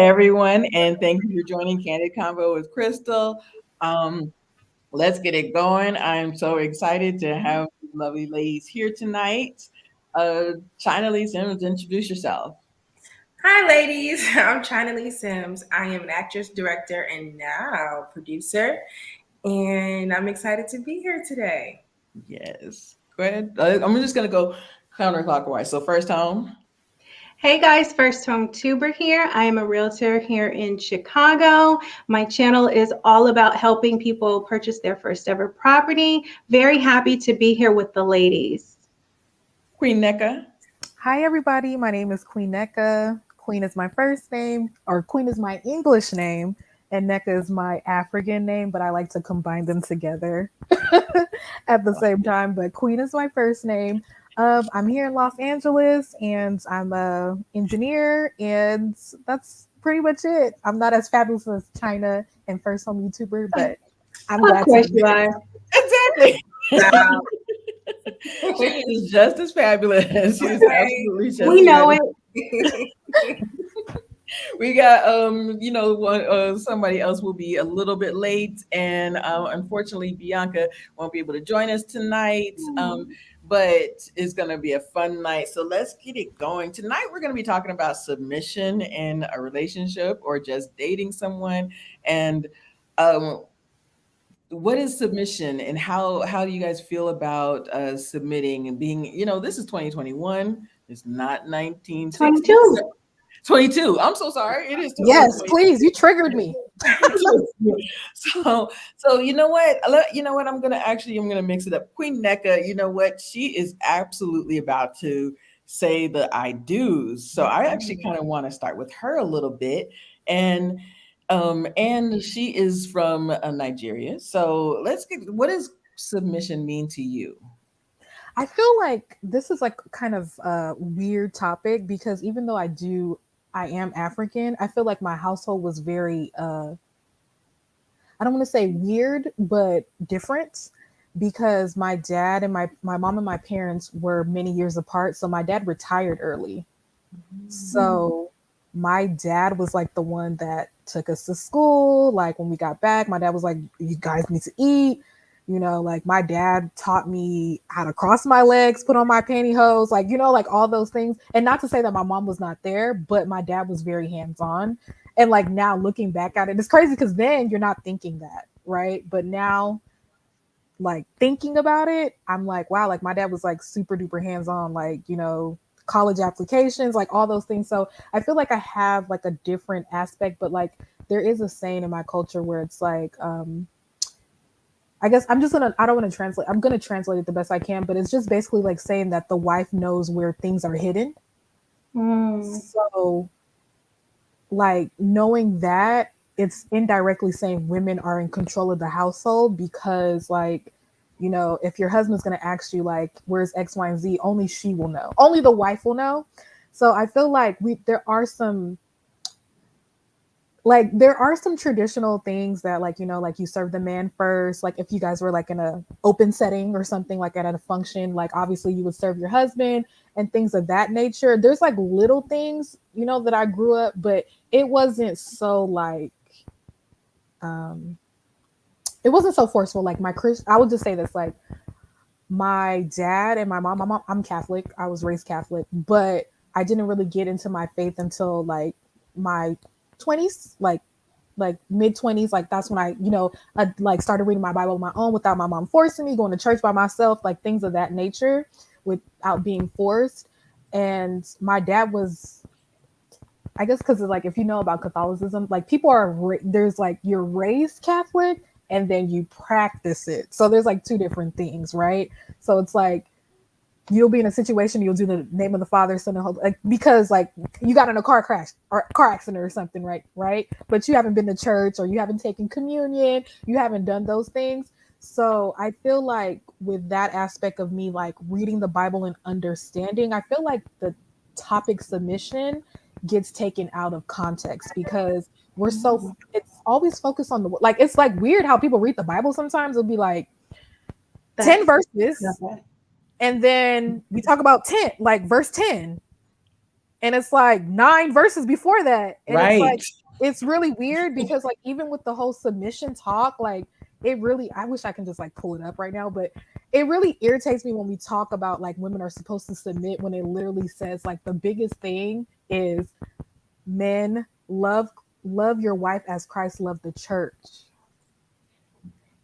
Hey everyone, and thank you for joining Candid Convo with Crystal. Um, let's get it going. I'm so excited to have these lovely ladies here tonight. China Lee Simmons, introduce yourself. Hi, ladies. I'm China Lee Sims. I am an actress, director, and now producer. And I'm excited to be here today. Yes, go ahead. I'm just gonna go counterclockwise. So first home. Hey guys, First Home Tuber here. I am a realtor here in Chicago. My channel is all about helping people purchase their first ever property. Very happy to be here with the ladies. Queen NECA. Hi, everybody. My name is Queen Neka. Queen is my first name, or Queen is my English name, and Neka is my African name, but I like to combine them together at the same time. But Queen is my first name. I'm here in Los Angeles, and I'm a engineer, and that's pretty much it. I'm not as fabulous as China and First Home YouTuber, but I'm Of glad to course be you here. are. Exactly. Wow. She is just as fabulous. She's Okay. absolutely just We as know fabulous. it. We got one somebody else will be a little bit late, and unfortunately Bianca won't be able to join us tonight. But it's gonna be a fun night. So let's get it going. Tonight we're gonna be talking about submission in a relationship or just dating someone. And um what is submission, and how do you guys feel about submitting and being, this is 2021, it's not 1960s. 22. 22. I'm so sorry. It is Yes, 2020. please. You triggered me. So you know what? I'm gonna mix it up. Queen NECA, you know what? She is absolutely about to say the I do's. So I actually kind of want to start with her a little bit. And she is from Nigeria. So let's get, what does submission mean to you? I feel like this is like kind of a weird topic because even though I am African, I feel like my household was very, I don't want to say weird, but different because my dad and my mom and my parents were many years apart. So my dad retired early. So my dad was like the one that took us to school. Like when we got back, my dad was like, "You guys need to eat." Like my dad taught me how to cross my legs, put on my pantyhose, like, like all those things. And not to say that my mom was not there, but my dad was very hands on. And like now looking back at it, it's crazy because then you're not thinking that, right? But now, like thinking about it, I'm like, wow, like my dad was like super duper hands on, like, college applications, like all those things. So I feel like I have like a different aspect, but like there is a saying in my culture where it's like, I guess I don't want to translate, I'm going to translate it the best I can, but it's just basically like saying that the wife knows where things are hidden. Mm. So, like, knowing that, it's indirectly saying women are in control of the household because, like, if your husband's going to ask you, like, where's X, Y, and Z, only she will know. Only the wife will know. So I feel like there are some traditional things that, like, like you serve the man first. Like if you guys were like in a open setting or something, like at a function, like obviously you would serve your husband and things of that nature. There's like little things, that I grew up, but it wasn't so like, um it wasn't so forceful. Like I would just say this, like my dad and my mom, I'm Catholic, I was raised Catholic, but I didn't really get into my faith until like my 20s, like mid 20s. Like that's when I like started reading my Bible on my own without my mom forcing me, going to church by myself, like things of that nature without being forced. And my dad was, I guess, because like if you know about Catholicism, like people there's like you're raised Catholic and then you practice it. So there's like two different things, right? So it's like you'll be in a situation, you'll do the name of the Father, Son, and Holy, like because like you got in a car crash or car accident or something, right? But you haven't been to church or you haven't taken communion, you haven't done those things. So I feel like with that aspect of me, like reading the Bible and understanding, I feel like the topic submission gets taken out of context because it's always focused on like it's like weird how people read the Bible sometimes. It'll be like 10 verses, and then we talk about 10, like verse 10. and it's like 9 verses before that, and it's Right. like it's really weird because like even with the whole submission talk, like it really, I wish I can just like pull it up right now, but it really irritates me when we talk about like women are supposed to submit when it literally says like the biggest thing is men love your wife as Christ loved the church.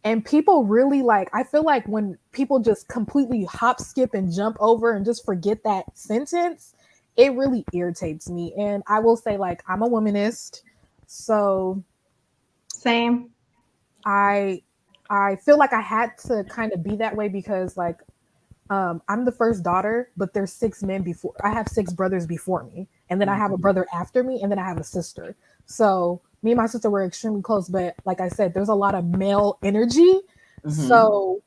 And people really like, I feel like when people just completely hop, skip, and jump over and just forget that sentence, it really irritates me. And I will say, like, I'm a womanist, so Same. I I feel like I had to kind of be that way because like I'm the first daughter, but there's 6 men before. I have 6 brothers before me, and then I have a brother after me, and then I have a sister. So me and my sister were extremely close, but like I said, there's a lot of male energy. Mm-hmm. So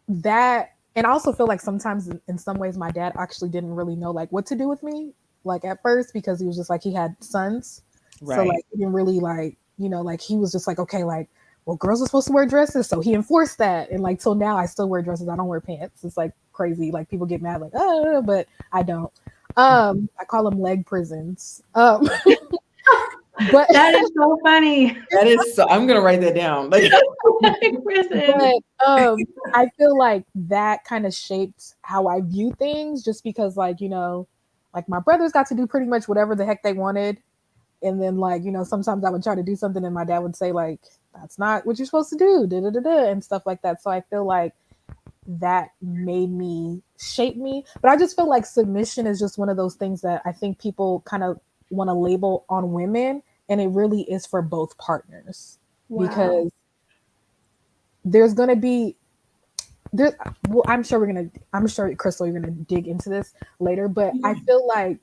that, and I also feel like sometimes in some ways my dad actually didn't really know like what to do with me, like at first, because he was just like he had sons, so Right. like he didn't really like, like he was just like, okay, like, well, girls are supposed to wear dresses, so he enforced that, and like till now I still wear dresses, I don't wear pants. It's like crazy, like people get mad like, oh, but I don't. I call them leg prisons. But That is so funny. That is so, I'm gonna write that down. Like, Prison. but I feel like that kind of shaped how I view things, just because like, like my brothers got to do pretty much whatever the heck they wanted, and then like, sometimes I would try to do something and my dad would say like, that's not what you're supposed to do, da, da, da, da, and stuff like that. So I feel like that made me, shape me. But I just feel like submission is just one of those things that I think people kind of want to label on women, and it really is for both partners, Wow. because there's going to be there, well, I'm sure, Crystal, you're gonna dig into this later, but I feel like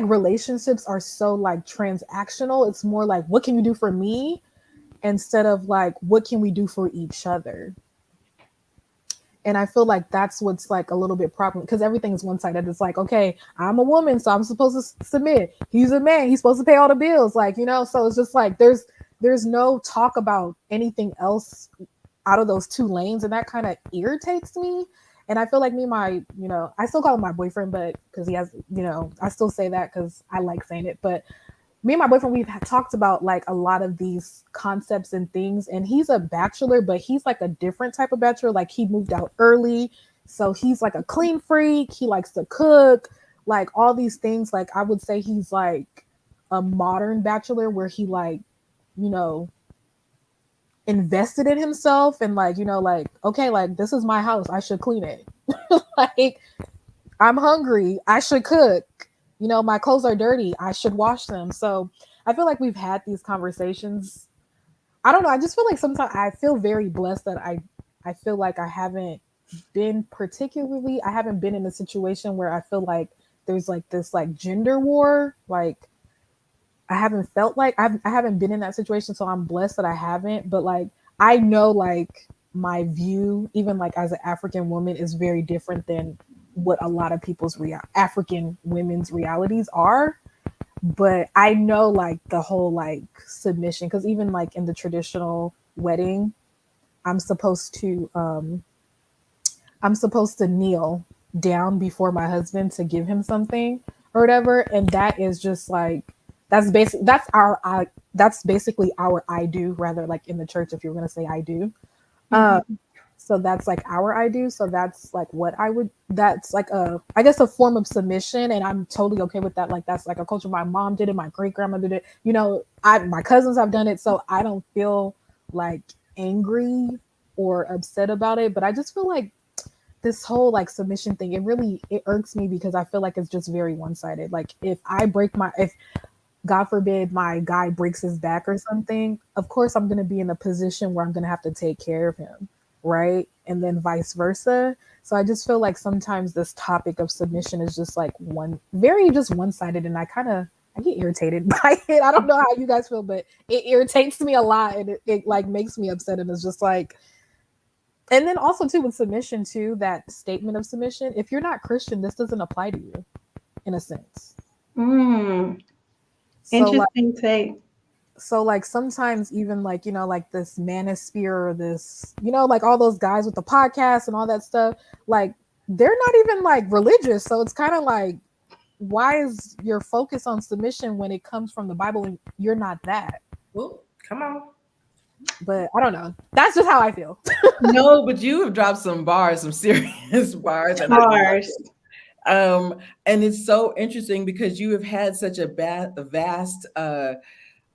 relationships are so like transactional. It's more like, what can you do for me, instead of like, what can we do for each other. And I feel like that's what's like a little bit problem, because everything's one sided. It's like, okay, I'm a woman, so I'm supposed to submit. He's a man, he's supposed to pay all the bills, like, so it's just like there's no talk about anything else out of those two lanes, and that kind of irritates me. And I feel like me and my, I still call him my boyfriend, but because he has, I still say that because I like saying it. But me and my boyfriend, we've talked about like a lot of these concepts and things, and he's a bachelor, but he's like a different type of bachelor. Like he moved out early, so he's like a clean freak, he likes to cook, like all these things. Like I would say he's like a modern bachelor, where he like, you know invested in himself, and like, like, okay, like this is my house, I should clean it. Like, I'm hungry, I should cook. My clothes are dirty, I should wash them. So I feel like we've had these conversations. I don't know, I just feel like sometimes I feel very blessed that I feel like I haven't been in a situation where I feel like there's like this like gender war. Like I haven't felt like I haven't been in that situation, so I'm blessed that I haven't. But like I know, like my view, even like as an African woman, is very different than what a lot of people's African women's realities are. But I know like the whole like submission, because even like in the traditional wedding, I'm supposed to um I'm supposed to kneel down before my husband to give him something or whatever, and that is just like that's basically our I do, rather, like in the church, if you're gonna say I do. Uh, Mhm. so that's like our I do. So that's like what I would. That's like I guess a form of submission, and I'm totally okay with that. Like that's like a culture. My mom did it. My great grandmother did it. My cousins have done it. So I don't feel like angry or upset about it. But I just feel like this whole like submission thing, it irks me, because I feel like it's just very one sided. Like if God forbid my guy breaks his back or something, of course I'm gonna be in a position where I'm gonna have to take care of him, right? And then vice versa. So I just feel like sometimes this topic of submission is just like just one sided, and I get irritated by it. I don't know how you guys feel, but it irritates me a lot, and it like makes me upset, and it's just like, and then also too with submission too, that statement of submission, if you're not Christian, this doesn't apply to you in a sense. Mm. So like Interesting take. sometimes even like, like this manosphere, or this, like all those guys with the podcast and all that stuff, like they're not even like religious. So it's kind of like, why is your focus on submission when it comes from the Bible and you're not that? Ooh, come on. But I don't know. That's just how I feel. No, but you have dropped some bars, some serious bars, and I love Bars. it. And it's so interesting because you have had such a vast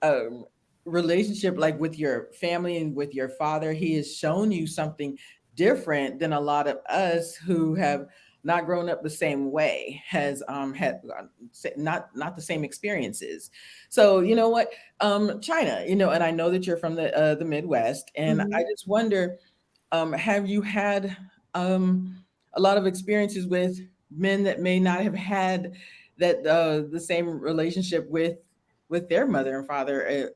um, relationship, like with your family and with your father. He has shown you something different than a lot of us who have not grown up the same way, has had not the same experiences. So you know what, China, and I know that you're from the Midwest, and I Mhm. just wonder, have you had a lot of experiences with men that may not have had that the same relationship with their mother and father,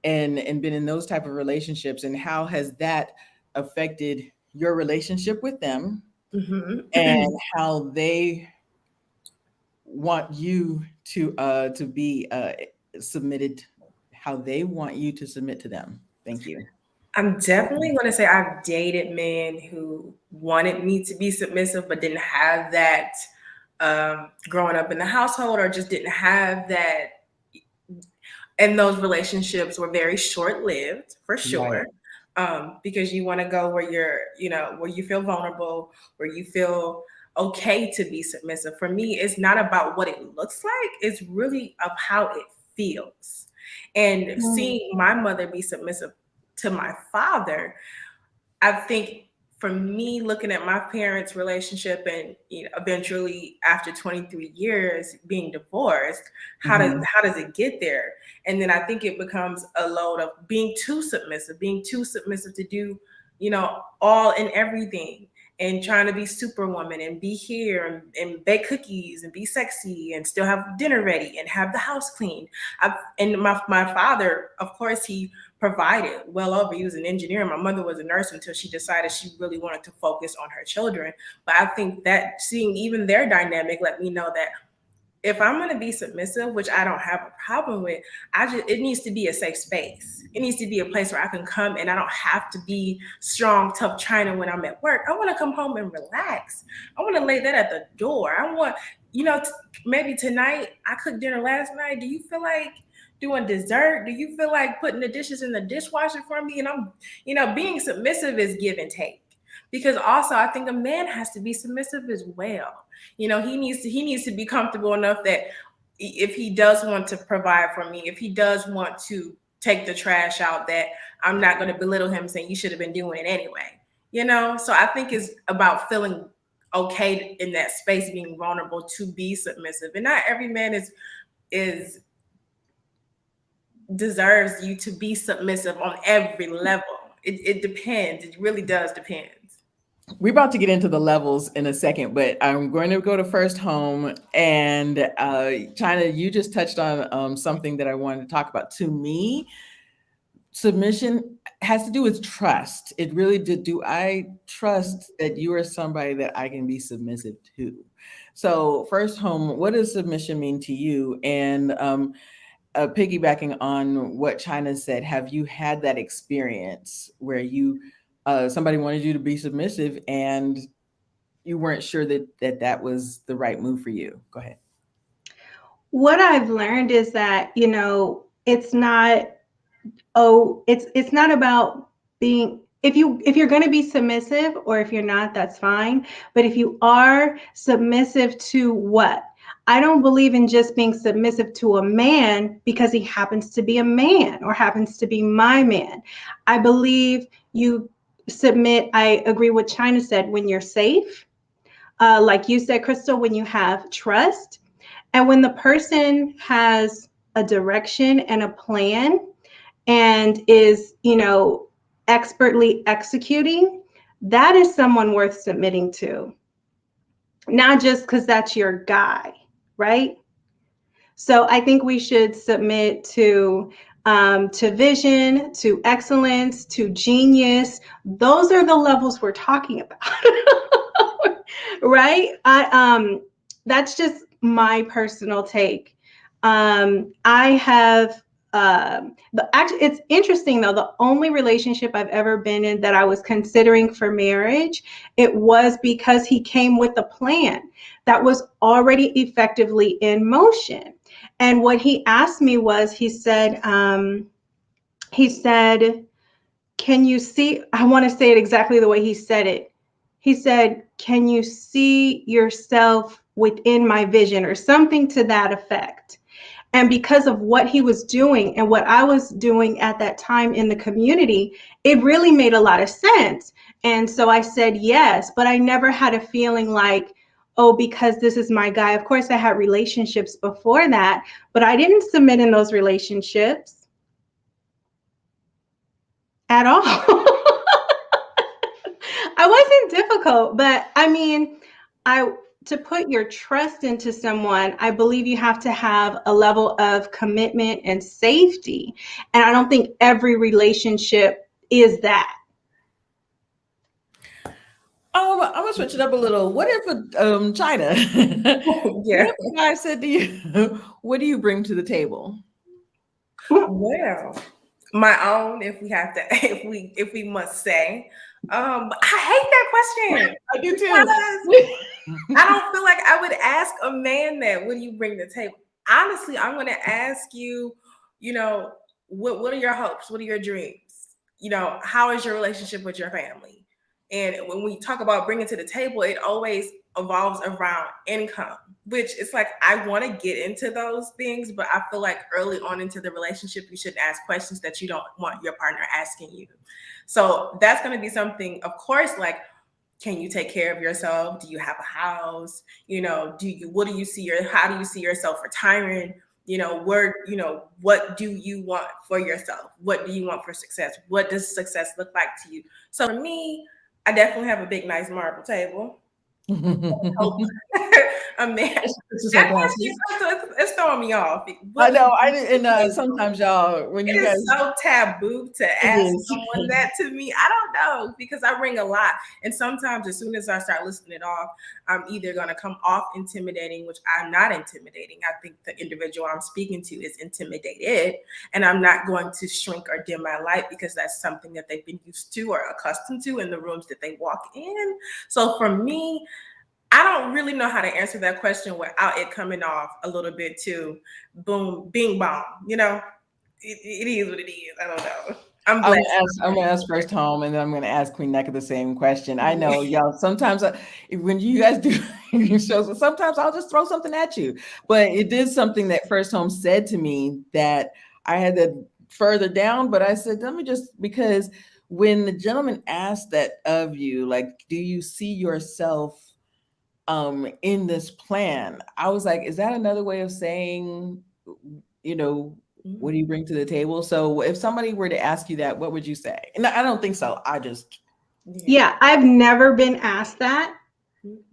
and been in those type of relationships, and how has that affected your relationship with them, Hmm. and how they want you to be submitted, how they want you to submit to them. Thank you. I'm definitely going to say I've dated men who wanted me to be submissive, but didn't have that growing up in the household, or just didn't have that. And those relationships were very short lived, for Right. sure. Because you want to go where where you feel vulnerable, where you feel okay to be submissive. For me, it's not about what it looks like, it's really of how it feels. And Mm. seeing my mother be submissive to my father, I think for me, looking at my parents' relationship, and eventually after 23 years being divorced, Hmm. how does it get there? And then I think it becomes a load of being too submissive to do, all and everything, and trying to be superwoman and be here, and bake cookies and be sexy and still have dinner ready and have the house clean. And my father, of course, he provided well over. He was an engineer. My mother was a nurse until she decided she really wanted to focus on her children. But I think that seeing even their dynamic let me know that if I'm going to be submissive, which I don't have a problem with, it needs to be a safe space. It needs to be a place where I can come and I don't have to be strong, tough China when I'm at work. I want to come home and relax. I want to lay that at the door. I want, maybe tonight I cooked dinner last night. Do you feel like doing dessert? Do you feel like putting the dishes in the dishwasher for me? And being submissive is give and take. Because also I think a man has to be submissive as well. He needs to be comfortable enough that if he does want to provide for me, if he does want to take the trash out, that I'm not going to belittle him saying you should have been doing it anyway. So I think it's about feeling okay in that space, being vulnerable to be submissive. And not every man is deserves you to be submissive on every level. It depends. It really does depend. We're about to get into the levels in a second, but I'm going to go to first home. And China, you just touched on something that I wanted to talk about. To me, submission has to do with trust. It really did. Do I trust that you are somebody that I can be submissive to? So, first home, what does submission mean to you? And piggybacking on what China said, have you had that experience where somebody wanted you to be submissive and you weren't sure that was the right move for you? Go ahead. What I've learned is that, it's not, it's not about being, if you're going to be submissive, or if you're not, that's fine. But if you are submissive to what? I don't believe in just being submissive to a man because he happens to be a man or happens to be my man. I believe you submit. I agree with China said, when you're safe, like you said, Crystal, when you have trust, and when the person has a direction and a plan and is, expertly executing, that is someone worth submitting to, not just because that's your guy, right? So I think we should submit to vision, to excellence, to genius. Those are the levels we're talking about. Right? That's just my personal take. I have it's interesting though, the only relationship I've ever been in that I was considering for marriage, it was because he came with a plan that was already effectively in motion. And what he asked me was, he said, can you see, I want to say it exactly the way he said it. He said, can you see yourself within my vision, or something to that effect? And because of what he was doing and what I was doing at that time in the community, it really made a lot of sense. And so I said yes, but I never had a feeling like, oh, because this is my guy. Of course, I had relationships before that, but I didn't submit in those relationships at all. I wasn't difficult, but I mean, I to put your trust into someone, I believe you have to have a level of commitment and safety. And I don't think every relationship is that. I'm gonna switch it up a little. What if China? Yeah. What if a guy said to you, "What do you bring to the table?" Well, my own, if we have to, if we must say. I hate that question I do because too. I don't feel like I would ask a man that. What do you bring to the table? Honestly, I'm going to ask you. You know, what are your hopes? What are your dreams? You know, how is your relationship with your family? And when we talk about bringing to the table, it always evolves around income, which it's like I want to get into those things, but I feel like early on into the relationship, you shouldn't ask questions that you don't want your partner asking you. So that's going to be something, of course, like, can you take care of yourself? Do you have a house? You know, how do you see yourself retiring? You know, what do you want for yourself? What do you want for success? What does success look like to you? So for me, I definitely have a big, nice marble table. A man. This is so That classy. question, it's throwing me off. I What know. And sometimes y'all, when it you guys, is so taboo to it ask is. someone that to me. I don't know because I bring a lot. And sometimes as soon as I start listing it off, I'm either going to come off intimidating, which I'm not intimidating. I think the individual I'm speaking to is intimidated. And I'm not going to shrink or dim my light because that's something that they've been used to or accustomed to in the rooms that they walk in. So for me, I don't really know how to answer that question without it coming off a little bit too boom, bing bong. You know, it is what it is. I don't know. I'm blessed. I'm gonna ask first home, and then I'm gonna ask Queen Neka the same question. I know y'all. Sometimes when you guys do shows, sometimes I'll just throw something at you. But it did something that first home said to me that I had to further down. But I said, let me just because when the gentleman asked that of you, like, do you see yourself in this plan? I was like, is that another way of saying, you know, what do you bring to the table? So if somebody were to ask you that, what would you say? And I don't think so. I just Yeah, I've never been asked that.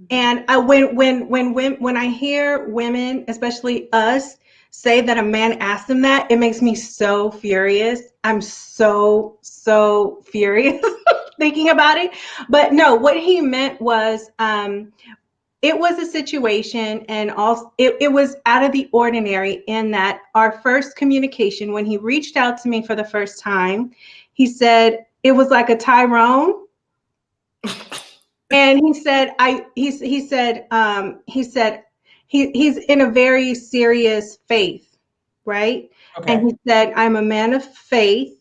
And when I hear women, especially us, say that a man asked them that, it makes me so furious. I'm so furious thinking about it. But no, what he meant was it was a situation, and also it was out of the ordinary in that our first communication, when he reached out to me for the first time, he said it was like a Tyrone. And he said, he's in a very serious faith, right? And okay. he said, I'm a man of faith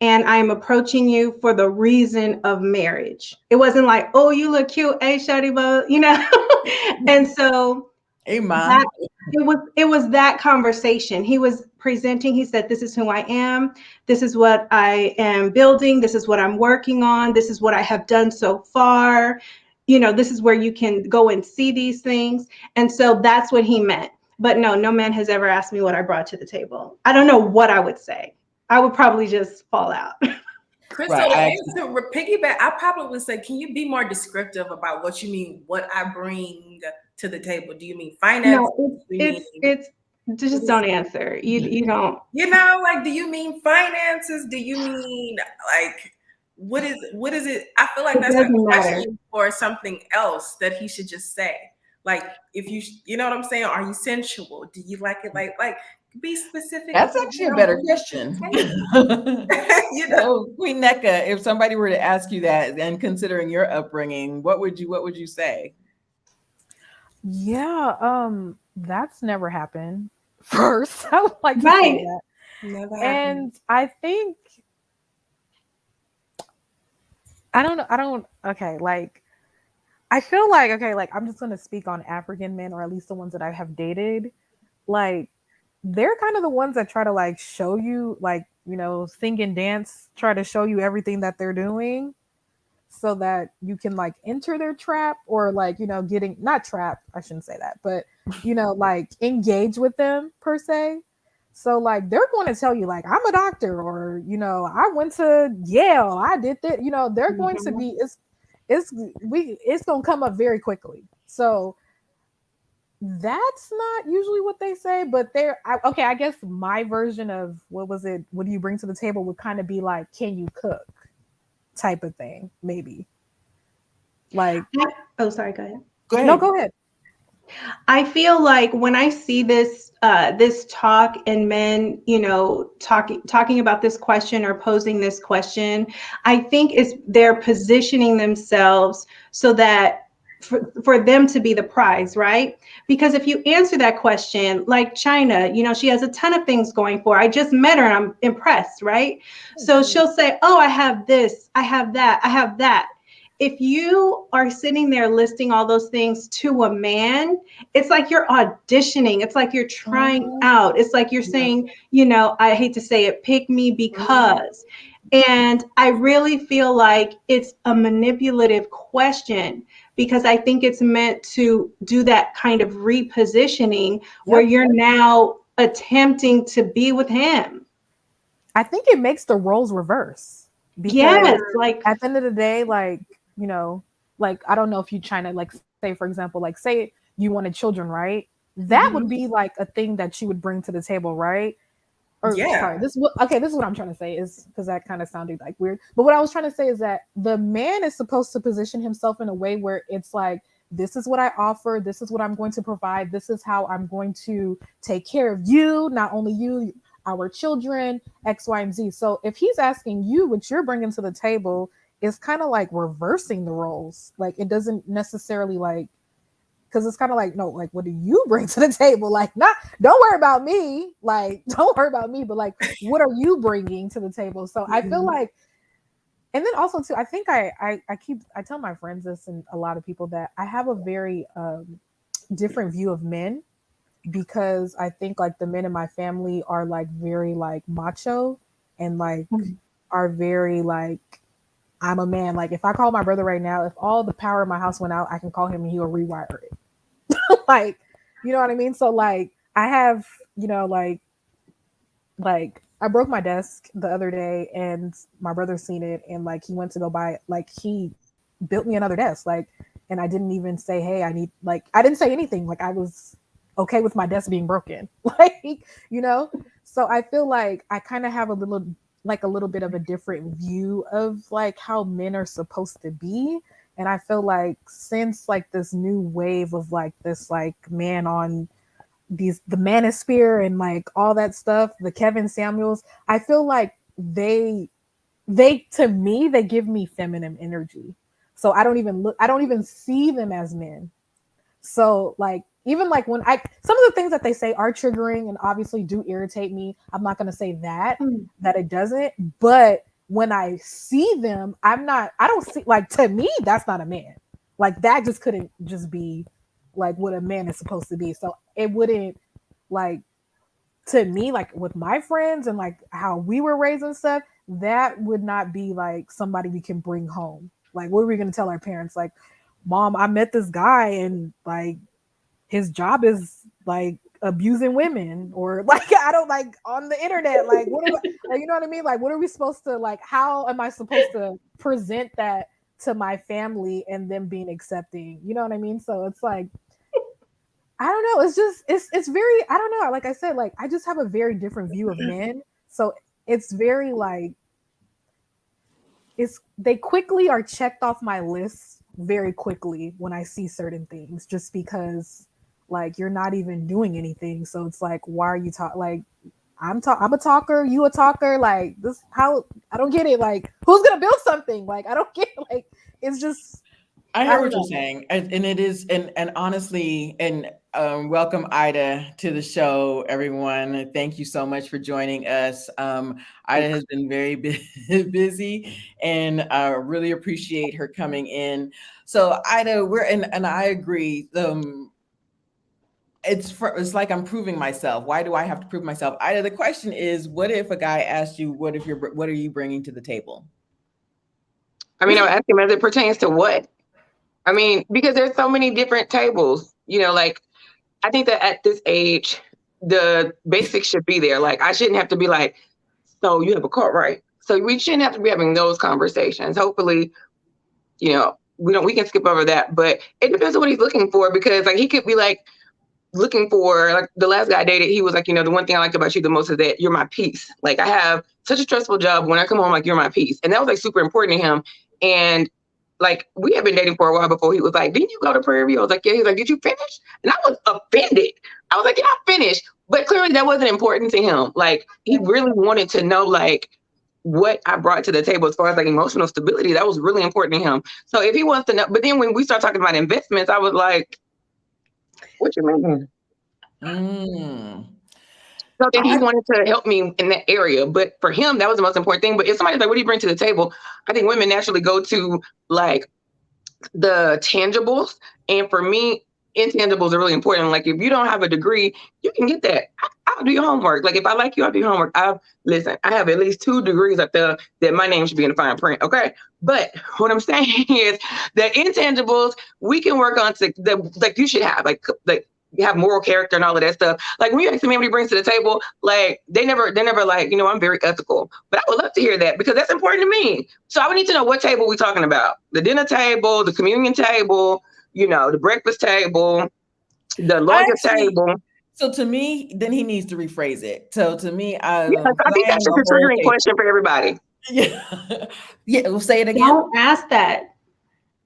and I'm approaching you for the reason of marriage. It wasn't like, oh, you look cute, hey, shawty, bo, you know? And so Hey, ma. that it was that conversation. He was presenting, he said, this is who I am, this is what I am building, this is what I'm working on, this is what I have done so far, you know, this is where you can go and see these things. And so that's what he meant. But no man has ever asked me what I brought to the table. I don't know what I would say. I would probably just fall out. Crystal, Right. to piggyback, I probably would say, can you be more descriptive about what you mean, what I bring to the table? Do you mean finance? No, it's just don't answer. You don't. You know, like, do you mean finances? Do you mean like what is it? I feel like It that's a doesn't matter. question for something else that he should just say. Like, if you know what I'm saying? Are you sensual? Do you like it like Be specific That's about actually a what I'm better bringing to question. the table. You know, So, Queen NECA, if somebody were to ask you that, and considering your upbringing, what would you say? Yeah, that's never happened. First, I would like to say Right. that. never happened. And I think I don't know, I don't okay, like I feel like okay, like I'm just gonna speak on African men, or at least the ones that I have dated. Like they're kind of the ones that try to like show you, like, sing and dance, try to show you everything that they're doing so that you can like enter their trap, or like, getting not trap, I shouldn't say that, but like engage with them per se. So like they're going to tell you like I'm a doctor, or I went to Yale, I did that, they're going to Mhm. be it's going to come up very quickly. So that's not usually what they say, but okay, I guess my version of what was it, what do you bring to the table, would kind of be like, can you cook, type of thing, maybe. Like, Oh, sorry, go ahead. Go no, ahead. go ahead. I feel like when I see this talk and men, talking about this question or posing this question, I think it's they're positioning themselves so that for them to be the prize, right? Because if you answer that question, like China, she has a ton of things going for her. I just met her and I'm impressed, right? So she'll say, "Oh, I have this, I have that, I have that." If you are sitting there listing all those things to a man, it's like you're auditioning. It's like you're trying Mhm. out. It's like you're Yeah. saying, I hate to say it, pick me because. And I really feel like it's a manipulative question because I think it's meant to do that kind of repositioning where Yep. you're now attempting to be with him. I think it makes the roles reverse, because Yes, like, at the end of the day, like, you know, like, I don't know if you China, like, say for example, like, say you wanted children, right? That would mhm. be like a thing that you would bring to the table, right? Or Yeah. sorry, this is what I'm trying to say, is because that kind of sounded like weird. But what I was trying to say is that the man is supposed to position himself in a way where it's like, this is what I offer, this is what I'm going to provide, this is how I'm going to take care of you, not only you, our children, X, Y, and Z. So if he's asking you what you're bringing to the table, it's kind of like reversing the roles. Like it doesn't necessarily like, because it's kind of like, no, like, what do you bring to the table? Like, not, don't worry about me, like, don't worry about me, but like, what are you bringing to the table? So I feel Mhm. like, and then also too, I think I tell my friends this and a lot of people that I have a very different view of men, because I think like the men in my family are like very like macho, and like are very like, I'm a man. Like if I call my brother right now, if all the power in my house went out, I can call him and he'll rewire it. Like, you know what I mean? So like I have, like I broke my desk the other day, and my brother seen it, and like he went to go buy it. Like he built me another desk. Like, and I didn't even say, hey, I need, like, I didn't say anything. Like I was okay with my desk being broken. Like, you know? So I feel like I kind of have a little bit of a different view of like how men are supposed to be. And I feel like since like this new wave of like this like man on the manosphere and like all that stuff, the Kevin Samuels, I feel like they to me, they give me feminine energy. So I don't even see them as men. So like even like when I some of the things that they say are triggering and obviously do irritate me. I'm not gonna say that it doesn't, but when I see them, I don't see, like, to me, that's not a man. Like that just couldn't just be like what a man is supposed to be. So it wouldn't, like, to me, like with my friends and like how we were raised and stuff, that would not be like somebody we can bring home. Like, what are we gonna tell our parents? Like, mom, I met this guy and like his job is like abusing women, or like I don't, like, on the internet. Like, what are, like, you know what I mean? Like, what are we supposed to, like, how am I supposed to present that to my family and them being accepting? You know what I mean? So it's like, I don't know. It's just it's very, I don't know. Like I said, like I just have a very different view of men. So it's very like, it's, they quickly are checked off my list very quickly when I see certain things, just because like you're not even doing anything. So it's like, why are you talk like I'm a talker, you a talker, like this how I don't get it. Like who's gonna build something? Like I don't get like it's just I I hear don't what you're know. saying, and it is, and honestly, and welcome Ida to the show, everyone. Thank you so much for joining us. Ida has been very busy, and I really appreciate her coming in. So, Ida, and I agree. It's like I'm proving myself. Why do I have to prove myself? Ida, the question is, what if a guy asked you, what are you bringing to the table? I mean, I'll ask him as it pertains to what? I mean, because there's so many different tables, like I think that at this age, the basics should be there. Like I shouldn't have to be like, so you have a car, right? So we shouldn't have to be having those conversations. Hopefully, we can skip over that, but it depends on what he's looking for because like he could be like looking for like the last guy I dated, he was like, the one thing I like about you the most is that you're my peace. Like I have such a stressful job. When I come home, like you're my peace. And that was like super important to him. And like we had been dating for a while before he was like, didn't you go to Prairie View? I was like, yeah. He's like, did you finish? And I was offended. I was like, yeah, I finished. But clearly that wasn't important to him. Like he really wanted to know like what I brought to the table as far as like emotional stability. That was really important to him. So if he wants to know, but then when we start talking about investments, I was like, what you mean? Mm. So then he wanted to help me in that area. But for him, that was the most important thing. But if somebody's like, what do you bring to the table? I think women naturally go to like the tangibles. And for me, intangibles are really important. Like if you don't have a degree, you can get that. I'll do your homework. Like if I like you, I'll do your homework. Listen, I have at least 2 degrees up there that my name should be in the fine print. Okay. But what I'm saying is that intangibles, we can work on like you should have like you have moral character and all of that stuff. Like when you ask me what he brings to the table, like they're never like, I'm very ethical. But I would love to hear that because that's important to me. So I would need to know what table we're talking about. The dinner table, the communion table, the breakfast table, the lawyer's table. So to me, then he needs to rephrase it. So to me, Yes, I 'cause think I am that's just the a whole triggering table. question for everybody. Yeah, yeah. We'll say it again. Don't ask that.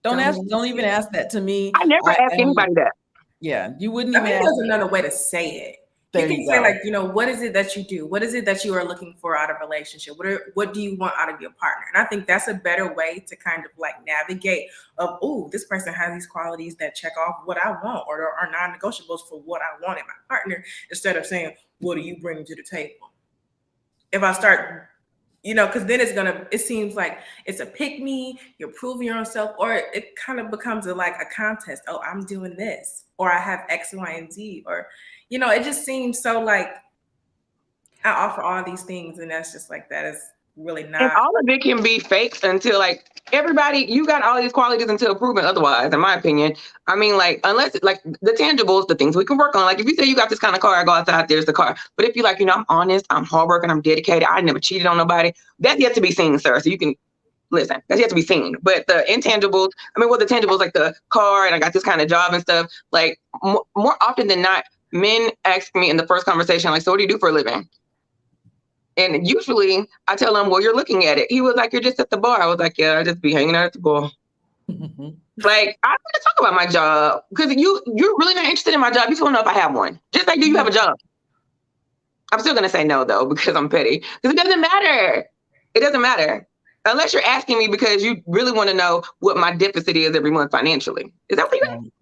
Don't even ask that to me. I never ask anybody that. Yeah, you wouldn't I even think ask. there's another way to say it. There You can you say go. like, what is it that you do? What is it that you are looking for out of a relationship? What do you want out of your partner? And I think that's a better way to kind of like navigate of, oh, this person has these qualities that check off what I want or are non-negotiables for what I want in my partner, instead of saying, what do you bring to the table? If I start, because then it seems like it's a pick me, you're proving yourself, or it kind of becomes like a contest. Oh, I'm doing this, or I have X, Y, and Z, or, it just seems so like I offer all these things, and that's just like, that is really And not. all of it can be fake until like you got all these qualities until proven otherwise, in my opinion. I mean, like, unless like the tangibles, the things we can work on. Like if you say you got this kind of car, I go outside, there's the car. But if you like, I'm honest, I'm hardworking, I'm dedicated, I never cheated on nobody, that's yet to be seen, sir. So you can listen, that's yet to be seen. But the intangibles, the tangibles like the car and I got this kind of job and stuff, like more often than not, men ask me in the first conversation, like, so what do you do for a living? And usually I tell him, well, you're looking at it. He was like, you're just at the bar. I was like, yeah, I just be hanging out at the bar. Like, I don't want to talk about my job because you're really not interested in my job. You just want to know if I have one. Just like, do you have a job? I'm still going to say no, though, because I'm petty. Because it doesn't matter. It doesn't matter. Unless you're asking me because you really want to know what my deficit is every month financially. Is that what you want?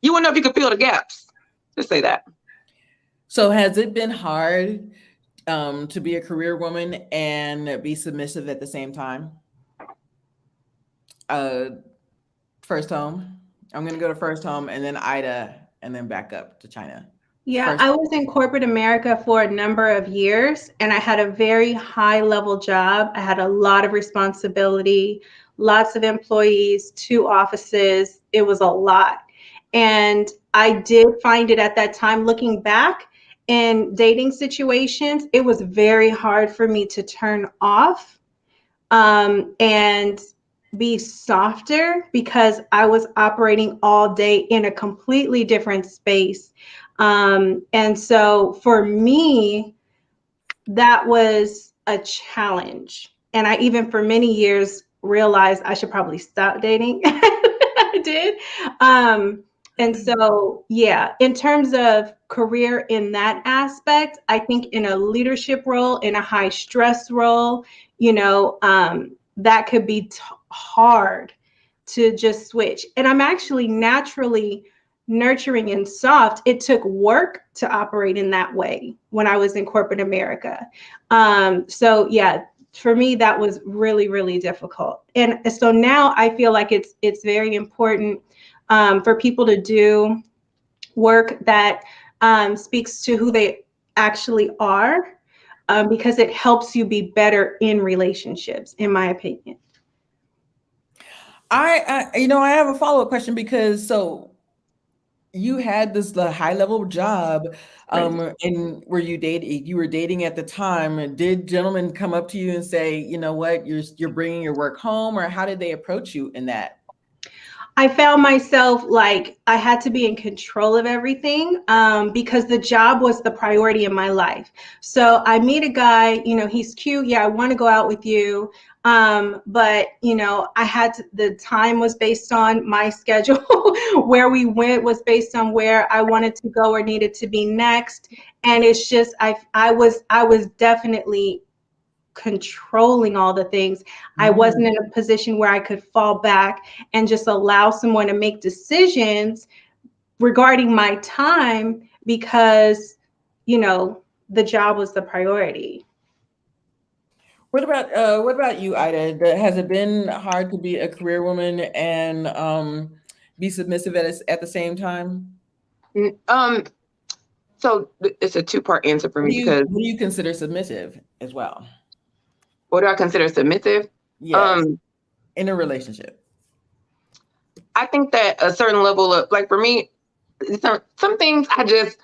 You want to know if you can fill the gaps. Just say that. So has it been hard to be a career woman and be submissive at the same time? First home. I'm going to go to first home and then Ida and then back up to China. Yeah, I was in corporate America for a number of years and I had a very high level job. I had a lot of responsibility, lots of employees, 2 offices. It was a lot. And I did find it at that time, looking back in dating situations, it was very hard for me to turn off and be softer because I was operating all day in a completely different space. And so for me, that was a challenge. And I even for many years realized I should probably stop dating. I did. And so, yeah, in terms of career in that aspect, I think in a leadership role, in a high stress role, that could be hard to just switch. And I'm actually naturally nurturing and soft. It took work to operate in that way when I was in corporate America. So yeah, for me, that was really, really difficult. And so now I feel like it's very important for people to do work that speaks to who they actually are, because it helps you be better in relationships, in my opinion. I have a follow up question because you had the high level job, Right. and you were dating at the time. Did gentlemen come up to you and say, you know what, you're bringing your work home, or how did they approach you in that? I found myself like I had to be in control of everything, because the job was the priority in my life. So I meet a guy, he's cute. Yeah, I want to go out with you. But the time was based on my schedule. Where we went was based on where I wanted to go or needed to be next. And it's just, I was definitely controlling all the things. I wasn't in a position where I could fall back and just allow someone to make decisions regarding my time because, the job was the priority. What about you, Ida? Has it been hard to be a career woman and be submissive at the same time? Um, so it's a two-part answer for What me do you because what do you consider submissive as well? what do I consider submissive? Yes, Um, in a relationship. I think that a certain level of like for me, some things I just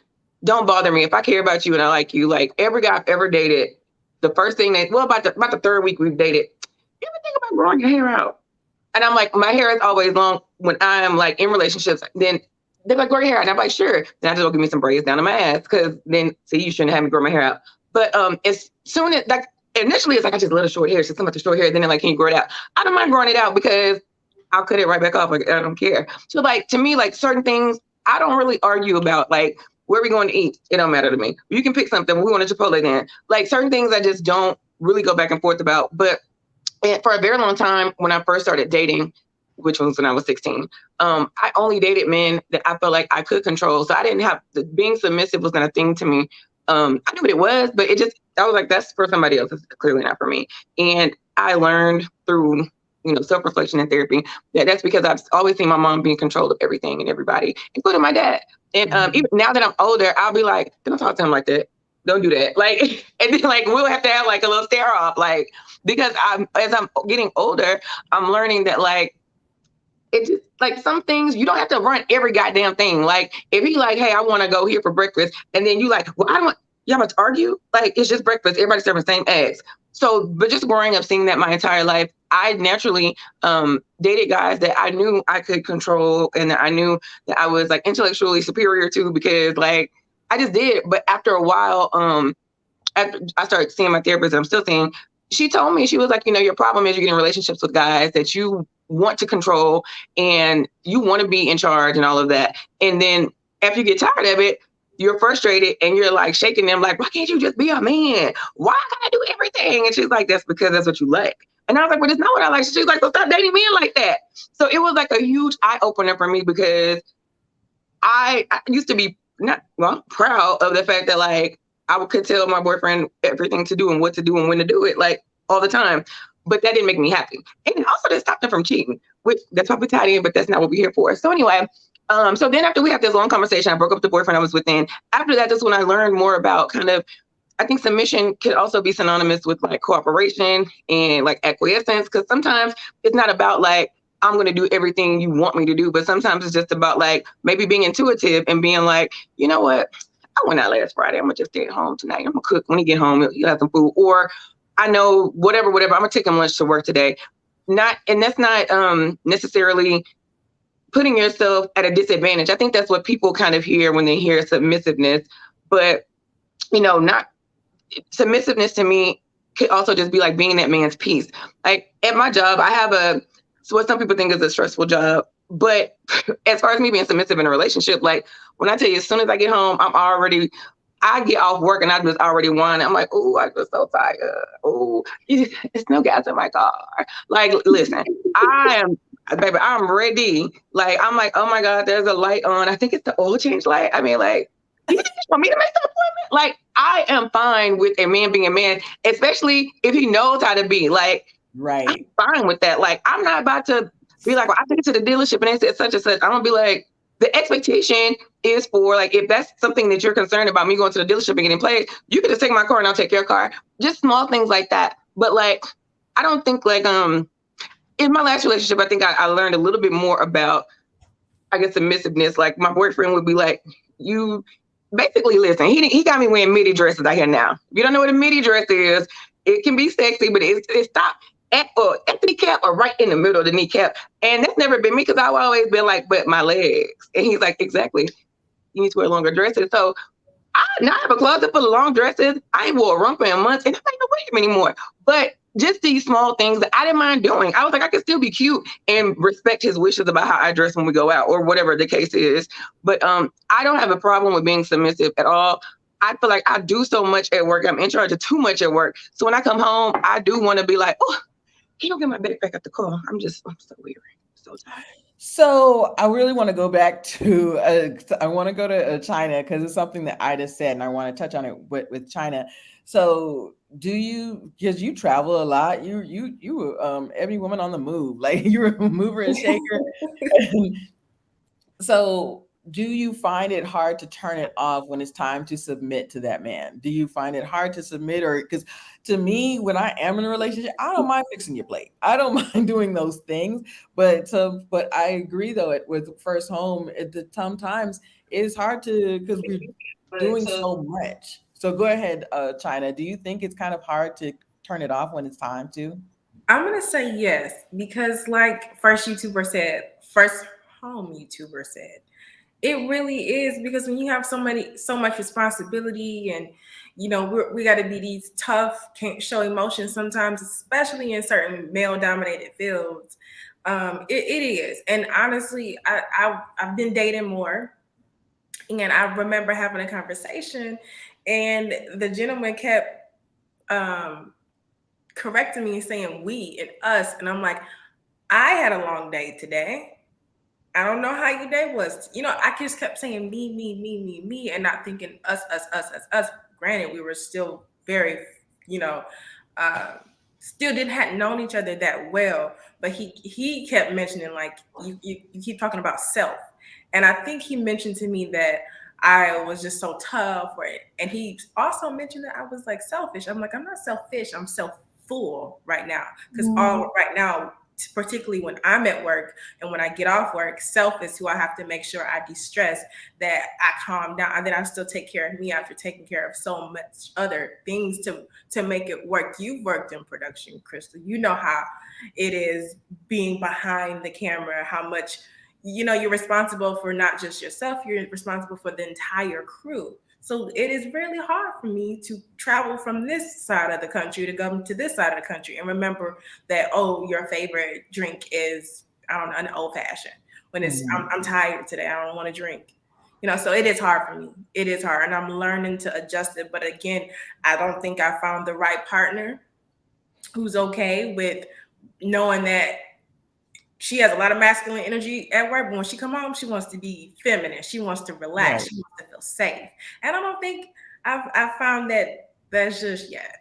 don't bother me. If I care about you and I like you, like every guy I've ever dated, the first thing about the third week we've dated, you ever think about growing your hair out? And I'm like, my hair is always long when I'm like in relationships. Then they're like, grow your hair out. And I'm like, sure. Then I just go give me some braids down to my ass because then see, you shouldn't have me grow my hair out. But as soon as like initially it's like I just let a short hair. She's something about the short hair. Then they're like, can you grow it out? I don't mind growing it out because I'll cut it right back off. Like I don't care. So like to me, like certain things I don't really argue about. Like where are we going to eat? It don't matter to me. You can pick something. We want a Chipotle then. Like certain things I just don't really go back and forth about. But and for a very long time, when I first started dating, which was when I was 16, I only dated men that I felt like I could control. So I didn't have being submissive was not a thing to me. I knew what it was, but I was like, that's for somebody else. It's clearly not for me. And I learned through, self-reflection and therapy that's because I've always seen my mom be in control of everything and everybody, including my dad. And even now that I'm older, I'll be like, don't talk to him like that. Don't do that. Like, and then like, we'll have to have like a little stare off, like, because as I'm getting older, I'm learning that like, it just like some things you don't have to run every goddamn thing. Like if he like, hey, I want to go here for breakfast, and then you like, well, I don't want y'all must argue. Like it's just breakfast. Everybody's serving the same eggs. So, but just growing up, seeing that my entire life, I naturally dated guys that I knew I could control and that I knew that I was like intellectually superior to because like I just did. But after a while, after I started seeing my therapist, I'm still seeing, she told me, she was like, your problem is you're getting relationships with guys that you want to control and you want to be in charge and all of that. And then after you get tired of it, you're frustrated and you're like shaking them like, why can't you just be a man? Why gotta do everything? And she's like, that's because that's what you like. And I was like, well, that's not what I like. She's like, so stop dating men like that. So it was like a huge eye opener for me because I used to be proud of the fact that like I could tell my boyfriend everything to do and what to do and when to do it, like all the time. But that didn't make me happy. And also that stopped him from cheating, which that's probably tied in, but that's not what we're here for. So anyway, so then after we had this long conversation, I broke up with the boyfriend I was with then. After that, that's when I learned more about kind of, I think submission could also be synonymous with like cooperation and like acquiescence. Cause sometimes it's not about like, I'm going to do everything you want me to do. But sometimes it's just about like maybe being intuitive and being like, you know what? I went out last Friday. I'm going to just stay at home tonight. I'm going to cook when he get home. He'll have some food. Or I know whatever, I'm going to take him lunch to work today. And that's not necessarily putting yourself at a disadvantage. I think that's what people kind of hear when they hear submissiveness. But, not submissiveness to me could also just be like being that man's piece. Like at my job, I have so what some people think is a stressful job, But as far as me being submissive in a relationship, like when I tell you, as soon as I get home, I get off work and I just already whining. I'm like, oh, I feel so tired. Oh, it's no gas in my car. Like, listen, baby, I'm ready. Like, I'm like, oh my God, there's a light on. I think it's the oil change light. I mean, like, you just want me to make the appointment? Like, I am fine with a man being a man, especially if he knows how to be. Like, I'm Right. fine with that. Like, I'm not about to be like, well, I took it to the dealership and they said such and such. I'm gonna be like, the expectation is for like, if that's something that you're concerned about me going to the dealership and getting played, you can just take my car and I'll take your car. Just small things like that. But like, I don't think like in my last relationship, I think I learned a little bit more about, I guess, submissiveness. Like my boyfriend would be like, you basically listen. He got me wearing midi dresses out here now. If you don't know what a midi dress is, it can be sexy, but it stopped at the kneecap or right in the middle of the kneecap. And that's never been me because I've always been like, but my legs. And he's like, exactly. You need to wear longer dresses. So I now have a closet full of long dresses. I ain't wore a romper in months, and I'm not even wearing them anymore. But just these small things that I didn't mind doing. I was like, I can still be cute and respect his wishes about how I dress when we go out, or whatever the case is. But I don't have a problem with being submissive at all. I feel like I do so much at work. I'm in charge of too much at work. So when I come home, I do want to be like, oh, can you get my backpack at the car? I'm so weary, so tired. So I really want to go back to I want to go to China because it's something that Ida said, and I want to touch on it with China. So do you, because you travel a lot, you every woman on the move, like you're a mover and shaker. So do you find it hard to turn it off when it's time to submit to that man? Do you find it hard to submit? Or because to me, when I am in a relationship, I don't mind fixing your plate. I don't mind doing those things. But I agree though, with first home, sometimes it's hard to, because we're doing so much. So go ahead, China. Do you think it's kind of hard to turn it off when it's time to? I'm gonna say yes because, like first home YouTuber said, it really is because when you have so much responsibility, and we got to be these tough, can't show emotions sometimes, especially in certain male-dominated fields. It is, and honestly, I've been dating more, and I remember having a conversation, and the gentleman kept um, correcting me and saying "we" and "us," and I'm like, I had a long day today. I don't know how your day was. I just kept saying me, me, me, me, me, and not thinking us, us, us, us, us. Granted, we were still very, you know, uh, still didn't hadn't known each other that well. But he kept mentioning like you keep talking about self, and I think he mentioned to me that I was just so tough, and he also mentioned that I was like selfish. I'm like, I'm not selfish. I'm self full right now because all right now, particularly when I'm at work and when I get off work, self is who I have to make sure I de-stress, that I calm down, and then I still take care of me after taking care of so much other things to make it work. You've worked in production, Crystal. You know how it is being behind the camera, how much you're responsible for not just yourself, you're responsible for the entire crew. So it is really hard for me to travel from this side of the country to go to this side of the country and remember that, oh, your favorite drink is, I don't know, an old fashioned. When I'm tired today, I don't want to drink. So it is hard for me. It is hard, and I'm learning to adjust it. But again, I don't think I found the right partner who's okay with knowing that she has a lot of masculine energy at work, but when she come home, she wants to be feminine. She wants to relax. Right. She wants to feel safe. And I don't think I've found that that's just yet.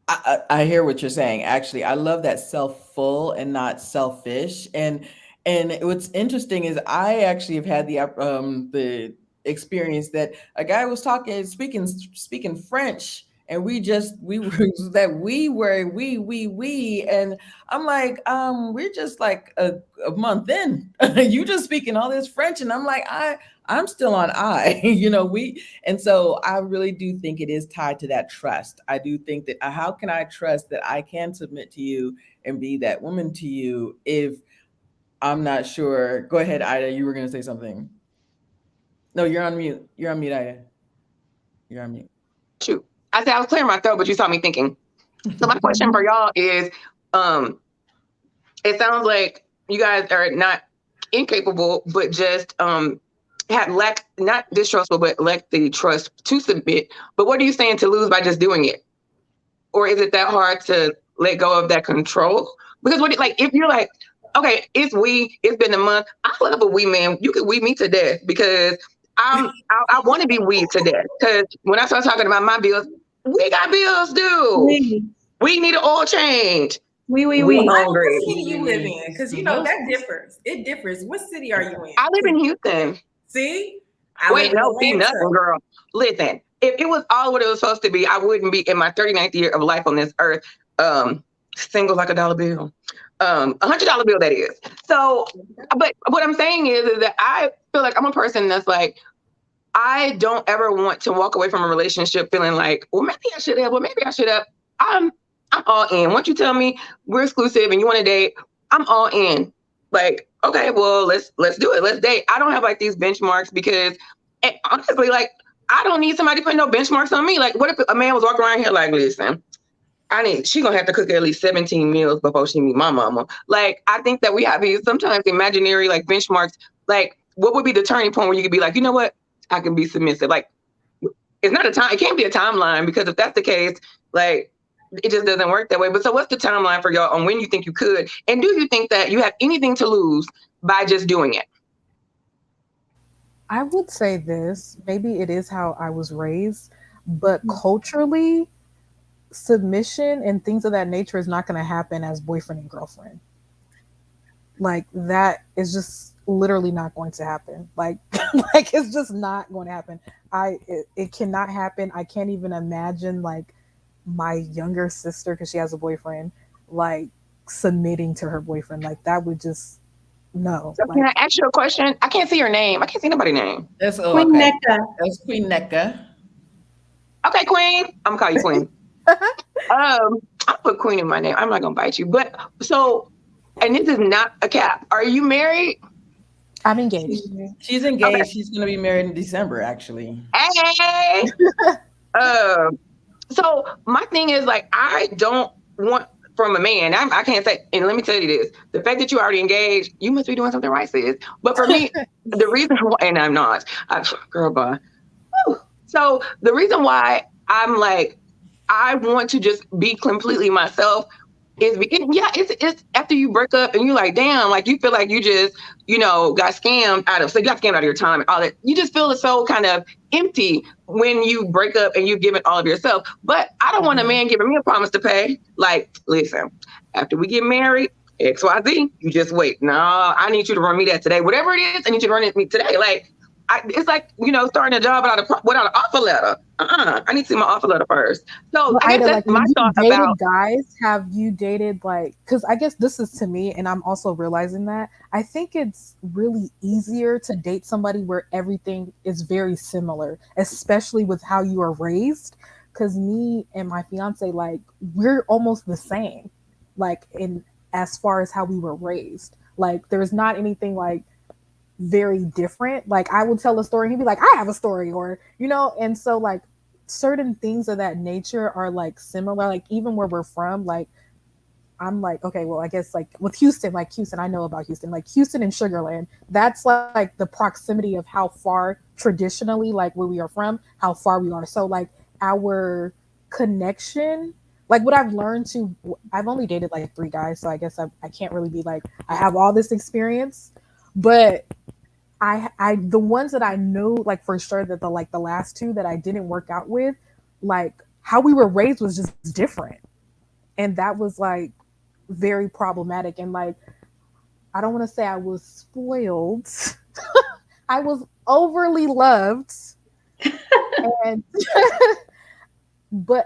I hear what you're saying. Actually, I love that self-full and not selfish. And what's interesting is I actually have had the experience that a guy was speaking French, and we were that we, and I'm like, we're just like a month in. You just speaking all this French, and I'm like, I'm still on I, and so I really do think it is tied to that trust. I do think that how can I trust that I can submit to you and be that woman to you if I'm not sure? Go ahead, Ida. You were going to say something. No, you're on mute. You're on mute, Ida. You're on mute. Shoot. I said I was clearing my throat, but you saw me thinking. So my question for y'all is, it sounds like you guys are not incapable, but just had lack, not distrustful, but lack the trust to submit. But what are you saying to lose by just doing it? Or is it that hard to let go of that control? Because what, like, if you're like, okay, it's been a month. I love a wee man. You could wee me to death because I want to be weed to death. Because when I start talking about my bills, we got bills due. We need an oil change. We What hungry. city you live in? Because you know that differs. It differs. What city are you in? I live in Houston. See? Wait, no, see nothing, girl. Listen, if it was all what it was supposed to be, I wouldn't be in my 39th year of life on this earth, single like a dollar bill. $100 bill, that is. So, but what I'm saying is that I feel like I'm a person that's like, I don't ever want to walk away from a relationship feeling like, well, maybe I should have, well, maybe I should have. I'm all in. Once you tell me we're exclusive and you want to date, I'm all in. Like, okay, well, let's do it. Let's date. I don't have like these benchmarks because honestly, like, I don't need somebody putting no benchmarks on me. Like, what if a man was walking around here like, listen, she gonna have to cook at least 17 meals before she meet my mama. Like, I think that we have these sometimes imaginary like benchmarks. Like, what would be the turning point where you could be like, you know what? I can be submissive. Like, it's not a time. It can't be a timeline, because if that's the case, like, it just doesn't work that way. But so what's the timeline for y'all on when you think you could? And do you think that you have anything to lose by just doing it? I would say this, maybe it is how I was raised, but culturally, submission and things of that nature is not going to happen as boyfriend and girlfriend. Like, that is just literally not going to happen. Like, like, it's just not going to happen. It cannot happen. I can't even imagine like my younger sister, because she has a boyfriend, like submitting to her boyfriend. Like, that would just, no. So can I ask you a question? I can't see your name. I can't see nobody's name. That's Queen okay. Necca. That's Queen Necca. Okay, Queen. I'm gonna call you Queen. I'll put Queen in my name. I'm not gonna bite you. But so, and this is not a cap. Are you married? I'm engaged. She's engaged. Okay. She's gonna be married in December, actually. Hey. So my thing is, like, I don't want from a man. I can't say, and let me tell you this: the fact that you already engaged, you must be doing something right, sis. But for me, the reason why, and I'm not, girl, bye. Whew. So the reason why I'm like, I want to just be completely myself is because, yeah, it's after you break up and you're like, damn, like, you feel like you just, got scammed out of, so you got scammed out of your time and all that. You just feel so kind of empty when you break up and you've given all of yourself. But I don't want a man giving me a promise to pay. Like, listen, after we get married, XYZ, you just wait. No, I need you to run me that today. Whatever it is, I need you to run it me today. Like, it's like, starting a job without an offer letter. I need to see my offer letter first. So Well, I guess that's like, my thought about guys. Have you dated, like, because I guess this is to me, and I'm also realizing that I think it's really easier to date somebody where everything is very similar, especially with how you are raised. Because me and my fiance, like, we're almost the same, like, in as far as how we were raised. Like, there's not anything like very different. Like, I would tell a story and he'd be like, I have a story, or and so, like, certain things of that nature are like similar. Like, even where we're from, like, I'm like, okay, well, I guess, like, with Houston, I know about Houston, like Houston and Sugarland, that's like the proximity of how far traditionally, like, where we are from, how far we are. So, like, our connection, like, what I've learned to, I've only dated like 3 guys, so I guess I can't really be like, I have all this experience, but I the ones that I knew, like, for sure, that the last 2 that I didn't work out with, like, how we were raised was just different. And that was, like, very problematic. And, like, I don't want to say I was spoiled. I was overly loved. And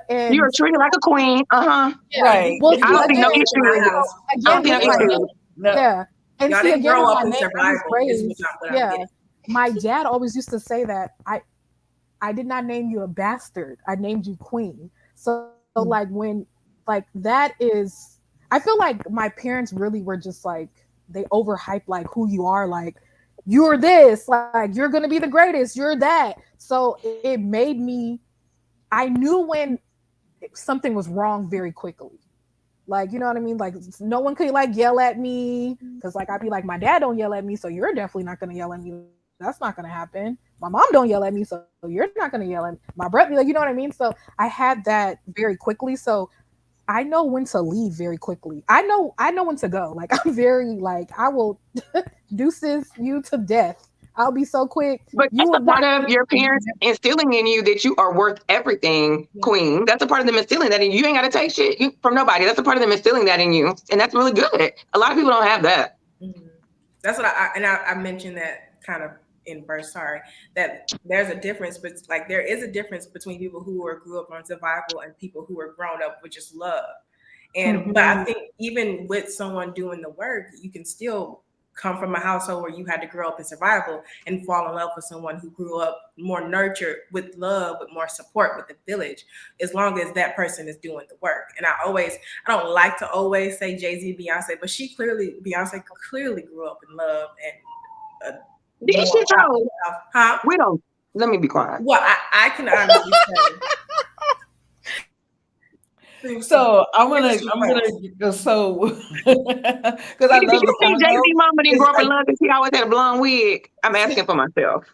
and you were treated like a queen. Right. Well, I don't see no issue. Yeah. And y'all see, didn't again, grow up my in name, survival. My dad always used to say that I did not name you a bastard. I named you queen. So like, when, like, that is, I feel like my parents really were just like, they overhyped like who you are. Like, you're this, like, you're going to be the greatest. You're that. So it made me, I knew when something was wrong very quickly. Like, you know what I mean? Like, no one could like yell at me because, like, I'd be like, my dad don't yell at me, so you're definitely not gonna yell at me. That's not gonna happen. My mom don't yell at me, so you're not gonna yell at me. My brother, like, you know what I mean? So I had that very quickly. So I know when to leave very quickly. I know when to go. Like, I'm very like, I will deuces you to death. I'll be so quick. But You that's will a part not. of your parents instilling in you that you are worth everything, queen. That's a part of them instilling that in you. You ain't got to take shit from nobody. That's a part of them instilling that in you. And that's really good. A lot of people don't have that. Mhm. That's what I mentioned that kind of in verse. Sorry, that there's a difference, but like there is a difference between people who grew up on survival and people who are grown up with just love. And but I Mhm. think even with someone doing the work, you can still come from a household where you had to grow up in survival and fall in love with someone who grew up more nurtured with love, with more support with the village, as long as that person is doing the work. And I don't like to always say Jay-Z, Beyonce, but Beyonce clearly grew up in love and Did more she about though? herself. Huh? We don't. Let me be quiet. Well, I can honestly say through some So industry I'm gonna friends. go so because I Did love you the think Jay convo. Z mama didn't It's grow up in like, London? She always had a blonde wig. I'm asking for myself.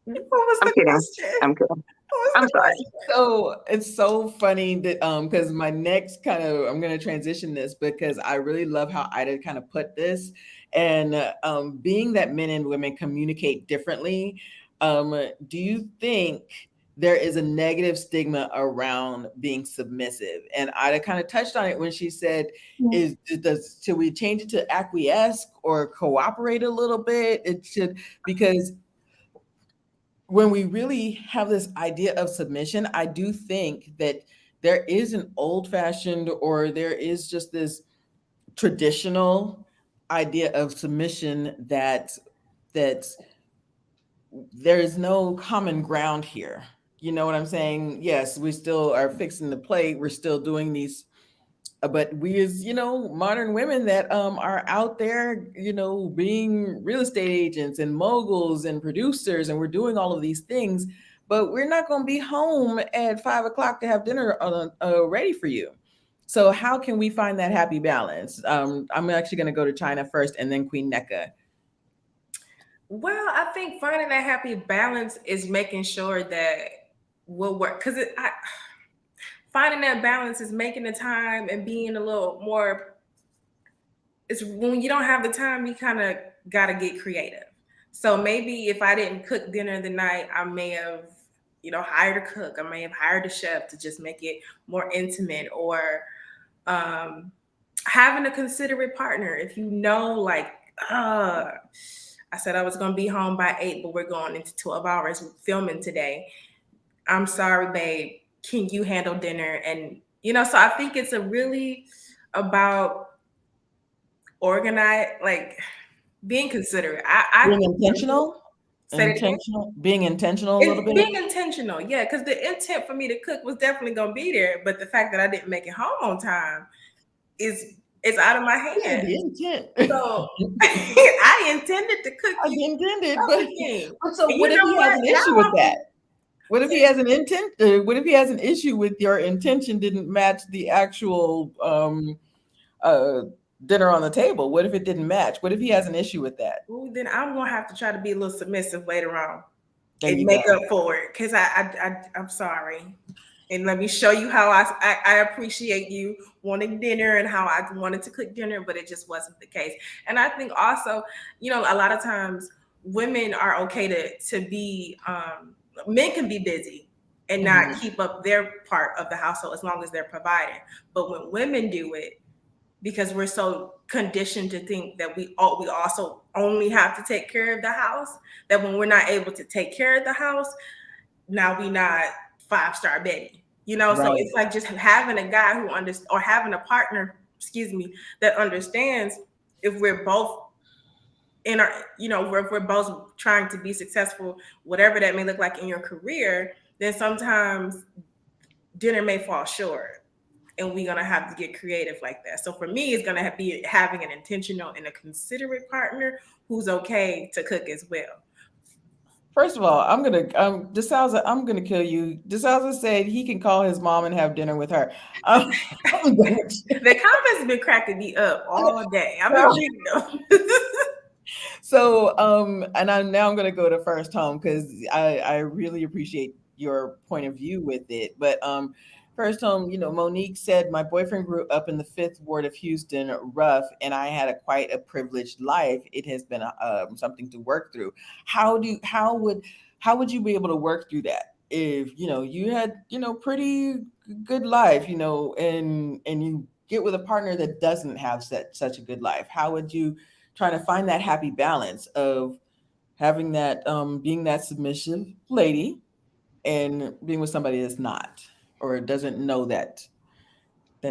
What was I'm the kidding. question? I'm kidding. What was I'm the sorry. question? so it's so funny that because my next kind of I'm gonna transition this because I really love how Ida kind of put this and being that men and women communicate differently. Do you think there is a negative stigma around being submissive? And Ida kind of touched on it when she said, "Is does should we change it to acquiesce or cooperate a little bit? It should because." When we really have this idea of submission, I do think that there is an old fashioned or there is just this traditional idea of submission that there is no common ground here. You know what I'm saying? Yes, we still are fixing the plate. We're still doing these but we as modern women that are out there being real estate agents and moguls and producers and we're doing all of these things but we're not going to be home at 5 o'clock to have dinner ready for you. So how can we find that happy balance? I'm actually going to go to China first and then Queen Neka. Well, I think finding that happy balance is making sure that will work because finding that balance is making the time and being a little more. It's when you don't have the time, you kind of got to get creative. So maybe if I didn't cook dinner the night, I may have, hired a cook. I may have hired a chef to just make it more intimate, or um, having a considerate partner. If you know, like, I said I was going to be home by 8, but we're going into 12 hours filming today. I'm sorry, babe. Can you handle dinner? And, so I think it's a really about organize, like being considerate. I Being intentional, said it again. being intentional a little It's bit. being intentional, yeah, because the intent for me to cook was definitely gonna be there, but the fact that I didn't make it home on time is it's out of my Yeah, the hands. intent. So I intended to cook I you intended, everything. but so And what you if know he has what? an Now issue with I'm that? What if he has an intent? What if he has an issue with your intention didn't match the actual uh, dinner on the table? What if it didn't match? What if he has an issue with that? ooh, then I'm gonna have to try to be a little submissive later on There and you make go. up for it. Cause I'm sorry. And let me show you how I appreciate you wanting dinner and how I wanted to cook dinner, but it just wasn't the case. And I think also, a lot of times women are okay to be men can be busy and not Mhm. keep up their part of the household as long as they're providing. But when women do it, because we're so conditioned to think that we also only have to take care of the house, that when we're not able to take care of the house, now we not 5-star Betty. So Right. it's like just having a guy who understands, or having a partner, excuse me, that understands if we're both in our, if we're both trying to be successful, whatever that may look like in your career, then sometimes dinner may fall short. And we're gonna have to get creative like that. So for me, it's gonna be having an intentional and a considerate partner who's okay to cook as well. First of all, I'm gonna DeSalza, I'm gonna kill you. DeSalza said he can call his mom and have dinner with her. I'm gonna, The comments have been cracking me up all day. I've been so, reading them. so and I'm gonna go to first home because I really appreciate your point of view with it. But first home, Monique said my boyfriend grew up in the Fifth Ward of Houston, rough, and I had a quite a privileged life. It has been something to work through. How would you be able to work through that if you had pretty good life, and you get with a partner that doesn't have such a good life? How would you trying to find that happy balance of having that being that submissive lady and being with somebody that's not or doesn't know that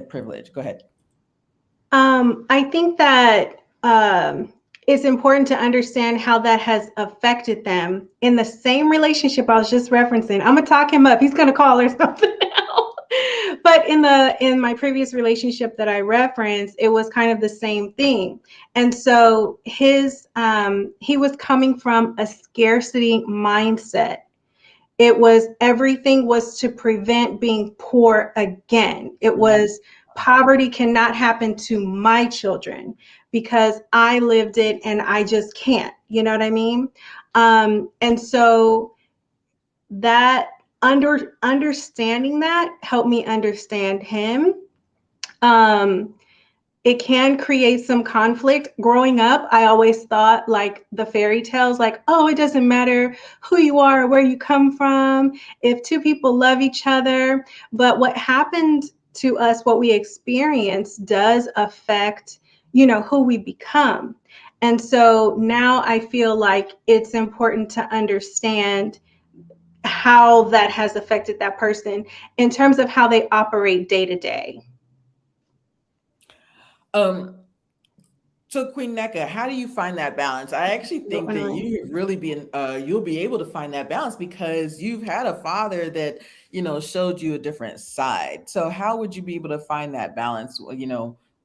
privilege? Go ahead. I think that it's important to understand how that has affected them in the same relationship I was just referencing. I'm gonna talk him up. He's gonna call or something now. But in my previous relationship that I referenced, it was kind of the same thing. And so he was coming from a scarcity mindset. It was everything was to prevent being poor again. It was poverty cannot happen to my children because I lived it and I just can't. You know what I mean? And so that understanding that helped me understand him. Um, it can create some conflict. Growing up, I always thought like the fairy tales, like, oh, it doesn't matter who you are or where you come from, if two people love each other. But what happened to us, what we experience, does affect, who we become. And so now I feel like it's important to understand how that has affected that person in terms of how they operate day to day. Um, so Queen Neka, how do you find that balance? I actually think that you'll be able to find that balance because you've had a father that showed you a different side. So how would you be able to find that balance?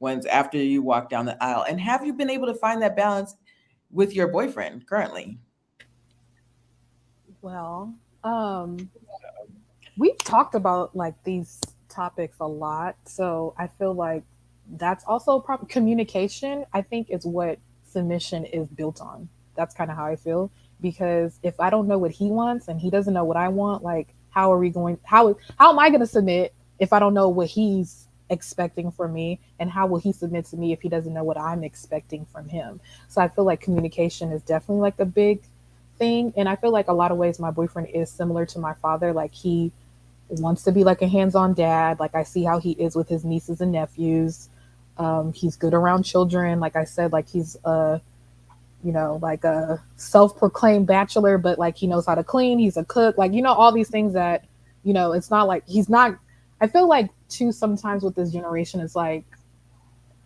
Once after you walk down the aisle, and have you been able to find that balance with your boyfriend currently? Well, um, we've talked about like these topics a lot, so I feel like that's also communication. I think is what submission is built on. That's kind of how I feel, because if I don't know what he wants and he doesn't know what I want, like how are we going? How am I going to submit if I don't know what he's expecting from me, and how will he submit to me if he doesn't know what I'm expecting from him? So I feel like communication is definitely like a big thing, and I feel like a lot of ways my boyfriend is similar to my father. Like he wants to be like a hands-on dad. Like I see how he is with his nieces and nephews. He's good around children. Like I said, like he's like a self-proclaimed bachelor, but like he knows how to clean. He's a cook. Like all these things that it's not like he's not. I feel like too sometimes with this generation, it's like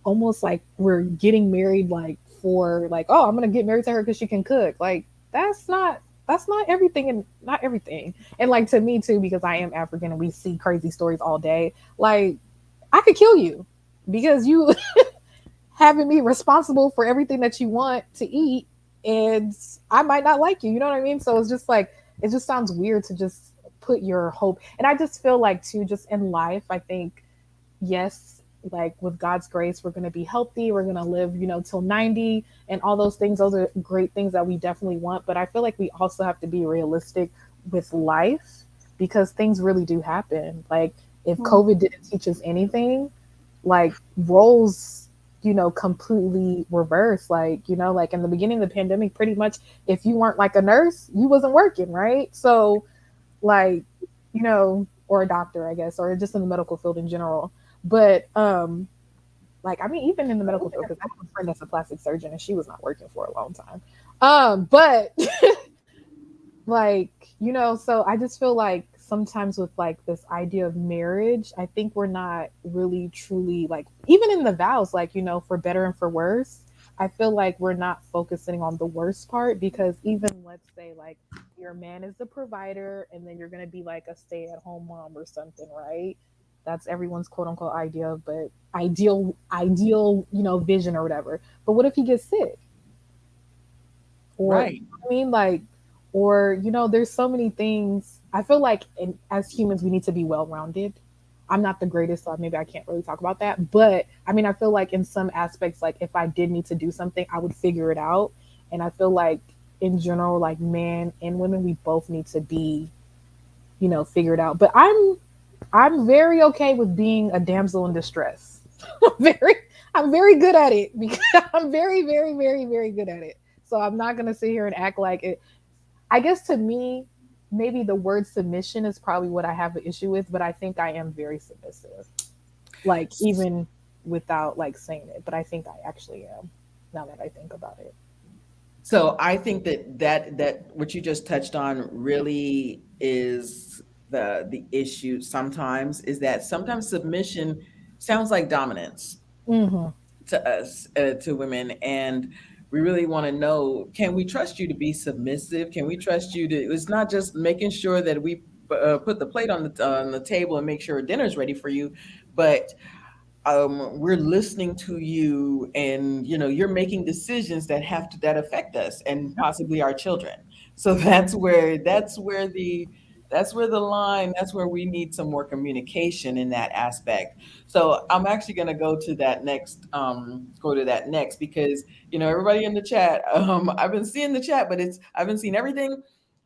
almost like we're getting married like for like, oh, I'm gonna get married to her because she can cook. Like that's not everything, and not everything. And like to me too, because I am African and we see crazy stories all day. Like I could kill you because you having me responsible for everything that you want to eat, and I might not like you. You know what I mean? So it's just like it just sounds weird to just put your hope. And I just feel like too, just in life, I think yes, like with God's grace, we're going to be healthy. We're going to live, till 90 and all those things. Those are great things that we definitely want. But I feel like we also have to be realistic with life because things really do happen. Like if COVID didn't teach us anything, like roles, completely reverse. Like, like in the beginning of the pandemic, pretty much if you weren't like a nurse, you wasn't working, right? So like, or a doctor, I guess, or just in the medical field in general. But like I mean, even in the medical field, because I have a friend that's a plastic surgeon and she was not working for a long time. But like, so I just feel like sometimes with like this idea of marriage, I think we're not really truly like even in the vows, like, for better and for worse. I feel like we're not focusing on the worst part because even let's say like your man is the provider and then you're gonna be like a stay-at-home mom or something, right? That's everyone's quote unquote idea, but ideal, vision or whatever. But what if he gets sick? Or Right. I mean, like, Or, there's so many things. I feel like as humans, we need to be well rounded. I'm not the greatest, so maybe I can't really talk about that. But I mean, I feel like in some aspects, like if I did need to do something, I would figure it out. And I feel like in general, like men and women, we both need to be, figured out. But I'm very okay with being a damsel in distress. very I'm very good at it because I'm very, very, very, very good at it. So I'm not gonna sit here and act like it. I guess to me, maybe the word submission is probably what I have an issue with, but I think I am very submissive. Like even without like saying it, but I think I actually am now that I think about it. So I think that what you just touched on really is the issue sometimes, is that sometimes submission sounds like dominance Mm-hmm. to us, to women, and we really want to know, can we trust you to be submissive? Can we trust you to, it's not just making sure that we put the plate on the table and make sure dinner's ready for you, but we're listening to you, and you're making decisions that affect us and possibly our children. So that's where the line, that's where we need some more communication in that aspect. So I'm actually going to go to that next because everybody in the chat, I've been seeing the chat, but I've been seeing everything,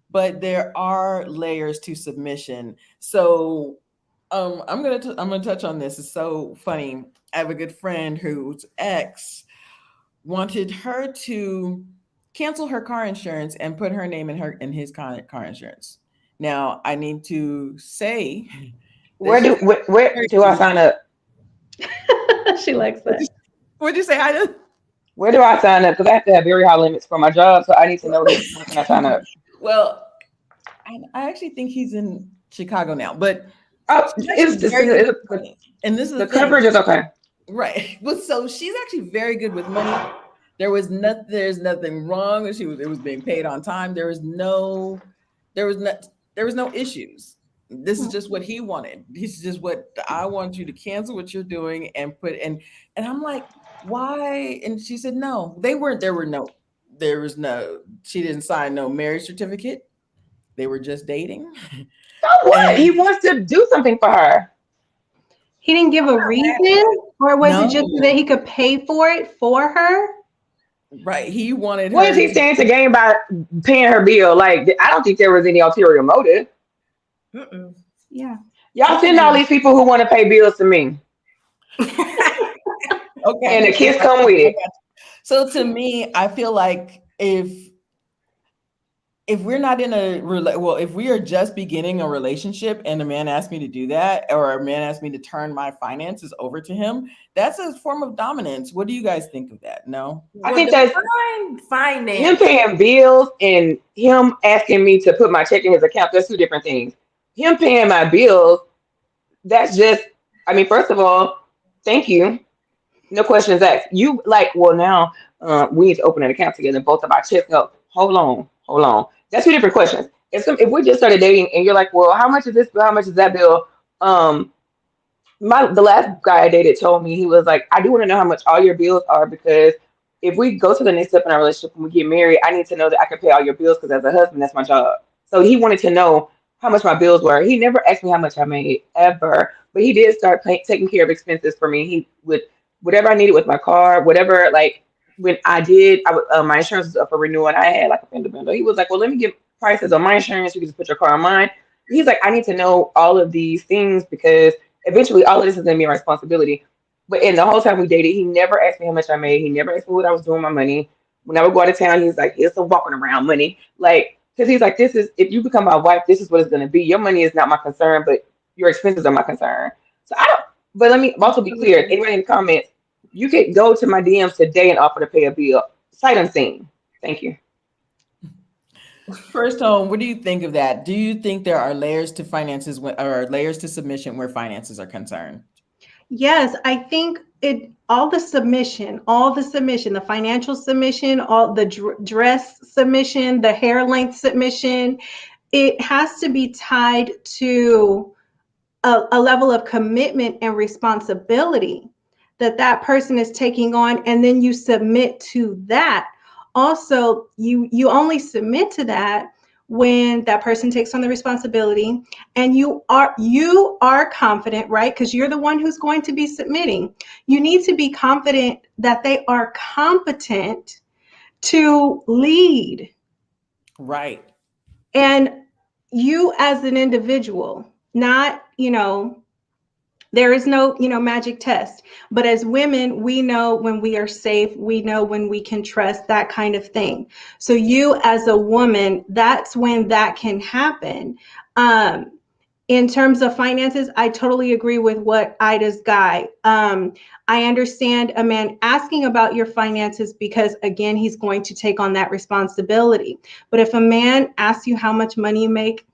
but there are layers to submission. So I'm gonna touch on this. It's so funny. I have a good friend whose ex wanted her to cancel her car insurance and put her name in his car insurance. Now I need to say that she's Where married do I to. sign up? She likes What'd you, that. what'd you say? I did. Where do I sign up? Because I have to have very high limits for my job, so I need to know this. Where can I sign up? Well, I actually think he's in Chicago now, but Oh, she's actually very good with money. And this is the the thing. coverage is okay. Right. But so she's actually very good with money. There's nothing wrong. It was being paid on time. There was no there was no issues. This is just what he wanted. This is just what I want you to cancel what you're doing and and I'm like, why? And she said, no, they weren't, there was no, she didn't sign no marriage certificate. They were just dating. So what? He And wants to do something for her. He didn't give I'm a not mad at reason, that. or was it just that no, he could pay for it for her? right. He wanted What is her he to. standing to gain by paying her bill? Like, I don't think there was any ulterior motive. Mm-mm. Yeah. Y'all send all Okay. these people who want to pay bills to me, and Okay. the I kids got come you. with I it. got you. So to me, I feel like if we're not in well, if we are just beginning a relationship and a man asks me to do that, or a man asks me to turn my finances over to him, that's a form of dominance. What do you guys think of that? No? I Well, think that's define him finance. paying bills and him asking me to put my check in his account. That's two different things. Him paying my bills, that's just, I mean, first of all, thank you. No questions asked. You like, well, now we need to open an account together. Both of our checks. No, hold on, hold on. That's two different questions. If we just started dating and you're like, well, how much is this bill? How much is that bill? Um, the last guy I dated told me, he was like, I do want to know how much all your bills are, because if we go to the next step in our relationship and we get married, I need to know that I can pay all your bills, because as a husband, that's my job. So he wanted to know how much my bills were. He never asked me how much I made ever, but he did start taking care of expenses for me. He would, whatever I needed with my car, whatever, like when I did, my insurance was up for renewal and I had like a fender bender. He was like, well, let me get prices on my insurance. You can just put your car on mine. He's like, I need to know all of these things because eventually all of this is going to be my responsibility. But in the whole time we dated, he never asked me how much I made. He never asked me what I was doing with my money. When I would go out of town, he's like, it's a walking around money. Like, because he's like, this is, if you become my wife, this is what it's going to be. Your money is not my concern, but your expenses are my concern. So I don't, but let me also be clear. Absolutely. Anybody in the comments, you could go to my DMs today and offer to pay a bill. Sight unseen. Thank you. First home, what do you think of that? Do you think there are layers to finances or layers to submission where finances are concerned? Yes, I think all the submission, the financial submission, all the dress submission, the hair length submission, it has to be tied to a level of commitment and responsibility that that person is taking on, and then you submit to that. Also, you only submit to that when that person takes on the responsibility and you are confident, right? Because you're the one who's going to be submitting. You need to be confident that they are competent to lead. Right. And you as an individual, not, there is no, magic test. But as women, we know when we are safe, we know when we can trust, that kind of thing. So you as a woman, that's when that can happen. Um, in terms of finances, I totally agree with what Ida's guy. I understand a man asking about your finances because, again, he's going to take on that responsibility. But if a man asks you how much money you make,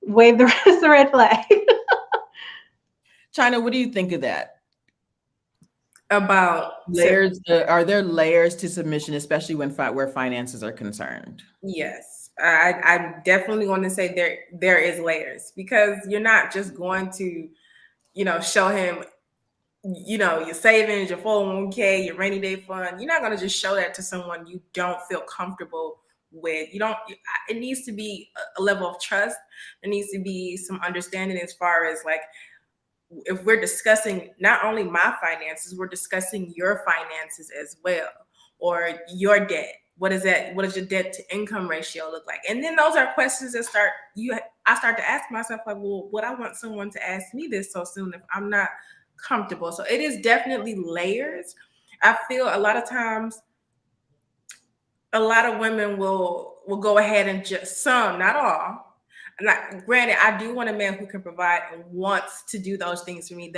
wave the rest of the red flag. China, what do you think of that? About Layers, are there layers to submission, especially when where finances are concerned? yes, I definitely want to say there is layers, because you're not just going to, show him, your savings, your 401k, your rainy day fund. You're not going to just show that to someone you don't feel comfortable with. You don't. It needs to be a level of trust. There needs to be some understanding as far as, like, if we're discussing not only my finances, we're discussing your finances as well, or your debt. What is that? What does your debt to income ratio look like? And then those are questions that I start to ask myself, like, well, would I want someone to ask me this so soon if I'm not comfortable? So it is definitely layers. I feel a lot of times a lot of women will go ahead and just, some, not all. Not granted, I do want a man who can provide and wants to do those things for me.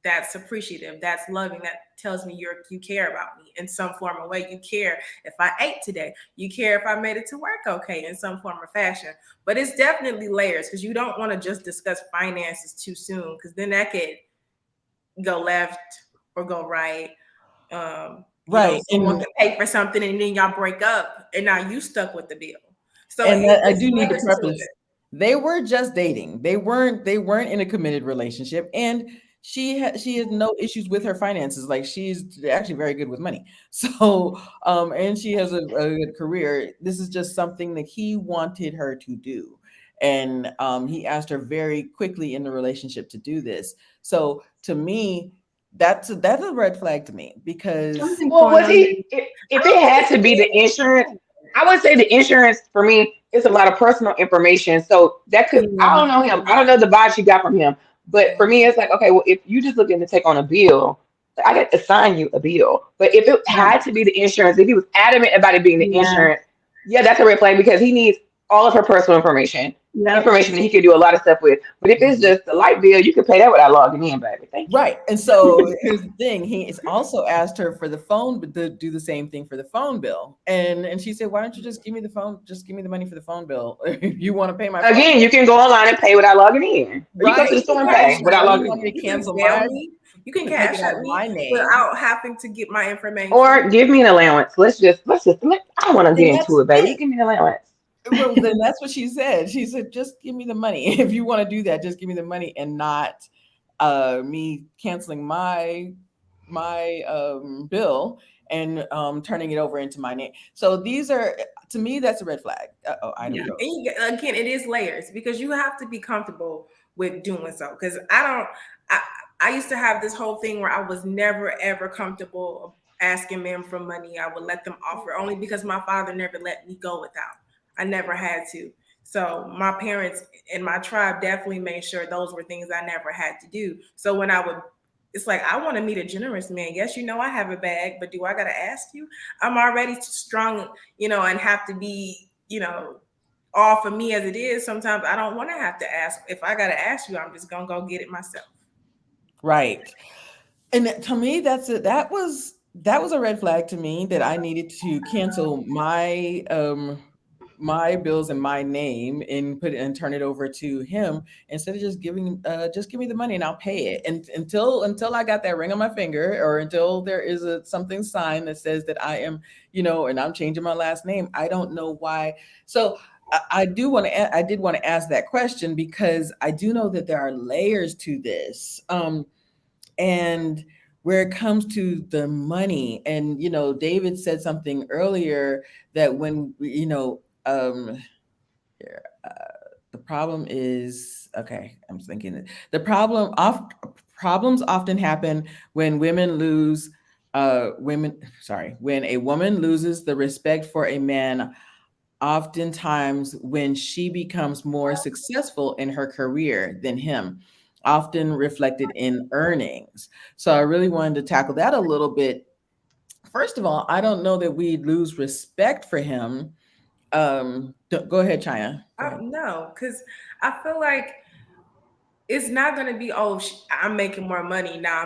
That's appreciative. That's loving. That tells me you care about me in some form or way. You care if I ate today. You care if I made it to work okay in some form or fashion. But it's definitely layers, because you don't want to just discuss finances too soon, because then that could go left or go right. Right. Someone can pay for something and then y'all break up and now you stuck with the bill. So And that, I it's do need to layers to preface, it. they were just dating. They weren't in a committed relationship, and she has no issues with her finances. Like, she's actually very good with money. So, and she has a good career. This is just something that he wanted her to do. And he asked her very quickly in the relationship to do this. So to me, that's a red flag to me, because Something's Well, going was on there. he? If I it don't think had it's to be the insurance, I would say the insurance for me is a lot of personal information. So that could, I Yeah. don't know him. I don't know the vibes you got from him. But for me, it's like, okay, well, if you just looking to take on a bill, I got to assign you a bill. But if it Yeah. had to be the insurance, if he was adamant about it being the Yeah. insurance, yeah, that's a red flag because he needs all of her personal information, Yep. information that he can do a lot of stuff with. But if it's just the light bill, you can pay that without logging in, baby. Thank you. right. And so here's the thing. He has also asked her for the phone, but to do the same thing for the phone bill. And she said, why don't you just give me the phone? Just give me the money for the phone bill. If you want to pay my phone Again, bill. you can go online and pay without logging in, or you go to Right. the You can store and cash pay You without at know, you me. logging want me in. to You can cancel Zelle my, me. You can to take cash it out at of me my name. without having to get my information. Or give me an allowance. I don't want to And get that's into it, baby. it. Just give me an allowance. Well, then that's what she said. She said, just give me the money. If you want to do that, just give me the money, and not me canceling my bill and turning it over into my name. So these are, to me, that's a red flag. Oh, I Yeah. don't And go. again, it is layers, because you have to be comfortable with doing so. Because I don't, I, I used to have this whole thing where I was never ever comfortable asking men for money. I would let them offer only because my father never let me go without. I never had to. So my parents and my tribe definitely made sure those were things I never had to do. So when I would, it's like, I want to meet a generous man. Yes, I have a bag, but do I got to ask you? I'm already strong, and have to be, all for me as it is. Sometimes I don't want to have to ask. If I got to ask you, I'm just going to go get it myself. Right. And to me, that was a red flag to me, that I needed to cancel my bills in my name and put it and turn it over to him, instead of just give me the money and I'll pay it. And until I got that ring on my finger, or until there is a something signed that says that I am, and I'm changing my last name, I don't know why. So I did want to ask that question, because I do know that there are layers to this. And where it comes to the money, and David said something earlier, that when um here, the problem is okay. I'm thinking that problems often happen when women lose women sorry when a woman loses the respect for a man, oftentimes when she becomes more successful in her career than him, often reflected in earnings. So I really wanted to tackle that a little bit. First of all, I don't know that we lose respect for him. Go ahead, China. Go ahead. No, because I feel like it's not gonna be, oh, I'm making more money now.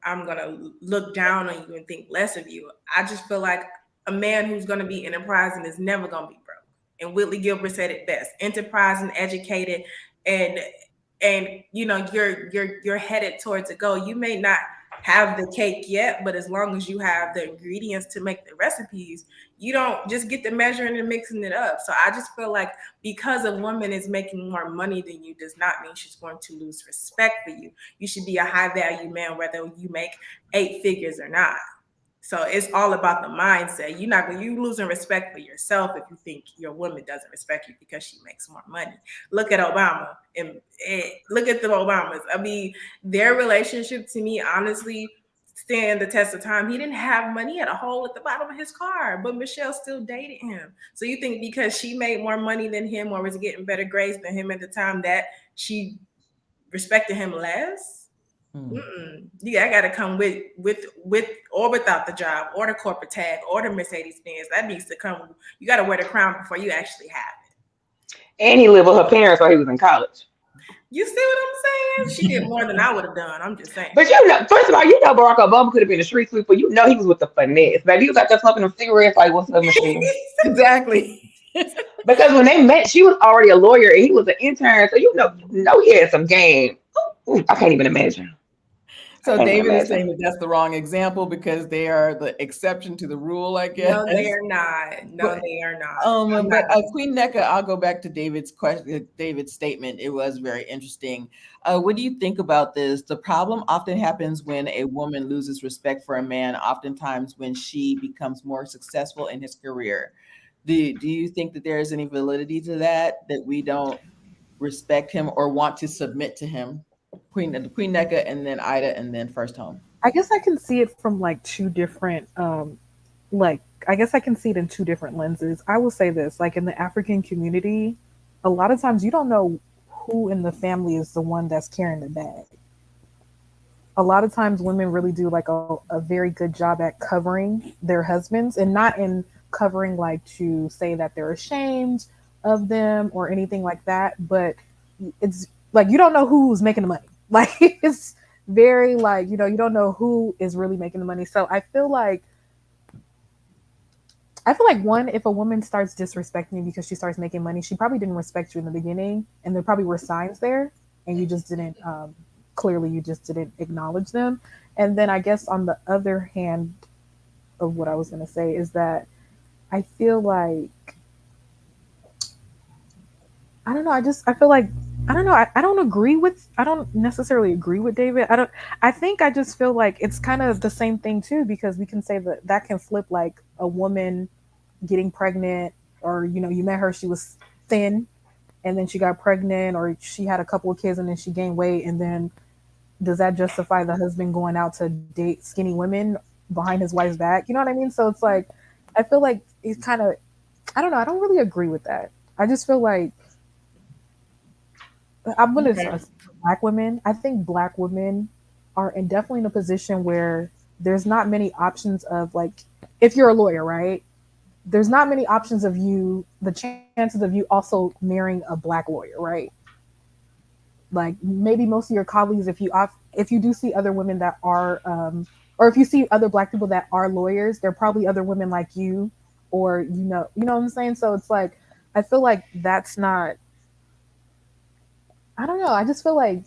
I'm gonna look down on you and think less of you. I just feel like a man who's gonna be enterprising is never gonna be broke. And Whitley Gilbert said it best: enterprising, educated, and you're headed towards a goal. You may not have the cake yet, but as long as you have the ingredients to make the recipes, you don't just get the measuring and mixing it up. So I just feel like because a woman is making more money than you does not mean she's going to lose respect for you. You should be a high value man whether you make 8 figures or not. So it's all about the mindset. You losing respect for yourself if you think your woman doesn't respect you because she makes more money. Look at Obama and look at the Obamas. I mean, their relationship to me honestly stand the test of time. He didn't have money, he had a hole at the bottom of his car, but Michelle still dated him. So you think because she made more money than him or was getting better grades than him at the time that she respected him less? Hmm. Yeah, I got to come with or without the job or the corporate tag or the Mercedes Benz. That needs to come. You got to wear the crown before you actually have it. And he lived with her parents while he was in college. You see what I'm saying? She did more than I would have done. I'm just saying. But first of all, Barack Obama could have been a street sweeper. He was with the finesse. Baby, he was out there smoking them cigarettes like, what's up, Michelle? Exactly. Because when they met, she was already a lawyer and he was an intern. So he had some game. Ooh, I can't even imagine. I So can't even David is saying imagine. that that's the wrong example because they are the exception to the rule, I guess. No, they are not. No, But they are not. I'm not but gonna. Queen NECA, I'll go back to David's question, David's statement. It was very interesting. What do you think about this? The problem often happens when a woman loses respect for a man, oftentimes when she becomes more successful in his career. Do you think that there is any validity to that we don't respect him or want to submit to him? Queen NECA and then Ida and then First Home. I guess I can see it from like two different like I guess I can see it in two different lenses. I will say this, like in the African community, a lot of times you don't know who in the family is the one that's carrying the bag. A lot of times women really do like a very good job at covering their husbands, and not in covering like to say that they're ashamed of them or anything like that, but it's like you don't know who's making the money. Like it's very like, you don't know who is really making the money. So I feel like one, if a woman starts disrespecting you because she starts making money, she probably didn't respect you in the beginning, and there probably were signs there, and you just didn't. Clearly, you just didn't acknowledge them. And then I guess on the other hand of what I was going to say is that I feel like I don't know. I feel like I don't know. I don't agree with. I don't necessarily agree with David. I don't. I think I just feel like it's kind of the same thing too, because we can say that that can flip like a woman getting pregnant, or you met her, she was thin, and then she got pregnant, or she had a couple of kids and then she gained weight, and then does that justify the husband going out to date skinny women behind his wife's back? You know what I mean? So it's like I feel like it's kind of I don't know. I don't really agree with that. I just feel like I'm gonna Okay. black women. I think black women are definitely in a position where there's not many options of like if you're a lawyer, right? There's not many options of the chances of you also marrying a black lawyer, right? Like maybe most of your colleagues, if you do see other women that are or if you see other black people that are lawyers, there are probably other women like you, or what I'm saying. So it's like I feel like that's not. I don't know. I just feel like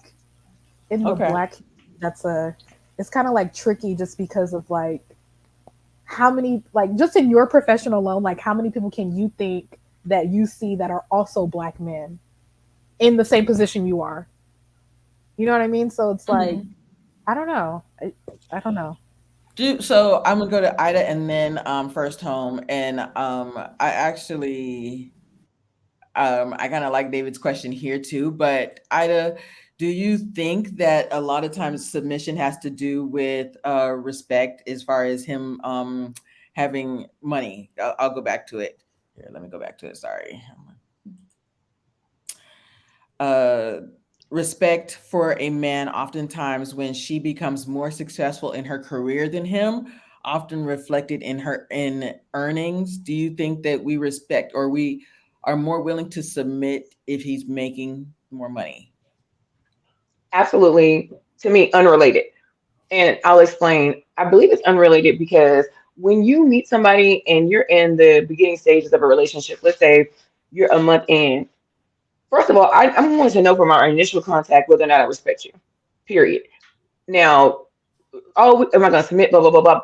in the Okay. black, that's it's kind of like tricky just because of like how many, like just in your profession alone, like how many people can you think that you see that are also black men in the same position you are? You know what I mean? So it's like Mhm. I don't know. I don't know. So I'm gonna go to Ida and then First Home, and I actually I kind of like David's question here too, but Ida, do you think that a lot of times submission has to do with respect as far as him having money? I'll go back to it. Here, let me go back to it. Sorry. uh, Respect for a man oftentimes when she becomes more successful in her career than him, often reflected in her in earnings. Do you think that we respect or we are more willing to submit if he's making more money? Absolutely, to me, unrelated. And I'll explain. I believe it's unrelated because when you meet somebody and you're in the beginning stages of a relationship, let's say you're a month in, first of all, I'm going to know from our initial contact whether or not I respect you, period. Now, oh, am I going to submit, blah, blah, blah, blah.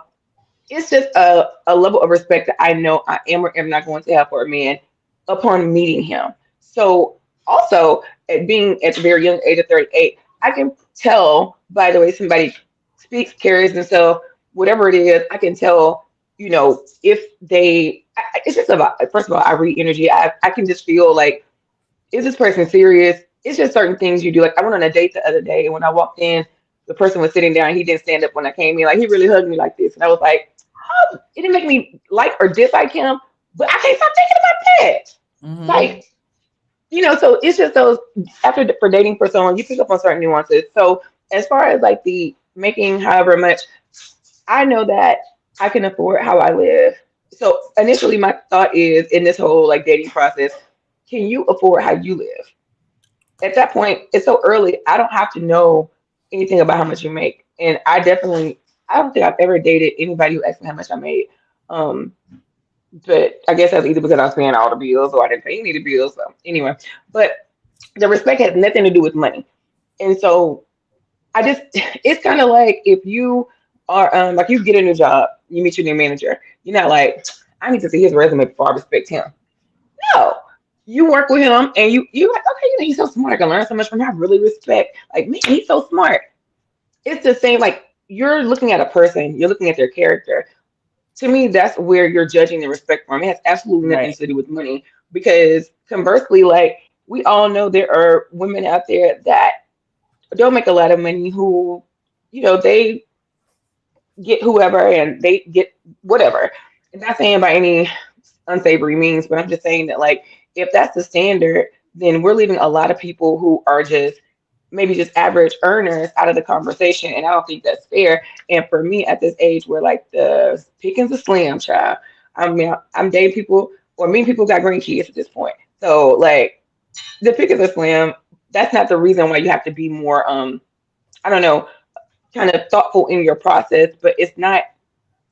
It's just a level of respect that I know I am or am not going to have for a man upon meeting him. So also at being at the very young age of 38, I can tell by the way somebody speaks, carries themselves, whatever it is, I can tell, if it's just about, first of all, I read energy. I can just feel like, is this person serious? It's just certain things you do. Like I went on a date the other day, and when I walked in, the person was sitting down. He didn't stand up when I came in. Like he really hugged me like this, and I was like, oh, it didn't make me like or dislike him, but I can't stop thinking about that. Mm-hmm. Like so it's just those for dating for someone, you pick up on certain nuances. So as far as like the making however much, I know that I can afford how I live. So initially, my thought is in this whole like dating process, can you afford how you live? At that point, it's so early. I don't have to know anything about how much you make. And I don't think I've ever dated anybody who asked me how much I made. Um, but I guess that's either because I was paying all the bills or I didn't pay any of the bills. So anyway, but the respect has nothing to do with money. And so I just, it's kind of like if you are, like you get a new job, you meet your new manager, you're not like, I need to see his resume before I respect him. No, you work with him and you like, okay, he's so smart. I can learn so much from him. I really respect. Like, man, he's so smart. It's the same. Like you're looking at a person, you're looking at their character. To me, that's where you're judging the respect for him. It has absolutely nothing Right. to do with money. Because conversely, like we all know there are women out there that don't make a lot of money who, they get whoever and they get whatever. I'm not saying by any unsavory means, but I'm just saying that like if that's the standard, then we're leaving a lot of people who are just maybe just average earners out of the conversation, and I don't think that's fair. And for me at this age, where like the pickings are slim, child. I mean, I'm dating people or meeting people who got grandkids at this point, so like the pickings are slim. That's not the reason why you have to be more I don't know, kind of thoughtful in your process, but it's not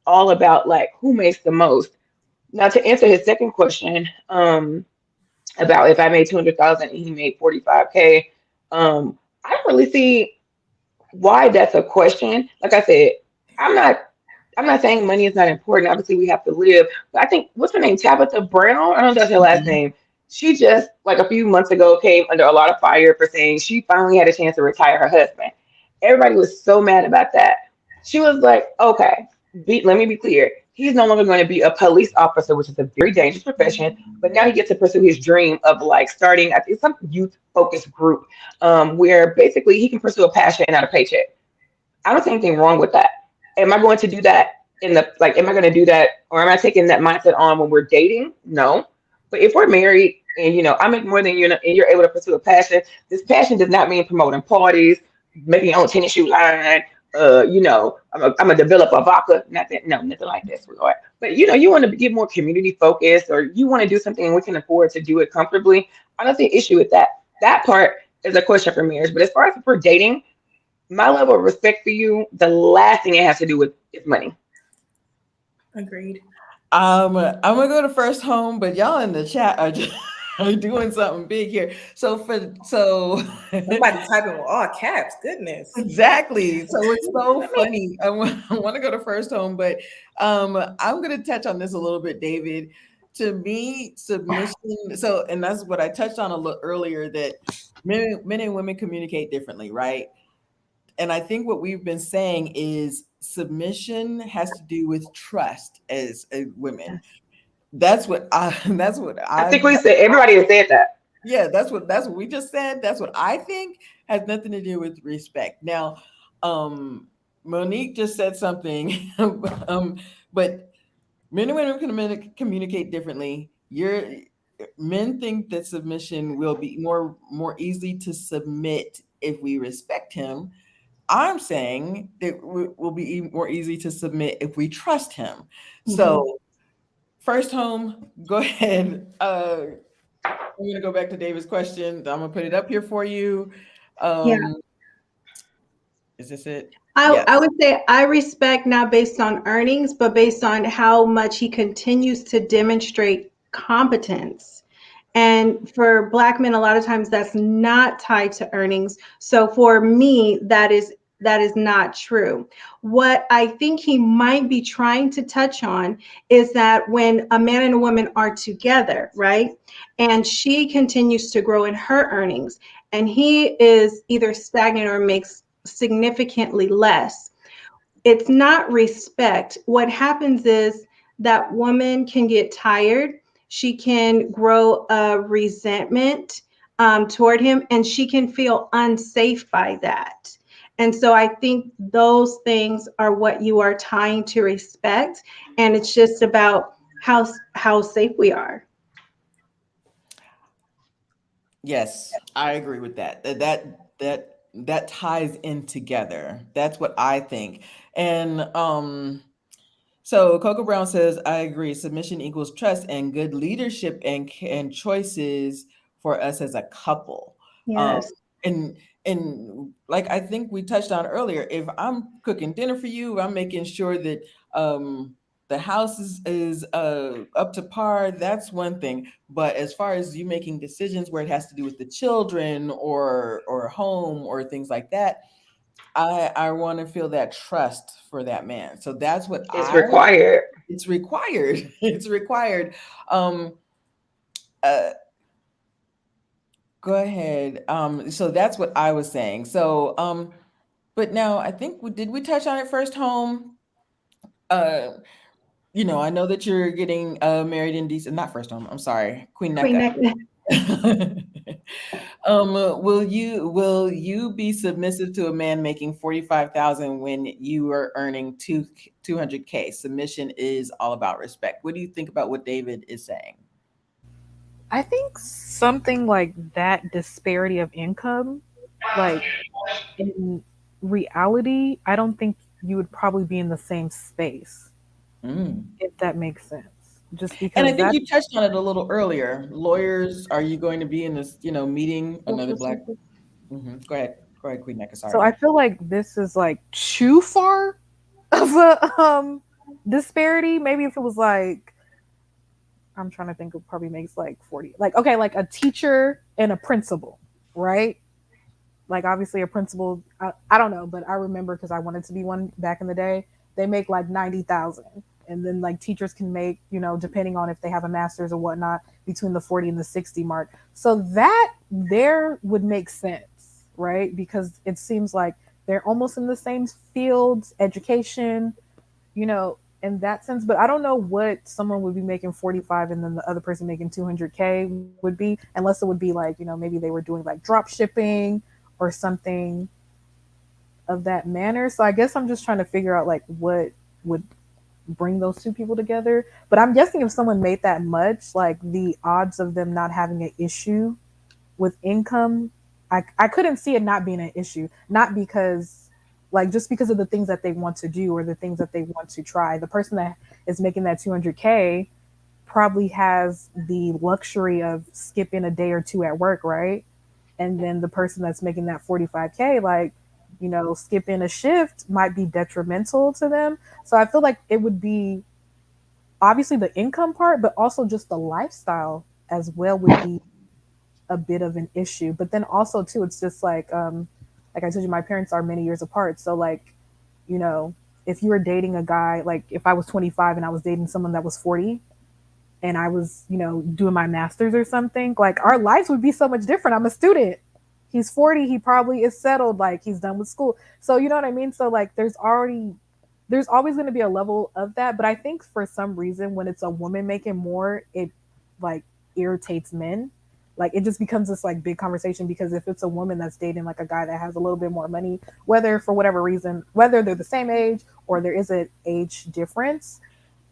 all about like who makes the most. Now to answer his second question, about if I made 200,000 and he made 45K, I don't really see why that's a question. Like I said, I'm not I'm not saying money is not important. Obviously, we have to live. But I think what's her name, Tabitha Brown? I don't know if that's her last Mhm. name. She just like a few months ago came under a lot of fire for saying she finally had a chance to retire her husband. Everybody was so mad about that. She was like, okay, let me be clear. He's no longer going to be a police officer, which is a very dangerous profession. But now he gets to pursue his dream of like starting, I think, some youth focused group, where basically he can pursue a passion and not a paycheck. I don't see anything wrong with that. Am I going to do that am I going to do that or am I taking that mindset on when we're dating? No. But if we're married and, I make more than you and you're able to pursue a passion, this passion does not mean promoting parties, making your own tennis shoe line. I'm a developer vodka, nothing, no, nothing like that, sweetheart. But you want to get more community focused, or you want to do something and we can afford to do it comfortably. I don't see an issue with that. That part is a question for marriage. But as far as if we're dating, my level of respect for you, the last thing it has to do with is money. Agreed. I'm gonna go to first home, but y'all in the chat are just are doing something big here. So Somebody typing with all caps. Goodness. exactly. So it's so Let me. funny. I want to go to first home, but I'm going to touch on this a little bit, David. To me, submission. So, and that's what I touched on a little earlier that men and women communicate differently, right? And I think what we've been saying is submission has to do with trust as women. Yes. That's what I that's what I I think we said everybody has said that. yeah, that's what we just said. That's what I think has nothing to do with respect. Now, um Monique just said something but men and women can communicate differently. Men think that submission will be more easy to submit if we respect him. I'm saying that will be more easy to submit if we trust him. Mhm. So first home, go ahead. I'm gonna go back to David's question. I'm gonna put it up here for you. Yeah. Um, is this it? I, Yes. I would say I respect not based on earnings, but based on how much he continues to demonstrate competence. And for Black men, a lot of times that's not tied to earnings. So for me, that is not true. What I think he might be trying to touch on is that when a man and a woman are together, right? And she continues to grow in her earnings, and he is either stagnant or makes significantly less, it's not respect. What happens is that woman can get tired. She can grow a resentment toward him, and she can feel unsafe by that. And so I think those things are what you are tying to respect, and it's just about how safe we are. Yes, I agree with that. That ties in together. That's what I think. And so Coco Brown says, I agree. Submission equals trust and good leadership and choices for us as a couple. Um, Yes. and like I think we touched on earlier, if I'm cooking dinner for you, I'm making sure that the house is up to par. That's one thing. But as far as you making decisions where it has to do with the children or home or things like that, I want to feel that trust for that man. So that's what It's I required. it's required. It's required. Um, uh, go ahead. So that's what I was saying. So, but now I think did we touch on it first home? Uh, I know that you're getting married in decent, not first home. I'm sorry, Queen Queen Neka. Necklace. Will you be submissive to a man making 45,000 when you are earning 200K? Submission is all about respect. What do you think about what David is saying? I think something like that disparity of income, like in reality, I don't think you would probably be in the same space, Mm. if that makes sense. Just And I because think that you touched on it a little earlier. Lawyers, are you going to be in this, meeting another black? Go ahead, Queen Neka. so Sorry. I feel like this is like too far of a disparity. Maybe if it was like, I'm trying to think, it probably makes like 40. Like, okay, like a teacher and a principal, right? Like obviously a principal, I don't know, but I remember because I wanted to be one back in the day. They make like 90,000, and then like teachers can make, depending on if they have a master's or whatnot, between the 40 and the 60 mark. So that there would make sense, right? Because it seems like they're almost in the same fields, education, in that sense. But I don't know what someone would be making 45 and then the other person making 200K would be, unless it would be like, maybe they were doing like drop shipping or something of that manner. So I guess I'm just trying to figure out like what would bring those two people together. But I'm guessing if someone made that much, like the odds of them not having an issue with income, I couldn't see it not being an issue. Not because like just because of the things that they want to do or the things that they want to try. The person that is making that 200K probably has the luxury of skipping a day or two at work, right? And then the person that's making that 45K, like, skipping a shift might be detrimental to them. So I feel like it would be obviously the income part, but also just the lifestyle as well would be a bit of an issue. But then also too, it's just like I told you, my parents are many years apart. So like, you know, if you were dating a guy, like if I was 25 and I was dating someone that was 40 and I was, doing my master's or something, like our lives would be so much different. I'm a student. He's 40, he probably is settled, like he's done with school. So you know what I mean? So like there's already there's always going to be a level of that, but I think for some reason when it's a woman making more, it like irritates men. Like it just becomes this like big conversation because if it's a woman that's dating like a guy that has a little bit more money, whether for whatever reason, whether they're the same age or there is an age difference,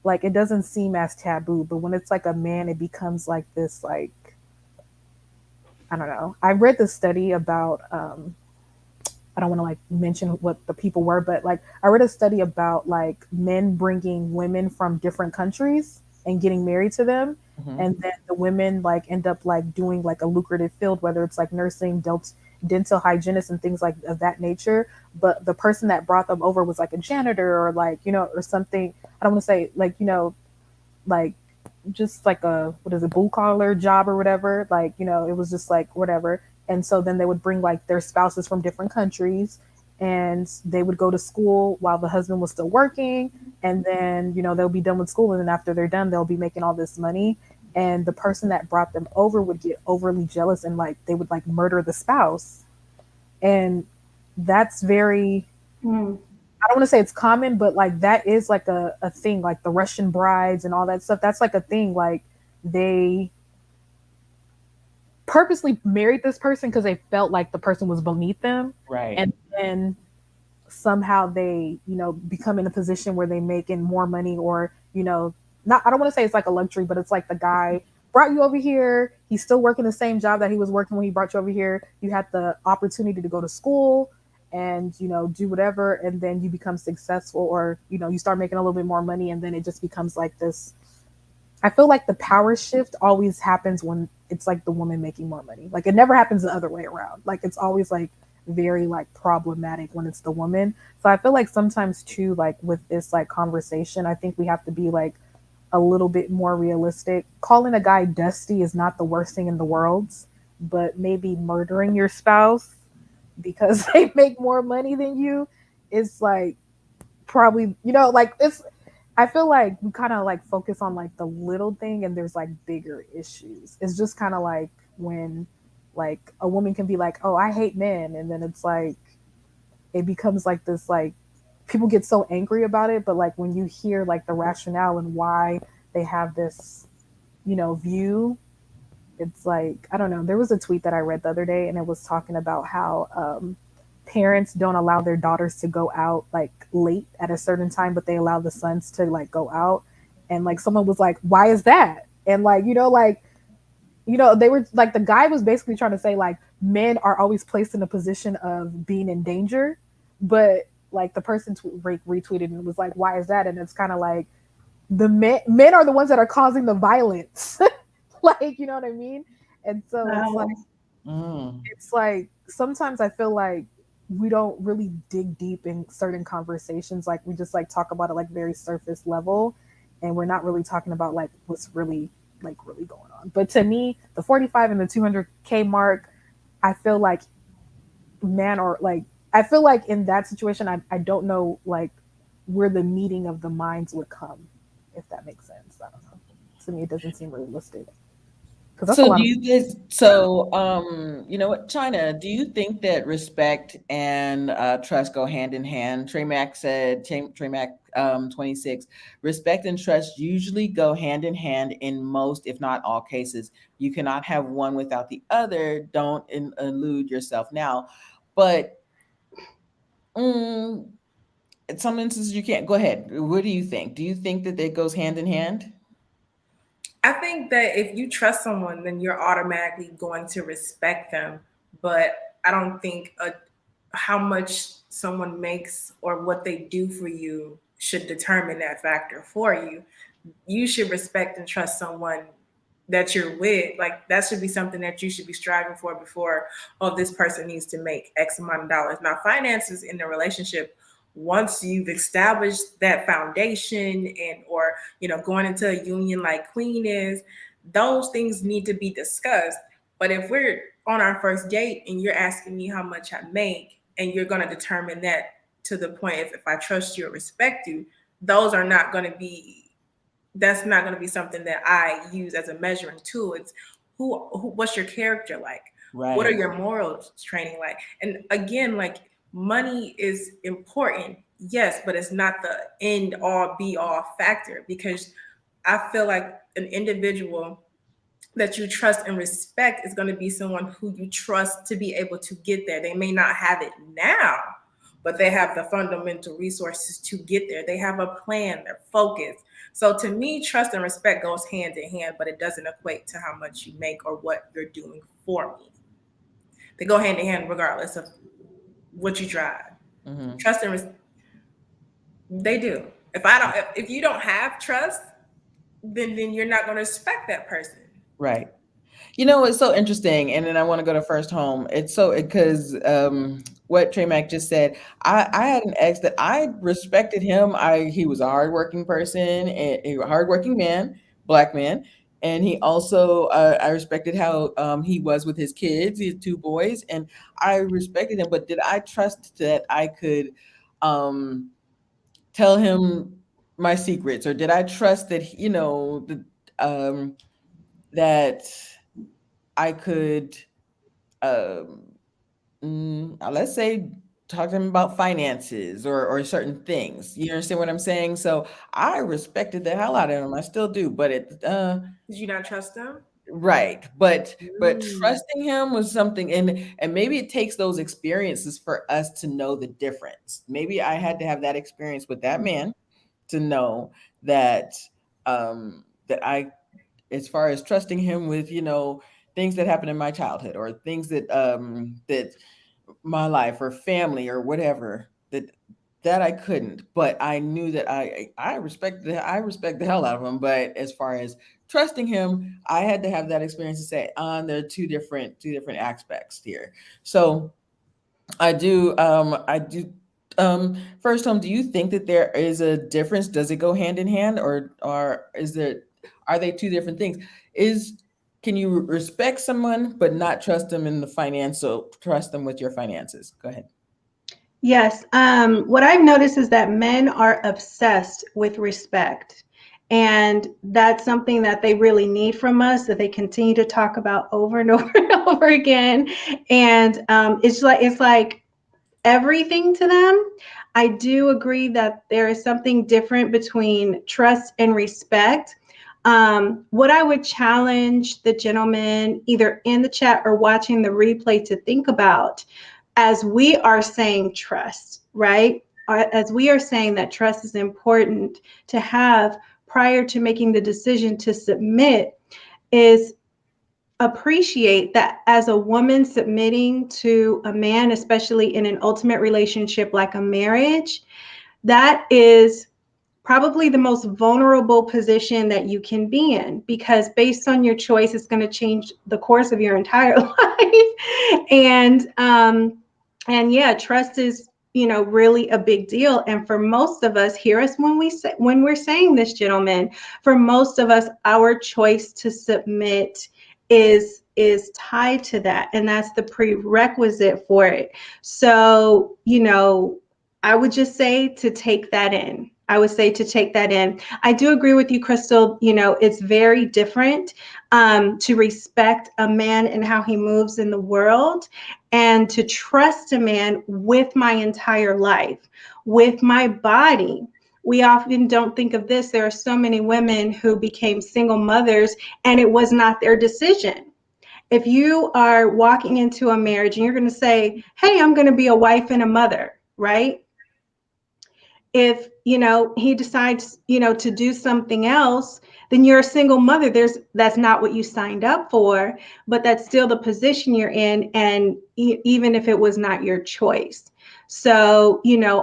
like it doesn't seem as taboo. But when it's like a man, it becomes like this like, I don't know. I read this study about I don't want to like mention what the people were, but like I read a study about like men bringing women from different countries and getting married to them, Mhm. and then the women like end up like doing like a lucrative field, whether it's like nursing, dental hygienist, and things like of that nature. But the person that brought them over was like a janitor or like or something. I don't want to say like like just like a what is it, blue collar job or whatever, like it was just like whatever. And so then they would bring like their spouses from different countries, and they would go to school while the husband was still working, and then they'll be done with school, and then after they're done they'll be making all this money, and the person that brought them over would get overly jealous and like they would like murder the spouse. And that's very, Mm. I don't want to say it's common, but like that is like a thing, like the Russian brides and all that stuff. That's like a thing. Like they purposely married this person because they felt like the person was beneath them. Right. And then somehow they, become in a position where they making more money or, not, I don't want to say it's like a luxury, but it's like the guy brought you over here. He's still working the same job that he was working when he brought you over here. You had the opportunity to go to school and, do whatever. And then you become successful or, you start making a little bit more money. And then it just becomes like this. I feel like the power shift always happens when it's like the woman making more money. Like it never happens the other way around. Like it's always like very like problematic when it's the woman. So I feel like sometimes too, like with this like conversation, I think we have to be like a little bit more realistic. Calling a guy dusty is not the worst thing in the world, but maybe murdering your spouse because they make more money than you is like probably, like it's, I feel like we kind of like focus on like the little thing and there's like bigger issues. It's just kind of like when like a woman can be like, "Oh, I hate men." And then it's like it becomes like this like people get so angry about it, but like when you hear like the rationale and why they have this, view, it's like I don't know. There was a tweet that I read the other day and it was talking about how parents don't allow their daughters to go out like late at a certain time, but they allow the sons to like go out. And like someone was like, why is that? And like, they were like, the guy was basically trying to say like men are always placed in a position of being in danger. But like the person retweeted and was like, why is that? And it's kind of like the men are the ones that are causing the violence. Like, you know what I mean? And so Wow. it's like sometimes I feel like we don't really dig deep in certain conversations. Like we just like talk about it like very surface level, and we're not really talking about like what's really like really going on. But to me, the 45 and the 200K mark, I feel like man or like I feel like in that situation, I don't know like where the meeting of the minds would come, if that makes sense. I don't know. To me, it doesn't seem realistic because that's a So do lot of. you guys, so you know what, China, do you think that respect and trust go hand in hand? Tremac said, Tremac 26, respect and trust usually go hand in hand in most, if not all cases. You cannot have one without the other. Don't elude yourself now. But mm, in some instances you can't. Go ahead. What do you think? Do you think that it goes hand in hand? I think that if you trust someone, then you're automatically going to respect them. But I don't think how much someone makes or what they do for you should determine that factor for you. You should respect and trust someone that you're with. Like that should be something that you should be striving for before, oh, this person needs to make X amount of dollars. Now, finances in the relationship, once you've established that foundation and or going into a union like Queen is, those things need to be discussed. But if we're on our first date and you're asking me how much I make and you're going to determine that to the point if I trust you or respect you, those are not going to be that's not going to be something that I use as a measuring tool. It's what's your character like? What are Right. your morals training like? And again, like money is important, yes, but it's not the end all be all factor, because I feel like an individual that you trust and respect is going to be someone who you trust to be able to get there. They may not have it now, but they have the fundamental resources to get there. They have a plan, they're focused. So to me, trust and respect goes hand in hand, but it doesn't equate to how much you make or what you're doing for me. They go hand in hand regardless of what you drive. Mm-hmm. Trust and they do. If you don't have trust, then you're not going to respect that person. Right. You know, it's so interesting. And then I want to go to first home. It's so because what Trey Mack just said, I had an ex that I respected him. He was a hardworking person, and a hardworking man, black man. And he also, I respected how he was with his kids, his two boys, and I respected him. But did I trust that I could um, tell him my secrets, or did I trust that, um, that I could, um, let's say, talk to him about finances or certain things. You understand what I'm saying? So I respected the hell out of him. I still do, but Did you not trust them? right. But Mm. trusting him was something, and maybe it takes those experiences for us to know the difference. Maybe I had to have that experience with that man to know that that I, as far as trusting him with, things that happened in my childhood, or things that my life or family or whatever, that I couldn't. But I knew that I respect the hell out of him. But as far as trusting him, I had to have that experience to say, there are two different aspects here. So I do. First, home. Do you think that there is a difference? Does it go hand in hand, or are they two different things? Is Can you respect someone but not trust them in the financial? Trust them with your finances. Go ahead. Yes. What I've noticed is that men are obsessed with respect. And that's something that they really need from us, that they continue to talk about over and over and over again. And it's like everything to them. I do agree that there is something different between trust and respect. What I would challenge the gentleman, either in the chat or watching the replay, to think about, as we are saying trust, right? As we are saying that trust is important to have prior to making the decision to submit, is appreciate that as a woman submitting to a man, especially in an ultimate relationship like a marriage, that is probably the most vulnerable position that you can be in, because based on your choice, it's going to change the course of your entire life. And yeah, trust is, really a big deal. And for most of us, hear us when we're saying this, gentlemen, for most of us, our choice to submit is tied to that, and that's the prerequisite for it. So, I would just say to take that in. I would say to take that in. I do agree with you, Crystal. It's very different to respect a man and how he moves in the world, and to trust a man with my entire life, with my body. We often don't think of this. There are so many women who became single mothers and it was not their decision. If you are walking into a marriage and you're going to say, hey, I'm going to be a wife and a mother, right? If he decides to do something else, then you're a single mother. That's not what you signed up for, but that's still the position you're in, and even if it was not your choice. So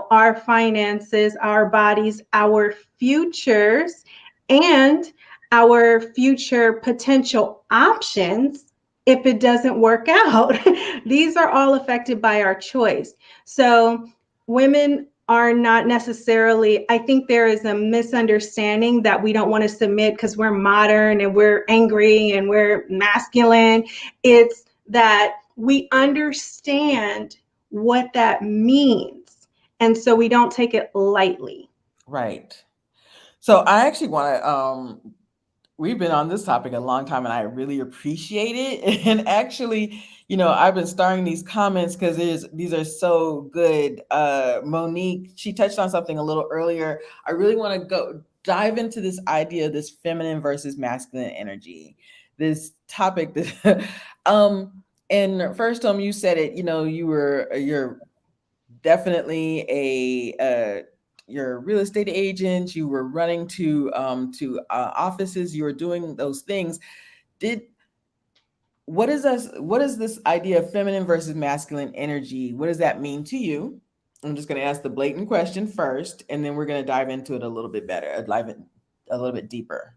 our finances, our bodies, our futures, and our future potential options, if it doesn't work out, these are all affected by our choice. So women are not necessarily, I think there is a misunderstanding that we don't want to submit because we're modern and we're angry and we're masculine. It's that we understand what that means, and so we don't take it lightly. Right. So I actually want to we've been on this topic a long time, and I really appreciate it. And actually, I've been starring these comments because these are so good. Monique, she touched on something a little earlier. I really want to go dive into this idea of this feminine versus masculine energy, this topic that and first you said it, you're definitely you're a real estate agent. You were running to offices. You were doing those things. Did What is this idea of feminine versus masculine energy? What does that mean to you? I'm just going to ask the blatant question first, and then we're going to dive into it a little bit better, dive in a little bit deeper.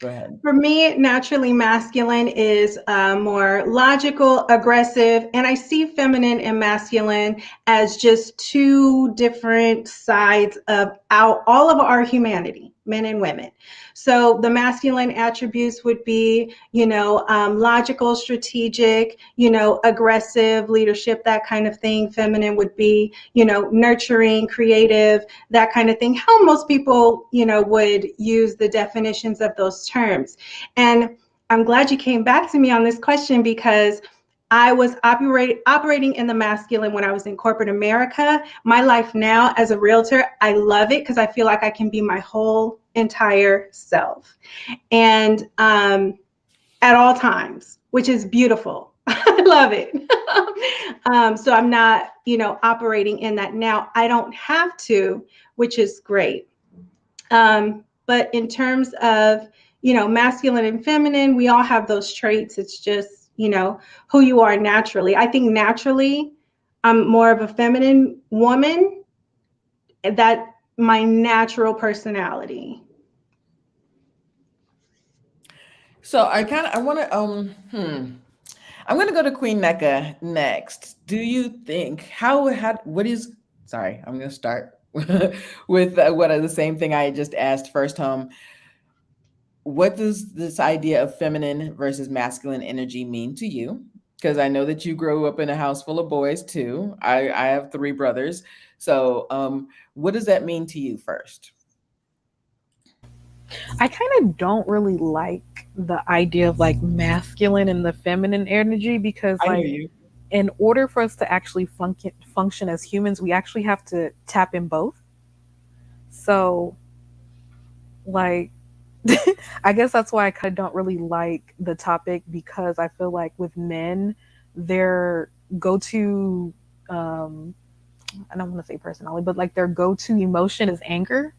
Go ahead. For me, naturally masculine is more logical, aggressive, and I see feminine and masculine as just two different sides of all of our humanity, men and women. So the masculine attributes would be, logical, strategic, aggressive, leadership, that kind of thing. Feminine would be, nurturing, creative, that kind of thing. How most people, would use the definitions of those terms. And I'm glad you came back to me on this question because I was operating in the masculine when I was in corporate America. My life now as a realtor, I love it because I feel like I can be my whole entire self. And at all times, which is beautiful. I love it. So I'm not, operating in that now. I don't have to, which is great. But in terms of, masculine and feminine, we all have those traits. It's just, who you are naturally. I think naturally, I'm more of a feminine woman. That my natural personality. So I want to I'm going to go to Queen Neka next. Do you think what is sorry, I'm going to start with what are the same thing I just asked first home. What does this idea of feminine versus masculine energy mean to you? Because I know that you grew up in a house full of boys too. I have three brothers. So, what does that mean to you first? I kind of don't really like the idea of like masculine and the feminine energy because I hear like you. in order for us to actually function as humans, we actually have to tap in both. So like I guess that's why I kind of don't really like the topic because I feel like with men, their go-to I don't want to say personality, but like their go-to emotion is anger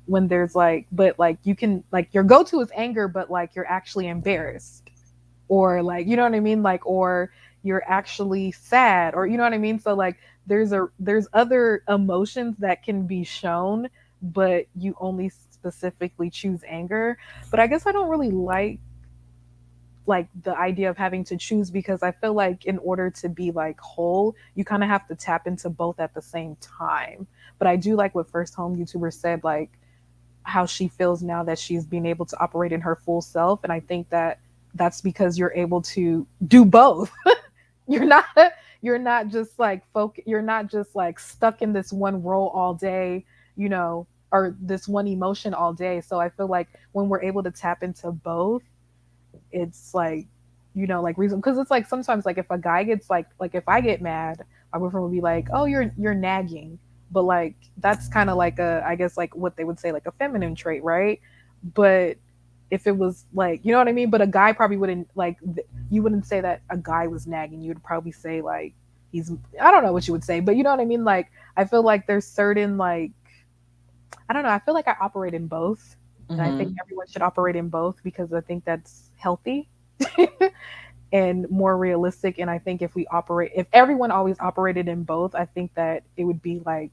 when there's like but like you can like your go-to is anger but like you're actually embarrassed or like you know what I mean like or you're actually sad or you know what I mean so like there's other emotions that can be shown but you only specifically choose anger but I guess I don't really like the idea of having to choose because I feel like in order to be like whole, you kind of have to tap into both at the same time. But I do like what first home YouTuber said, like how she feels now that she's being able to operate in her full self. And I think that that's because you're able to do both. you're not you're not just like you're not just like stuck in this one role all day, you know, or this one emotion all day. So I feel like when we're able to tap into both, it's like like reason because it's like sometimes like if a guy gets like if I get mad my boyfriend would be like oh you're nagging but like that's kind of like a I guess like what they would say like a feminine trait right but if it was like you know what I mean but a guy probably wouldn't like you wouldn't say that a guy was nagging you would probably say like he's I don't know what you would say but you know what I mean like I feel like there's certain like I don't know I feel like I operate in both and I think Hmm. everyone should operate in both because I think that's healthy and more realistic. And I think if everyone always operated in both, I think that it would be like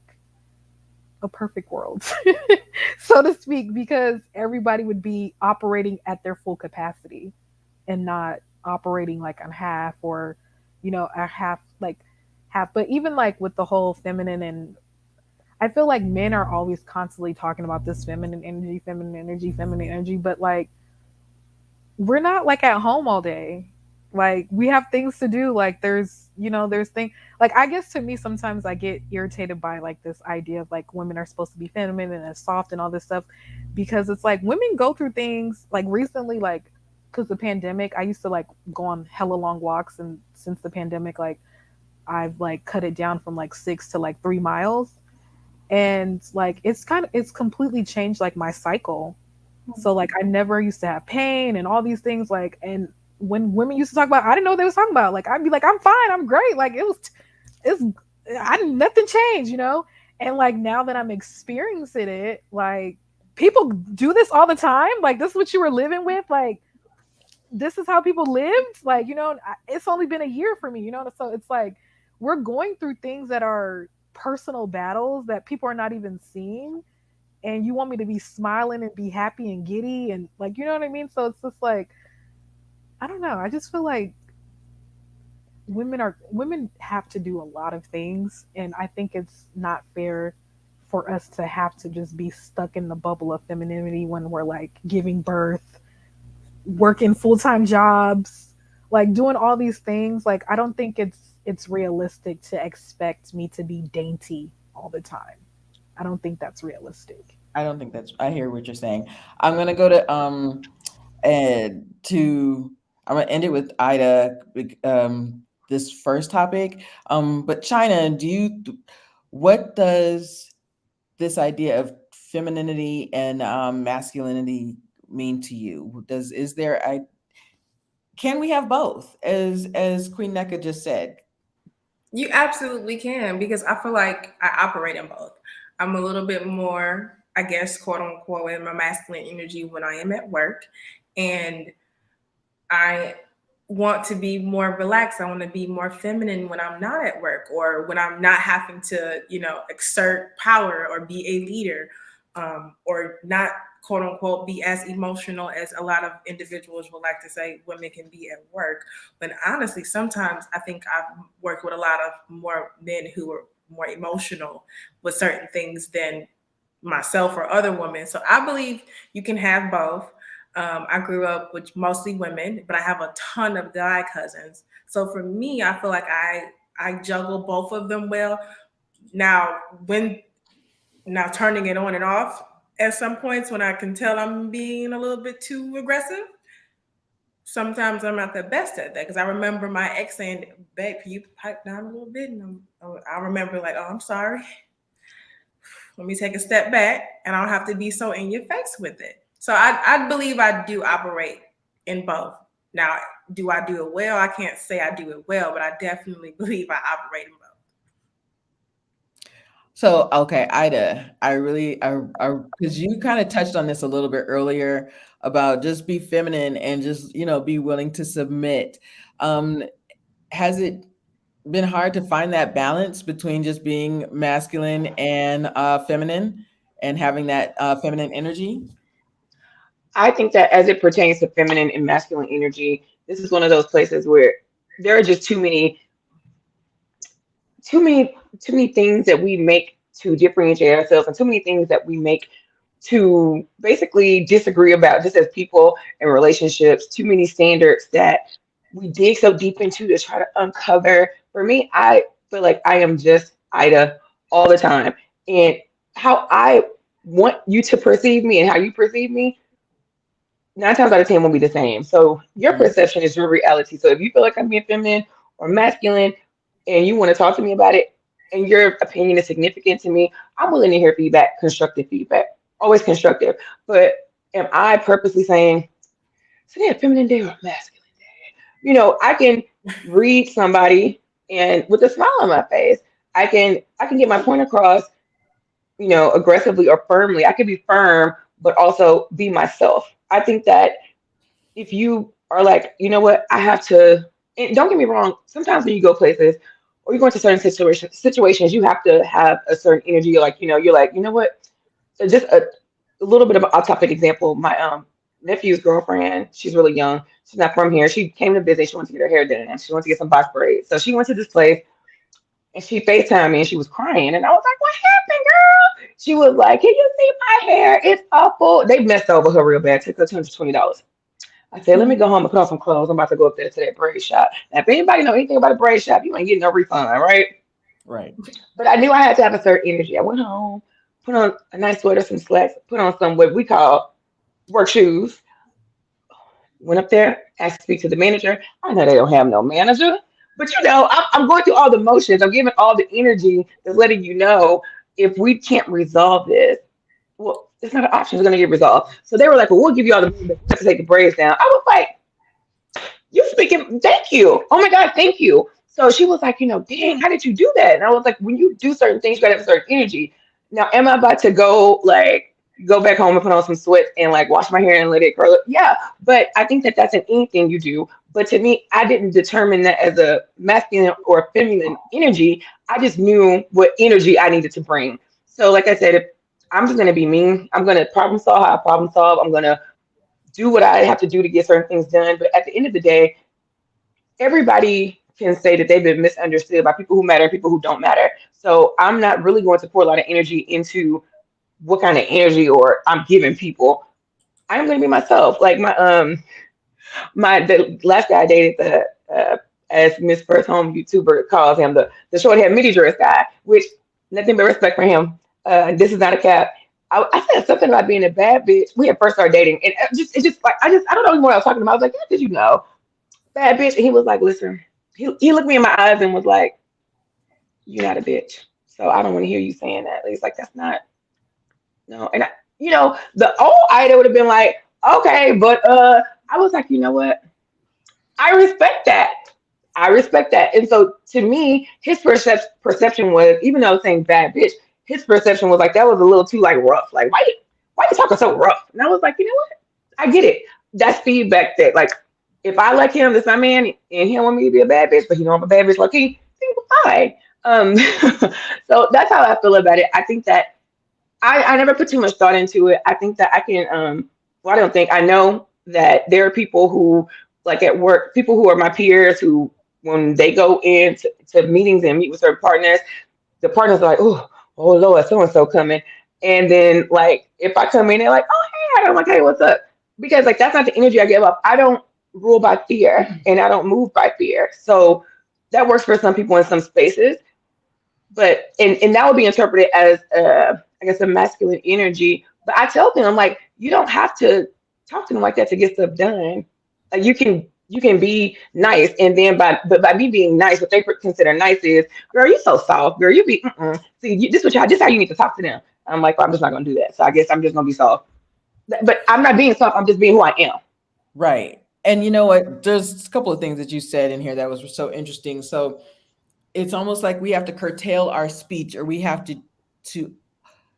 a perfect world, so to speak, because everybody would be operating at their full capacity and not operating like on half or, a half, like half. But even like with the whole feminine and I feel like men are always constantly talking about this feminine energy, feminine energy, feminine energy, but like we're not like at home all day. Like we have things to do. Like there's things like I guess to me sometimes I get irritated by like this idea of like women are supposed to be feminine and soft and all this stuff because it's like women go through things like recently like because the pandemic I used to like go on hella long walks and since the pandemic like I've like cut it down from like 6 to like 3 miles and like it's completely changed like my cycle. So like I never used to have pain and all these things like and when women used to talk about I didn't know what they was talking about. Like I'd be like, I'm fine, I'm great. Like it's I nothing changed, you know? And like now that I'm experiencing it, like people do this all the time. Like this is what you were living with. Like this is how people lived. Like, you know, it's only been a year for me, you know? So it's like we're going through things that are personal battles that people are not even seeing and you want me to be smiling and be happy and giddy and like you know what I mean. So it's just like I don't know, I just feel like women have to do a lot of things and I think it's not fair for us to have to just be stuck in the bubble of femininity when we're like giving birth, working full-time jobs, like doing all these things. Like I don't think it's realistic to expect me to be dainty all the time. I don't think that's realistic. I don't think that's. I hear what you're saying. I'm gonna go to and to. I'm gonna end it with Ida. This first topic. But China, what does this idea of femininity and masculinity mean to you? Is there I can we have both? As Queen Neka just said. You absolutely can because I feel like I operate in both. I'm a little bit more, I guess, quote unquote, in my masculine energy when I am at work. And I want to be more relaxed. I want to be more feminine when I'm not at work or when I'm not having to, exert power or be a leader, or not quote unquote be as emotional as a lot of individuals would like to say women can be at work. But honestly, sometimes I think I've worked with a lot of more men who are more emotional with certain things than myself or other women. So I believe you can have both. I grew up with mostly women, but I have a ton of guy cousins. So for me, I feel like I juggle both of them well. Now, now turning it on and off at some points when I can tell I'm being a little bit too aggressive. Sometimes I'm not the best at that because I remember my ex saying, "Babe, can you pipe down a little bit?" And I remember like, "Oh, I'm sorry. Let me take a step back and I don't have to be so in your face with it." So I believe I do operate in both. Now, do I do it well? I can't say I do it well, but I definitely believe I operate in both. So, okay, Ida, because you kind of touched on this a little bit earlier about just be feminine and just, be willing to submit. Um, has it been hard to find that balance between just being masculine and feminine and having that feminine energy? I think that as it pertains to feminine and masculine energy, this is one of those places where there are just too many things that we make to differentiate ourselves, and too many things that we make to basically disagree about just as people and relationships. Too many standards that we dig so deep into to try to uncover. For me, I feel like I am just Ida all the time, and how I want you to perceive me and how you perceive me 9 times out of 10 will be the same. So your Mhm. perception is your reality. So if you feel like I'm being feminine or masculine and you want to talk to me about it and your opinion is significant to me, I'm willing to hear feedback, constructive feedback, always constructive. But am I purposely saying, today a feminine day or a masculine day? I can read somebody and with a smile on my face, I can get my point across, aggressively or firmly. I can be firm, but also be myself. I think that if you are like, you know what, I have to, and don't get me wrong, sometimes when you go places or you go into certain situations, you have to have a certain energy. You're like, you know what, so just a little bit of an off-topic example. My nephew's girlfriend, she's really young. She's not from here. She came to visit. She wanted to get her hair done and she wanted to get some box braids. So she went to this place and she FaceTimed me and she was crying. And I was like, what happened, girl? She was like, can you see my hair? It's awful. They messed over her real bad. Took her $220. I said, let me go home and put on some clothes. I'm about to go up there to that braid shop. Now, if anybody know anything about a braid shop, you ain't getting no refund, right? Right. But I knew I had to have a certain energy. I went home, put on a nice sweater, some slacks, put on some what we call work shoes. Went up there, asked to speak to the manager. I know they don't have no manager, but I'm going through all the motions. I'm giving all the energy that's letting you know if we can't resolve this, well, it's not an option. It's going to get resolved. So they were like, well, we'll give you all the money, but you have to take the braids down. I was like, you speaking, thank you. Oh my God, thank you. So she was like, dang, how did you do that? And I was like, when you do certain things, you gotta have a certain energy. Now, am I about to go back home and put on some sweats and like wash my hair and let it curl up? Yeah, but I think that that's in anything you do. But to me, I didn't determine that as a masculine or feminine energy. I just knew what energy I needed to bring. So, like I said, if I'm just gonna be mean, I'm gonna problem solve how I problem solve. I'm gonna do what I have to do to get certain things done. But at the end of the day, everybody can say that they've been misunderstood by people who matter and people who don't matter. So I'm not really going to pour a lot of energy into what kind of energy or I'm giving people. I'm going to be myself. Like the last guy I dated, the as Miss First Home YouTuber calls him, the short hair midi dress guy, which nothing but respect for him. This is not a cap. I said something about being a bad bitch. We had first started dating, and it just like I don't know what I was talking about. I was like, yeah, did you know? Bad bitch. And he was like, listen, he looked me in my eyes and was like, you're not a bitch. So I don't want to hear you saying that. He's like, that's not, no. And the old Ida would have been like, okay, but I was like, you know what? I respect that. I respect that. And so to me, his perception was, even though I was saying bad bitch, his perception was like that was a little too like rough. Like, why you talking so rough? And I was like, you know what? I get it. That's feedback that like if I like him, that's my man, and he don't want me to be a bad bitch, but he know I'm a bad bitch like he, then fine. Um, so that's how I feel about it. I think that I never put too much thought into it. I think that I can well, I don't think I know that there are people who like at work, people who are my peers who when they go into to meetings and meet with their partners, the partners are like, oh Lord, so and so coming. And then like if I come in, they're like, oh hey, I'm like, hey, what's up? Because like that's not the energy I give up. I don't rule by fear and I don't move by fear. So that works for some people in some spaces. But and that would be interpreted as I guess a masculine energy. But I tell them like you don't have to talk to them like that to get stuff done. Like you can be nice, and then by me being nice, what they consider nice is, girl, you so soft, girl, you be see this how you need to talk to them. I'm like, well, I'm just not gonna do that. So I guess I'm just gonna be soft. But I'm not being soft. I'm just being who I am. Right. And you know what? There's a couple of things that you said in here that was so interesting. So it's almost like we have to curtail our speech, or we have to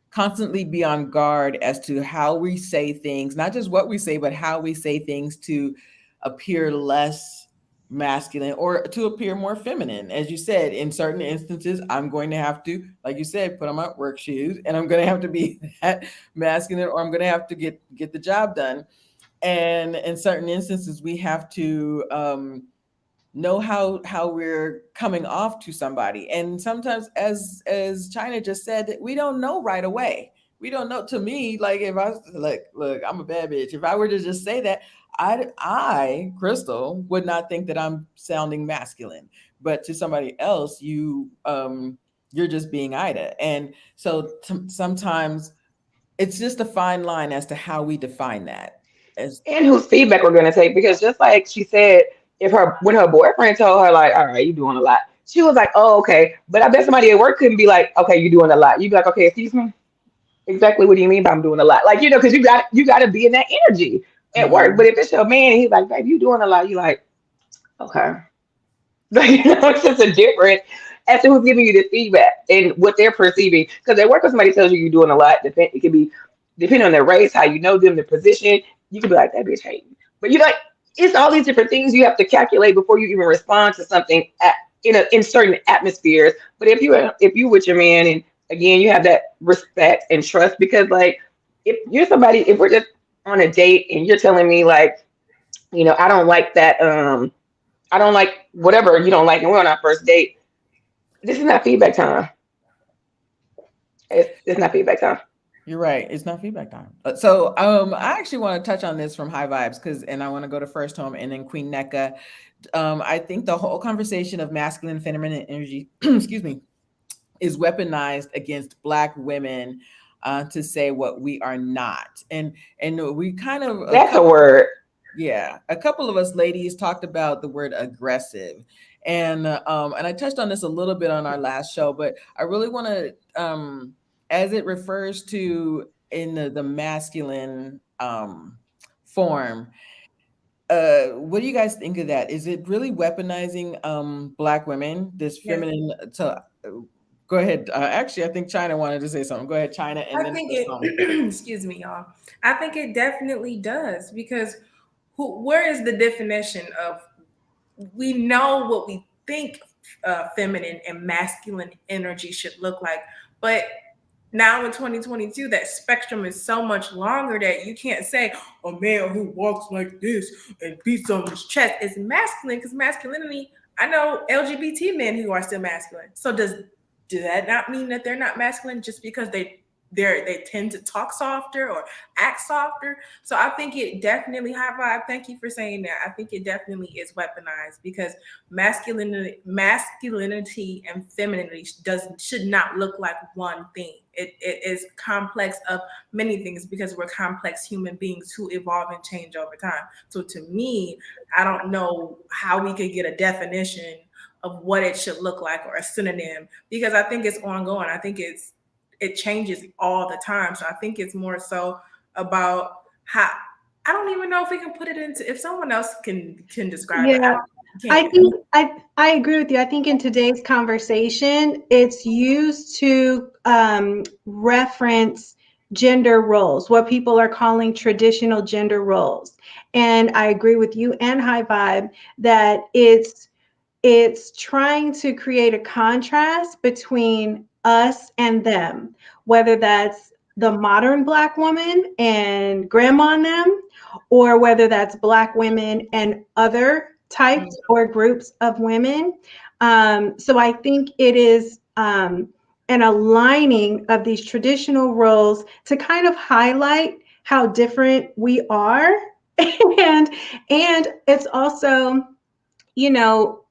constantly be on guard as to how we say things, not just what we say, but how we say things to appear less masculine or to appear more feminine. As you said, in certain instances, I'm going to have to, like you said, put on my work shoes and I'm going to have to be that masculine, or I'm going to have to get the job done. And in certain instances, we have to know how we're coming off to somebody. And sometimes, as China just said, that we don't know right away. We don't know. To me, like if I was like, look, I'm a bad bitch. If I were to just say that, I Crystal would not think that I'm sounding masculine. But to somebody else, you're just being Ida. And so sometimes it's just a fine line as to how we define that. As And whose feedback we're gonna take, because just like she said, if her when her boyfriend told her like, all right, you doing a lot, she was like, oh okay. But I bet somebody at work couldn't be like, okay, you're doing a lot. You'd be like, okay, excuse me, exactly what do you mean by I'm doing a lot? Like because you got to be in that energy at work. But Mhm. if it's your man and he's like, baby, you doing a lot, you like, okay. Like, it's just a difference as to who's giving you the feedback and what they're perceiving. Because at work, when somebody tells you you're doing a lot, it could be depending on their race, how you know them, their position. You could be like, that bitch hating. But you like, it's all these different things you have to calculate before you even respond to something in certain atmospheres. But if you with your man and again you have that respect and trust, because like if you're somebody, if we're just on a date and you're telling me like, I don't like that. I don't like whatever you don't like, and we're on our first date. This is not feedback time. It's not feedback time. You're right. It's not feedback time. So I actually want to touch on this from High Vibes because, and I want to go to First Home and then Queen NECA. I think the whole conversation of masculine, feminine energy, excuse me, is weaponized against Black women to say what we are not, and we kind of That's a word. yeah, a couple of us ladies talked about the word aggressive, and I touched on this a little bit on our last show, but I really want to, as it refers to in the masculine form. What do you guys think of that? Is it really weaponizing Black women, this Yes. feminine? To go ahead. Actually, I think China wanted to say something. Go ahead, China, and I then think First Home. it, excuse me, y'all. I think it definitely does because where is the definition of, we know what we think feminine and masculine energy should look like, but now in 2022 that spectrum is so much longer that you can't say a man who walks like this and beats on his chest is masculine, because masculinity, I know LGBT men who are still masculine. So does that not mean that they're not masculine just because they tend to talk softer or act softer? So I think it definitely, high vibe. Thank you for saying that. I think it definitely is weaponized because masculinity and femininity should not look like one thing. It is complex of many things because we're complex human beings who evolve and change over time. So to me, I don't know how we could get a definition of what it should look like or a synonym, because I think it's ongoing. I think it changes all the time. So I think it's more so about how, I don't even know if we can put it into, if someone else can describe it. Yeah. I I can't. think I agree with you. I think in today's conversation, it's used to reference gender roles, what people are calling traditional gender roles. And I agree with you and High Vibe that it's trying to create a contrast between us and them, whether that's the modern Black woman and grandma and them, or whether that's Black women and other types or groups of women. So I think it is an aligning of these traditional roles to kind of highlight how different we are. And it's also, you know,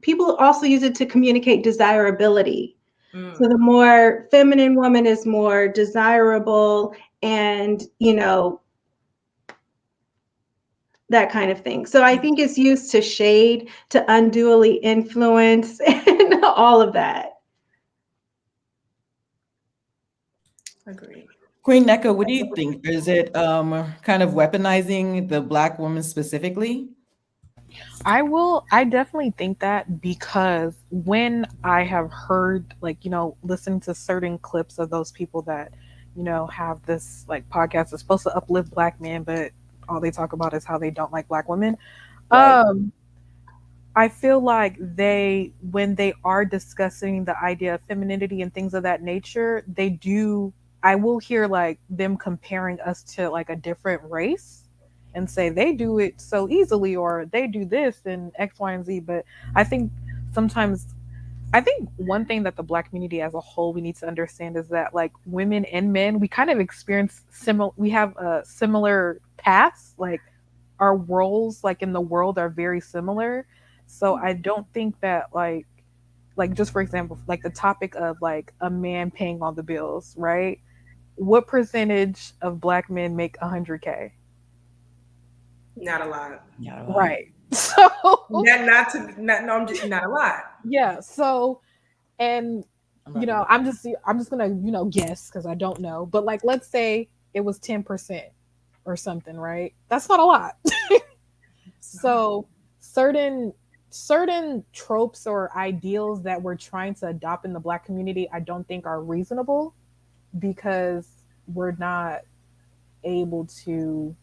people also use it to communicate desirability. So the more feminine woman is more desirable, and that kind of thing. So I think it's used to shade, to unduly influence, and all of that. Agreed. Queen NECA, what do you think? Is it kind of weaponizing the Black woman specifically? I definitely think that, because when I have heard, like, listen to certain clips of those people that, have this like podcast that's supposed to uplift Black men, but all they talk about is how they don't like Black women. Right. I feel like when they are discussing the idea of femininity and things of that nature, I will hear like them comparing us to like a different race and say they do it so easily, or they do this and X, Y, and Z. But I think sometimes, I think one thing that the Black community as a whole we need to understand is that, like, women and men, we kind of experience similar, we have a similar paths. Like, our roles, like in the world, are very similar. So I don't think that, like just for example, like the topic of like a man paying all the bills, right? What percentage of Black men make 100K? Not a lot. Not a lot. Right. So No, I'm just not a lot. yeah. So, and I'm about to I'm just gonna guess because I don't know, but like, let's say it was 10% or something, right? That's not a lot. So certain tropes or ideals that we're trying to adopt in the Black community, I don't think are reasonable, because we're not able to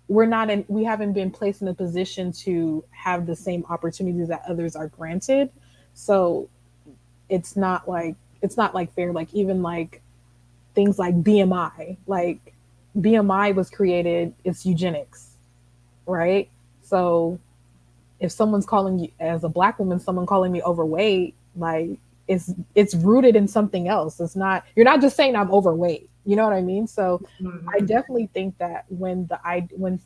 we haven't been placed in a position to have the same opportunities that others are granted. So it's not like fair. Like, even like things like BMI, like BMI was created, it's eugenics, right? So if someone's calling you, as a Black woman, someone calling me overweight, like, it's rooted in something else. It's not, you're not just saying I'm overweight. You know what I mean? So I Mhm. definitely think that when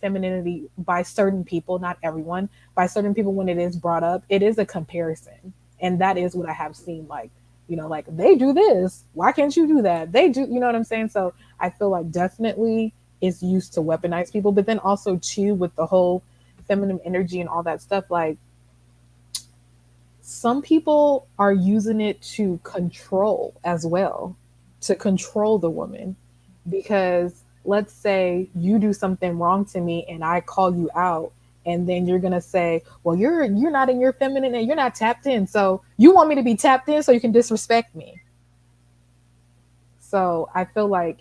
femininity by certain people, not everyone, by certain people, when it is brought up, it is a comparison. And that is what I have seen. Like, like they do this. Why can't you do that? They do, you know what I'm saying? So I feel like definitely is used to weaponize people, but then also too with the whole feminine energy and all that stuff, like some people are using it to control as well, to control the woman. Because let's say you do something wrong to me and I call you out, and then you're gonna say, well, you're not in your feminine and you're not tapped in, so you want me to be tapped in so you can disrespect me. So I feel like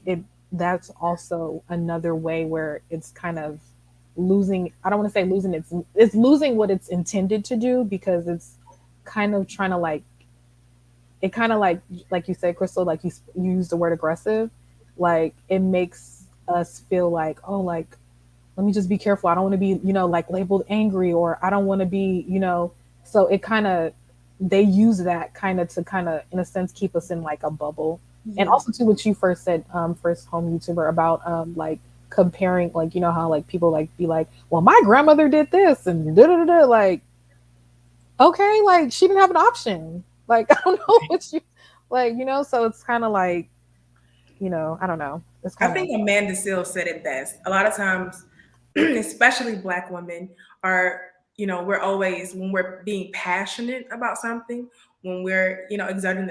that's also another way where it's kind of losing, I don't want to say losing, it's losing what it's intended to do, because it's kind of trying to like, it kind of like you said, Crystal, like you used the word aggressive, like it makes us feel like, oh, like let me just be careful, I don't want to be, like labeled angry, or I don't want to be, so it kind of, they use that kind of to kind of in a sense keep us in like a bubble. And Yeah. also to what you first said, first home YouTuber, about like comparing, like how like people like be like, well, my grandmother did this and da da da da, like okay, like she didn't have an option, like I don't know what you, like so it's kind of like, I don't know, it's I kind of, think Amanda Seales said it best. A lot of times, especially Black women, are, we're always, when we're being passionate about something, when we're, exerting,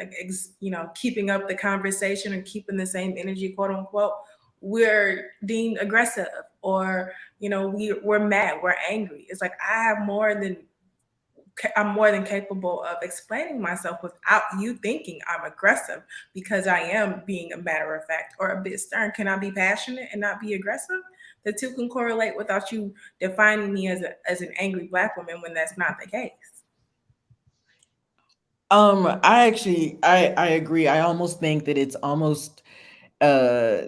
keeping up the conversation and keeping the same energy, quote unquote, we're deemed aggressive, or, we're mad, we're angry. It's like I'm more than capable of explaining myself without you thinking I'm aggressive, because I am being a matter of fact or a bit stern. Can I be passionate and not be aggressive? The two can correlate without you defining me as an angry Black woman when that's not the case. I agree. I almost think that it's almost uh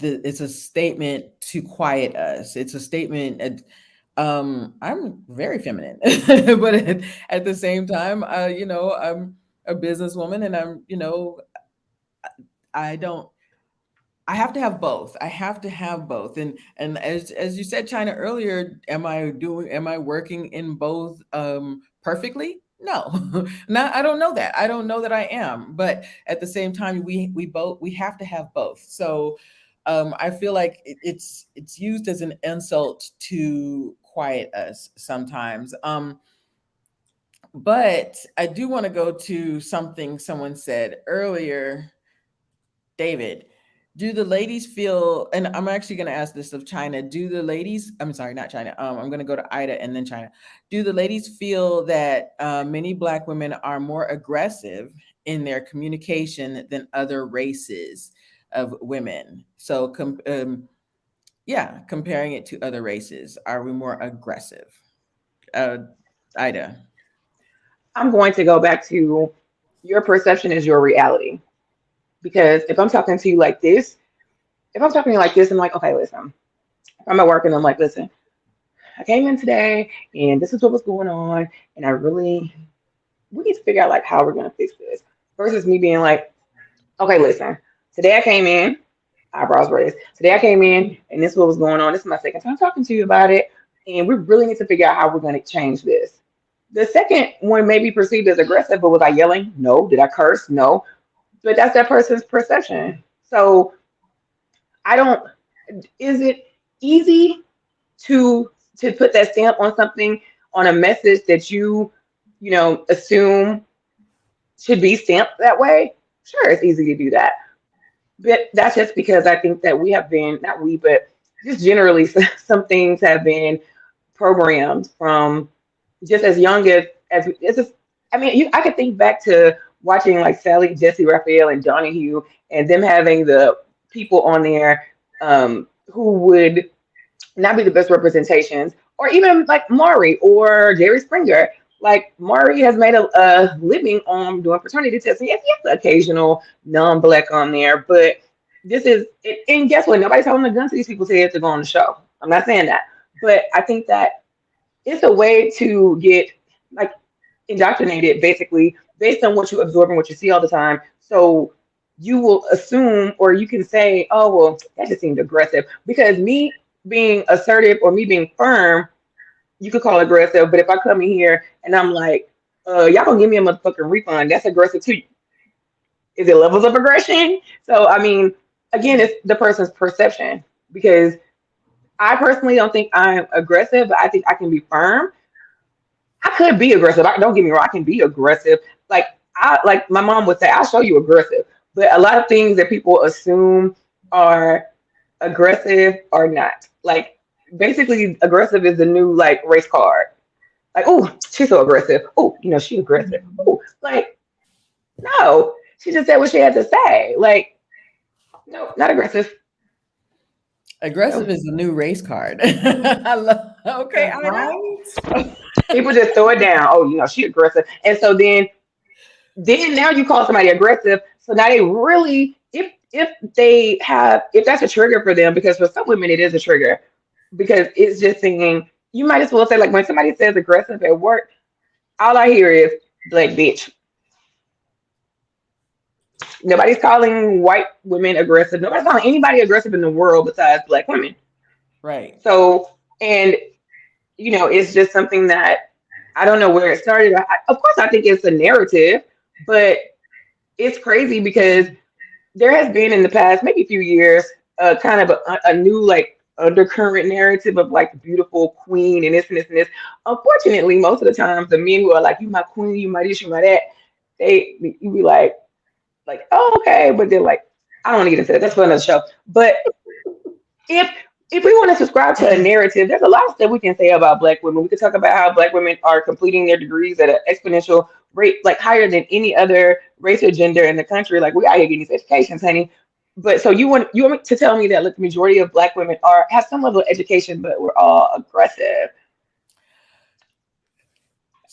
it's a statement to quiet us. It's a statement I'm very feminine, but at the same time, I'm a businesswoman, and I don't, I have to have both. I have to have both. And as you said, China, earlier, am I working in both perfectly? No. Not, I don't know that. I don't know that I am. But at the same time, we have to have both. So I feel like it's used as an insult to quiet us sometimes. But I do want to go to something someone said earlier. David, do the ladies feel, and I'm actually going to ask this of China, do the ladies, I'm sorry, not China, I'm going to go to Ida and then China. Do the ladies feel that many Black women are more aggressive in their communication than other races of women? So, yeah, comparing it to other races, are we more aggressive? Uh, Ida. I'm going to go back to your perception is your reality. Because if I'm talking to you like this, if I'm talking to you like this, I'm like, okay, listen, I'm at work and I'm like, listen, I came in today and this is what was going on. And we need to figure out like how we're going to fix this. Versus me being like, okay, listen, today I came in, eyebrows raised. Today I came in and this is what was going on. This is my second time talking to you about it. And we really need to figure out how we're going to change this. The second one may be perceived as aggressive, but was I yelling? No. Did I curse? No. But that's that person's perception. So I don't, is it easy to put that stamp on something, on a message that assume should be stamped that way? Sure, it's easy to do that. But that's just because I think that we have been, not we, but just generally, some things have been programmed from just as young as it's just, I mean, I could think back to watching like Sally, Jesse, Raphael, and Donahue, and them having the people on there who would not be the best representations, or even like Maury or Jerry Springer. Like Maury has made a living on doing fraternity testing. Yes, he has the occasional non-black on there, but this is and guess what? Nobody's holding a gun to these people's heads to go on the show. I'm not saying that, but I think that it's a way to get like indoctrinated basically based on what you absorb and what you see all the time. So you will assume, or you can say, oh, well, that just seemed aggressive. Because me being assertive or me being firm, you could call it aggressive. But if I come in here and I'm like, y'all gonna give me a motherfucking refund, that's aggressive too. Is it levels of aggression? So, I mean, again, it's the person's perception. Because I personally don't think I'm aggressive, but I think I can be firm. I could be aggressive. Don't get me wrong, I can be aggressive. Like like my mom would say, I'll show you aggressive. But a lot of things that people assume are aggressive are not. Like basically aggressive is the new like race card. Like, oh, she's so aggressive. Oh, she's aggressive. Oh, like, no. She just said what she had to say. Like, no, not aggressive. Aggressive No. is the new race card. I love. Okay, I Right? know. People just throw it down. Oh, she aggressive. And so then now you call somebody aggressive. So now they really, if that's a trigger for them, because for some women it is a trigger, because it's just saying, you might as well say, like when somebody says aggressive at work, all I hear is like bitch. Nobody's calling white women aggressive. Nobody's calling anybody aggressive in the world besides black women. Right. So, and it's just something that I don't know where it started. Of course, I think it's a narrative, but it's crazy because there has been in the past maybe a few years kind of a new like undercurrent narrative of like the beautiful queen and this and this and this. Unfortunately, most of the times the men who are like, you my queen, you my this, you my that, you be like, oh, okay, but they're like, I don't want to get into that. That's for another show. But if if we want to subscribe to a narrative, there's a lot of stuff we can say about black women. We could talk about how black women are completing their degrees at an exponential rate, like higher than any other race or gender in the country. Like we out here getting these educations, honey. But so you want me to tell me that, look, the majority of black women have some level of education, but we're all aggressive?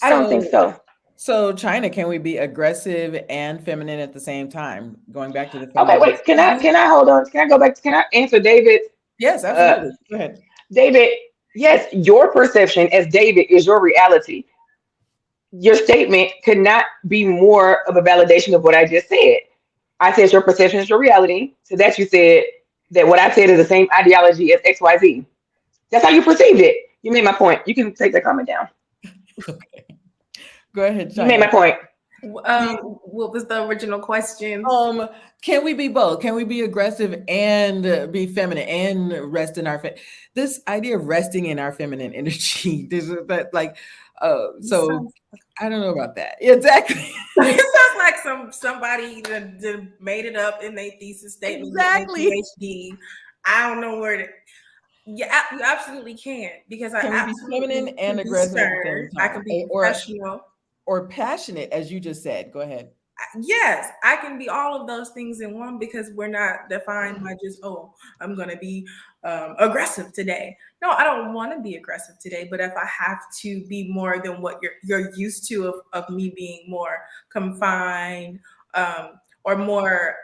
I don't think So, so. so China, can we be aggressive and feminine at the same time? Going back to the Okay, feminism. wait. Can I hold on? Can I go back? Can I answer David? Yes, Uh, absolutely. Go ahead. David, yes, your perception as David is your reality. Your statement could not be more of a validation of what I just said. I said your perception is your reality. So that you said that what I said is the same ideology as XYZ. That's how you perceived it. You made my point. You can take that comment down. Okay. Go ahead, You made China. my point. What was the original question? Can we be both? Can we be aggressive and be feminine and rest in our this idea of resting in our feminine energy? There's that like so Sounds, I don't know about that. Exactly. it sounds like somebody that made it up in their thesis statement, getting their Exactly. PhD. I don't know where to. Yeah, you absolutely can, because I Can we be feminine absolutely and can be aggressive at the same stern. I time? can be professional. Or passionate, as you just said. Go ahead. Yes, I can be all of those things in one, because we're not defined by just, oh, I'm going to be aggressive today. No, I don't want to be aggressive today, but if I have to be more than what you're used to of me being more confined, or more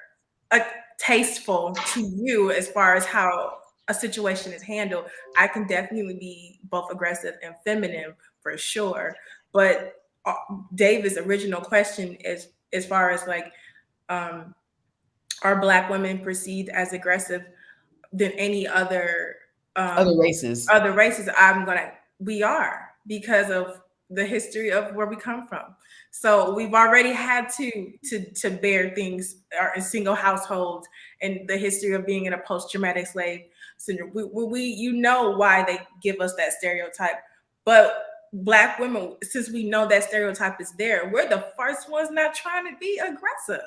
uh, tasteful to you as far as how a situation is handled, I can definitely be both aggressive and feminine for sure. But uh, David's original question is, as far as like, um, are Black women perceived as aggressive than any Other um, races. other races? We are, because of the history of where we come from. So we've already had to bear things in single households, and the history of being in a post traumatic slave syndrome. You know why they give us that stereotype, but Black women, since we know that stereotype is there, we're the first ones not trying to be aggressive.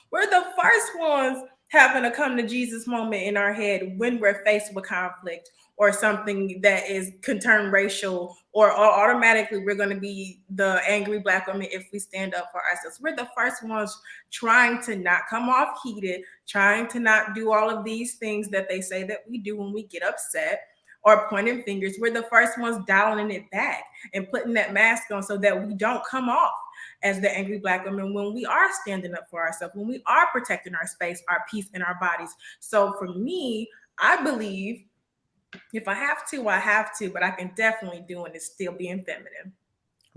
We're the first ones having a come to Jesus moment in our head when we're faced with conflict or something that is concerned racial, or automatically we're going to be the angry Black woman if we stand up for ourselves. We're the first ones trying to not come off heated, trying to not do all of these things that they say that we do when we get upset or pointing fingers. We're the first ones dialing it back and putting that mask on so that we don't come off as the angry Black women when we are standing up for ourselves, when we are protecting our space, our peace, and our bodies. So for me, I believe if I have to, I have to, but I can definitely do it and still being feminine.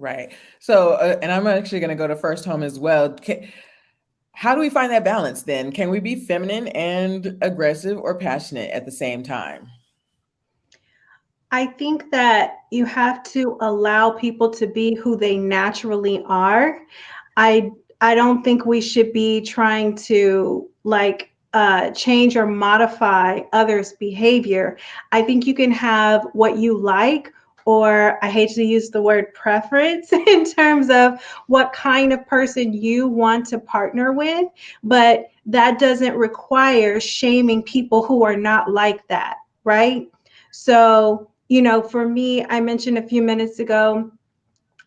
Right. So, and I'm actually going to go to first home as well. How do we find that balance then? Can we be feminine and aggressive or passionate at the same time? I think that you have to allow people to be who they naturally are. I I don't think we should be trying to like change or modify others' behavior. I think you can have what you like, or I hate to use the word preference in terms of what kind of person you want to partner with, but that doesn't require shaming people who are not like that, right? So, for me, I mentioned a few minutes ago,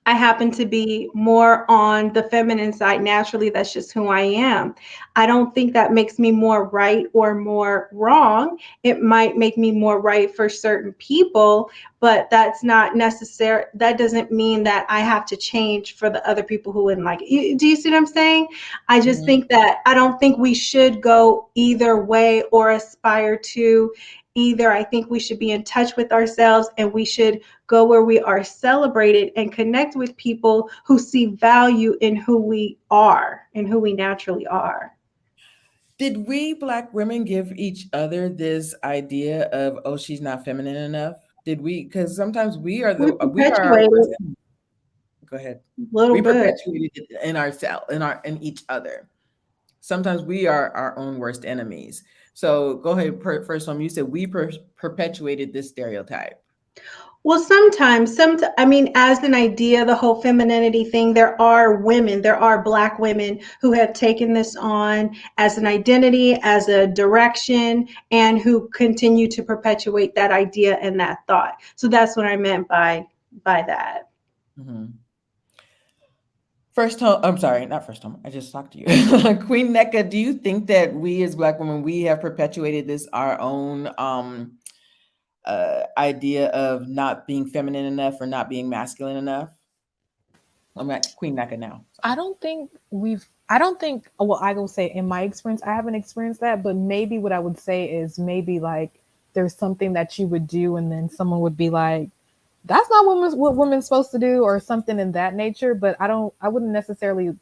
I happen to be more on the feminine side naturally. That's just who I am. I don't think that makes me more right or more wrong. It might make me more right for certain people, but that's not necessary. That doesn't mean that I have to change for the other people who wouldn't like it. Do you see what I'm saying? I just Mhm. think that I don't think we should go either way or aspire to either. I think we should be in touch with ourselves, and we should go where we are celebrated and connect with people who see value in who we are and who we naturally are. Did we Black women give each other this idea of, oh, she's not feminine enough? Did we? Because sometimes We we are our worst perpetuated enemy. Go ahead. a little We bit. perpetuated it in ourselves, in each other. Sometimes we are our own worst enemies. So go ahead, first one. You said we perpetuated this stereotype. Well, sometimes, I mean, as an idea, the whole femininity thing, there are Black women who have taken this on as an identity, as a direction, and who continue to perpetuate that idea and that thought. So that's what I meant by that. Mhm. First home, I'm sorry, not first home. I just talked to you. Queen NECA, do you think that we as Black women, we have perpetuated this our own idea of not being feminine enough or not being masculine enough? I'm at Queen NECA now. I Sorry. don't think I don't think, well, I will say in my experience, I haven't experienced that, but maybe what I would say is maybe like there's something that you would do and then someone would be like, that's not what women's supposed to do or something in that nature. But I wouldn't necessarily,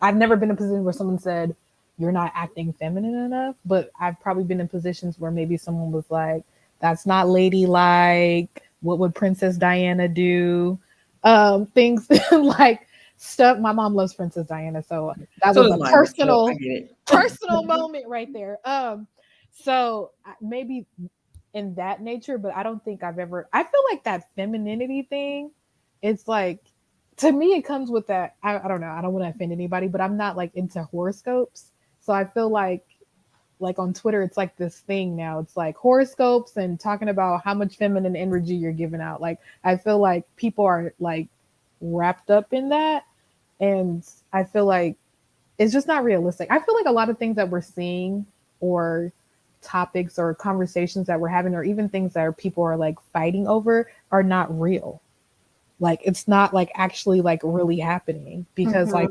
I've never been in a position where someone said, you're not acting feminine enough, but I've probably been in positions where maybe someone was like, that's not ladylike. What would Princess Diana do? Things like stuff. My mom loves Princess Diana, so that So was does a mine. So I personal, get it. personal moment right there. So maybe in that nature, but I don't think I've ever. I feel like that femininity thing. It's like, to me, it comes with that. I don't know. I don't want to offend anybody, but I'm not like into horoscopes, so I feel like on Twitter, it's like this thing now. It's like horoscopes and talking about how much feminine energy you're giving out. Like I feel like people are like wrapped up in that, and I feel like it's just not realistic. I feel like a lot of things that we're seeing, or topics or conversations that we're having, or even things that people are like fighting over, are not real. Like it's not like actually like really happening, because Mhm.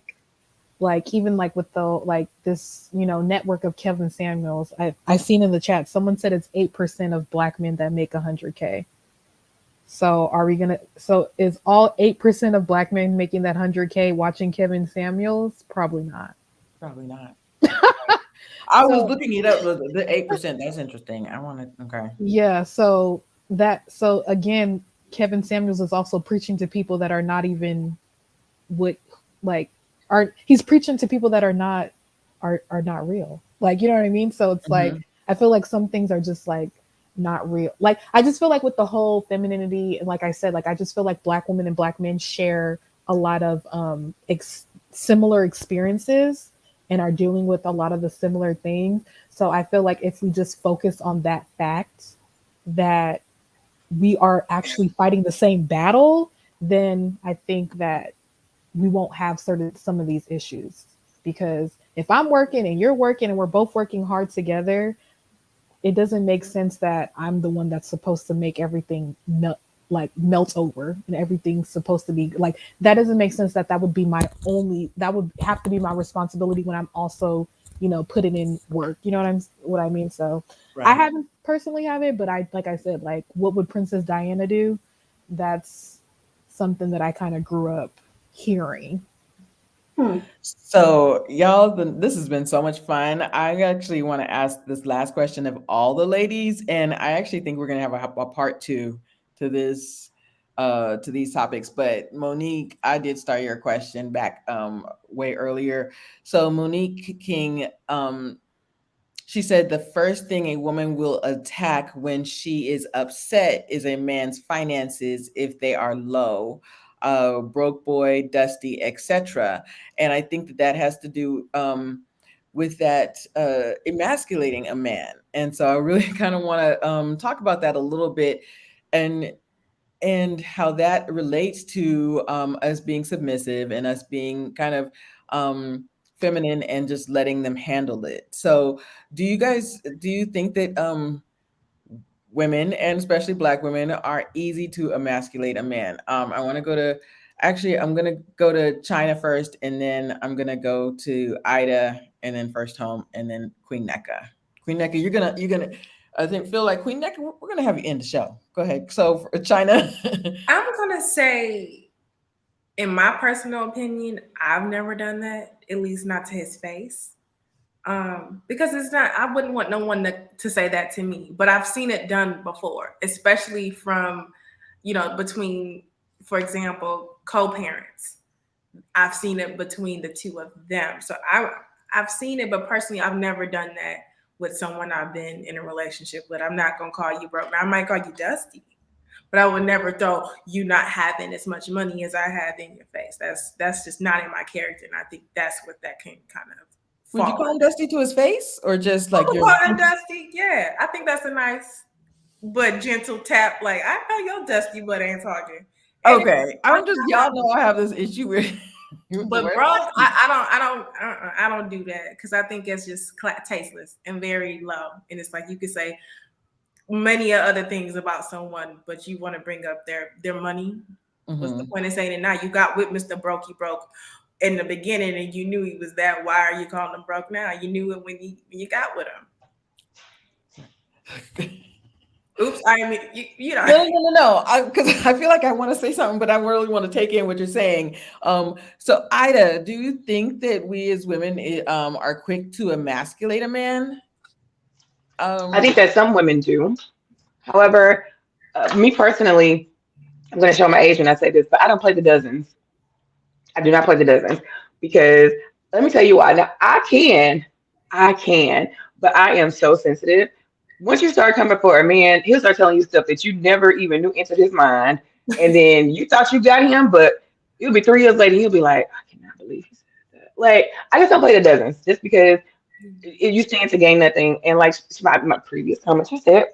like even like with the like this network of Kevin Samuels, I seen in the chat someone said it's 8% of Black men that make 100K. So are we gonna? So is all 8% of Black men making that 100K watching Kevin Samuels? Probably not. Probably not. I was So looking it up. The 8%. That's interesting. I want to. Okay. yeah, so again, Kevin Samuels is also preaching to people that are not even what, like, are he's preaching to people that are not real. Like, you know what I mean? So it's like Hmm. I feel like some things are just like not real. Like I just feel like with the whole femininity, and like I said, like I just feel like Black women and Black men share a lot of similar experiences and are dealing with a lot of the similar things. So I feel like if we just focus on that fact that we are actually fighting the same battle, then I think that we won't have some of these issues. Because if I'm working and you're working and we're both working hard together, it doesn't make sense that I'm the one that's supposed to make everything melt over, and everything's supposed to be like that. Doesn't make sense that that would be my only, that would have to be my responsibility when I'm also putting in work. You know what I mean? So I Right. haven't personally have it, but I, like I said, like what would Princess Diana do? That's something that I kind of grew up hearing. So, y'all, this has been so much fun. I actually want to ask this last question of all the ladies, and I actually think we're gonna have a part two to this, to these topics. But Monique, I did start your question back way earlier. So Monique King, she said the first thing a woman will attack when she is upset is a man's finances if they are low, broke boy, dusty, etc. And I think that that has to do with that emasculating a man. And so I really kind of want to talk about that a little bit, and how that relates to us being submissive and us being kind of feminine and just letting them handle it. So, do you think that women, and especially Black women, are easy to emasculate a man? I want to go to, actually, I'm going to go to China first, and then I'm going to go to Ida, and then First Home, and then Queen Neka. Queen Neka, you're gonna. I think feel like Queen Neka. We're gonna have you end the show. Go ahead. So for China. I'm gonna say, in my personal opinion, I've never done that, at least not to his face. Because it's not, I wouldn't want no one to say that to me, but I've seen it done before, especially from, between, for example, co-parents. I've seen it between the two of them. So I've seen it, but personally, I've never done that with someone I've been in a relationship with. I'm not gonna call you broke. Now, I might call you dusty, but I would never throw you not having as much money as I have in your face. That's just not in my character, and I think that's what that can kind of. Would you call him Dusty to his face, or just like you're Dusty? Yeah, I think that's a nice but gentle tap. Like, I know your Dusty, but ain't talking. Okay, I'm just, y'all know I have this issue with. But bro, I don't do that, because I think it's just tasteless and very low. And it's like, you could say many other things about someone, but you want to bring up their money. Mm-hmm. What's the point of saying it now? You got with Mr. Brokey Broke in the beginning, and you knew he was that. Why are you calling him broke now? You knew it when you got with him. Oops, I mean, you know. No. Because I feel like I want to say something, but I really want to take in what you're saying. So Ida, do you think that we as women are quick to emasculate a man? I think that some women do. However, me personally, I'm going to show my age when I say this, but I don't play the dozens. I do not play the dozens, because let me tell you why. Now, I can, but I am so sensitive. Once you start coming for a man, he'll start telling you stuff that you never even knew entered his mind. And then you thought you got him, but it'll be 3 years later, he'll be like, I cannot believe he said that. Like, I just don't play the dozens, just because you stand to gain nothing. And like my previous comments, I said,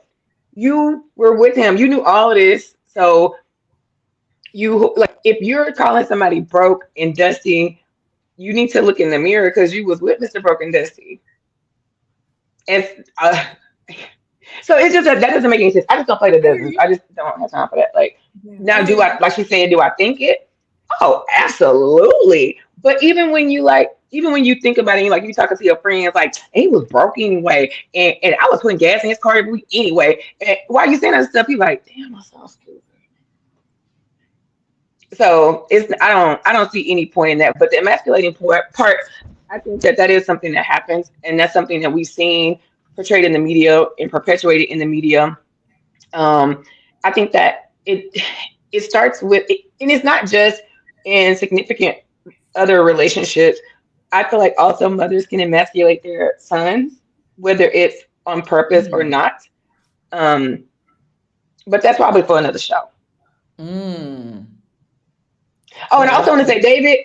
you were with him, you knew all of this. So you, like, if you're calling somebody broke and dusty, you need to look in the mirror, because you was with Mr. Broke and Dusty. And so it's just that doesn't make any sense. I just don't play the dozens. I just don't have time for that. Like, now, do I, like she's saying, do I think it? Oh, absolutely. But even when you think about it, like, you talking to your friends, like, he was broke anyway, and I was putting gas in his car every week anyway. And while you saying that stuff, you like, damn, I sound stupid. So I don't see any point in that. But the emasculating part, I think that is something that happens, and that's something that we've seen portrayed in the media and perpetuated in the media. I think that it starts with, and it's not just in significant other relationships. I feel like also mothers can emasculate their sons, whether it's on purpose or not. But that's probably for another show. Oh, and I also want to say, David,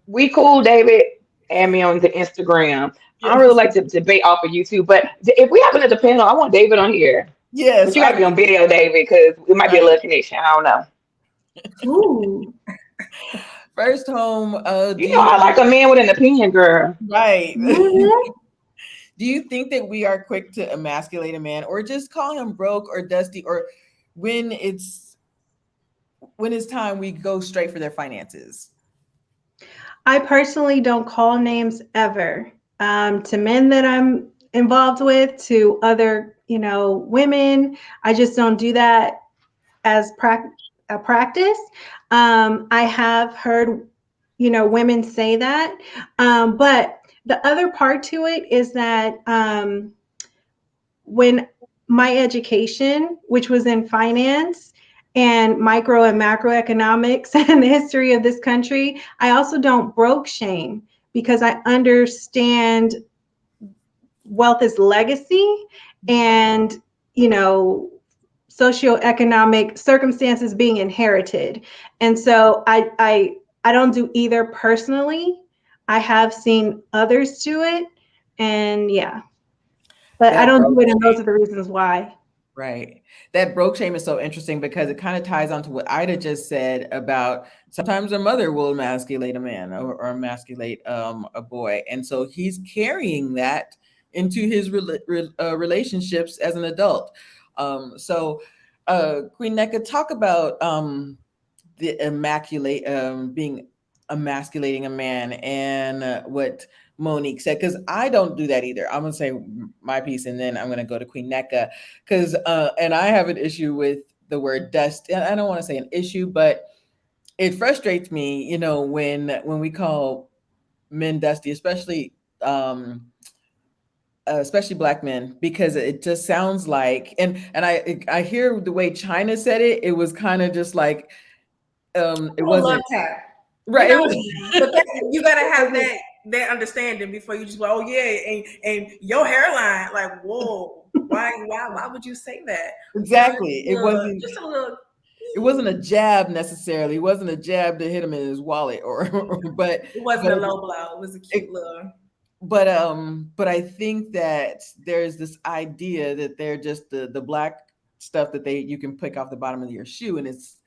we cool, David. Add me on the Instagram. Yes. I don't really like to debate off of YouTube, but if we happen to depend on, I want David on here. Yes. But you got to be on video, David, because it might be a little connection. I don't know. Ooh. First Home. I like a man with an opinion, girl. Right. Mm-hmm. Do you think that we are quick to emasculate a man, or just call him broke or dusty, or when it's time, we go straight for their finances? I personally don't call names ever. To men that I'm involved with, to other, women, I just don't do that as a practice. I have heard, women say that. But the other part to it is that when my education, which was in finance and micro and macroeconomics and the history of this country, I also don't broke shame because I understand wealth is legacy and, socioeconomic circumstances being inherited. And so I don't do either personally. I have seen others do it, and yeah, but I That don't do broke it, and those are the reasons why. Right. That broke shame is so interesting because it kind of ties on to what Ida just said about sometimes a mother will emasculate a man or emasculate a boy. And so he's carrying that into his relationships as an adult. Queen Neka, talk about the immaculate being emasculating a man and what Monique said, because I don't do that either. I'm gonna say my piece and then I'm gonna go to Queen Neka because and I have an issue with the word dust. I don't want to say an issue, but it frustrates me, when we call men dusty, especially black men, because it just sounds like, and I hear the way China said it, it was kind of just like it Oh, love wasn't tap. right. It was But you gotta have that understanding before you just go, oh yeah, and your hairline, like, whoa, why would you say that? exactly. Just a little. It wasn't a jab necessarily. It wasn't a jab to hit him in his wallet or but It wasn't but a low blow. It was a cute little. but I think that there's this idea that they're just the black stuff that you can pick off the bottom of your shoe, and it's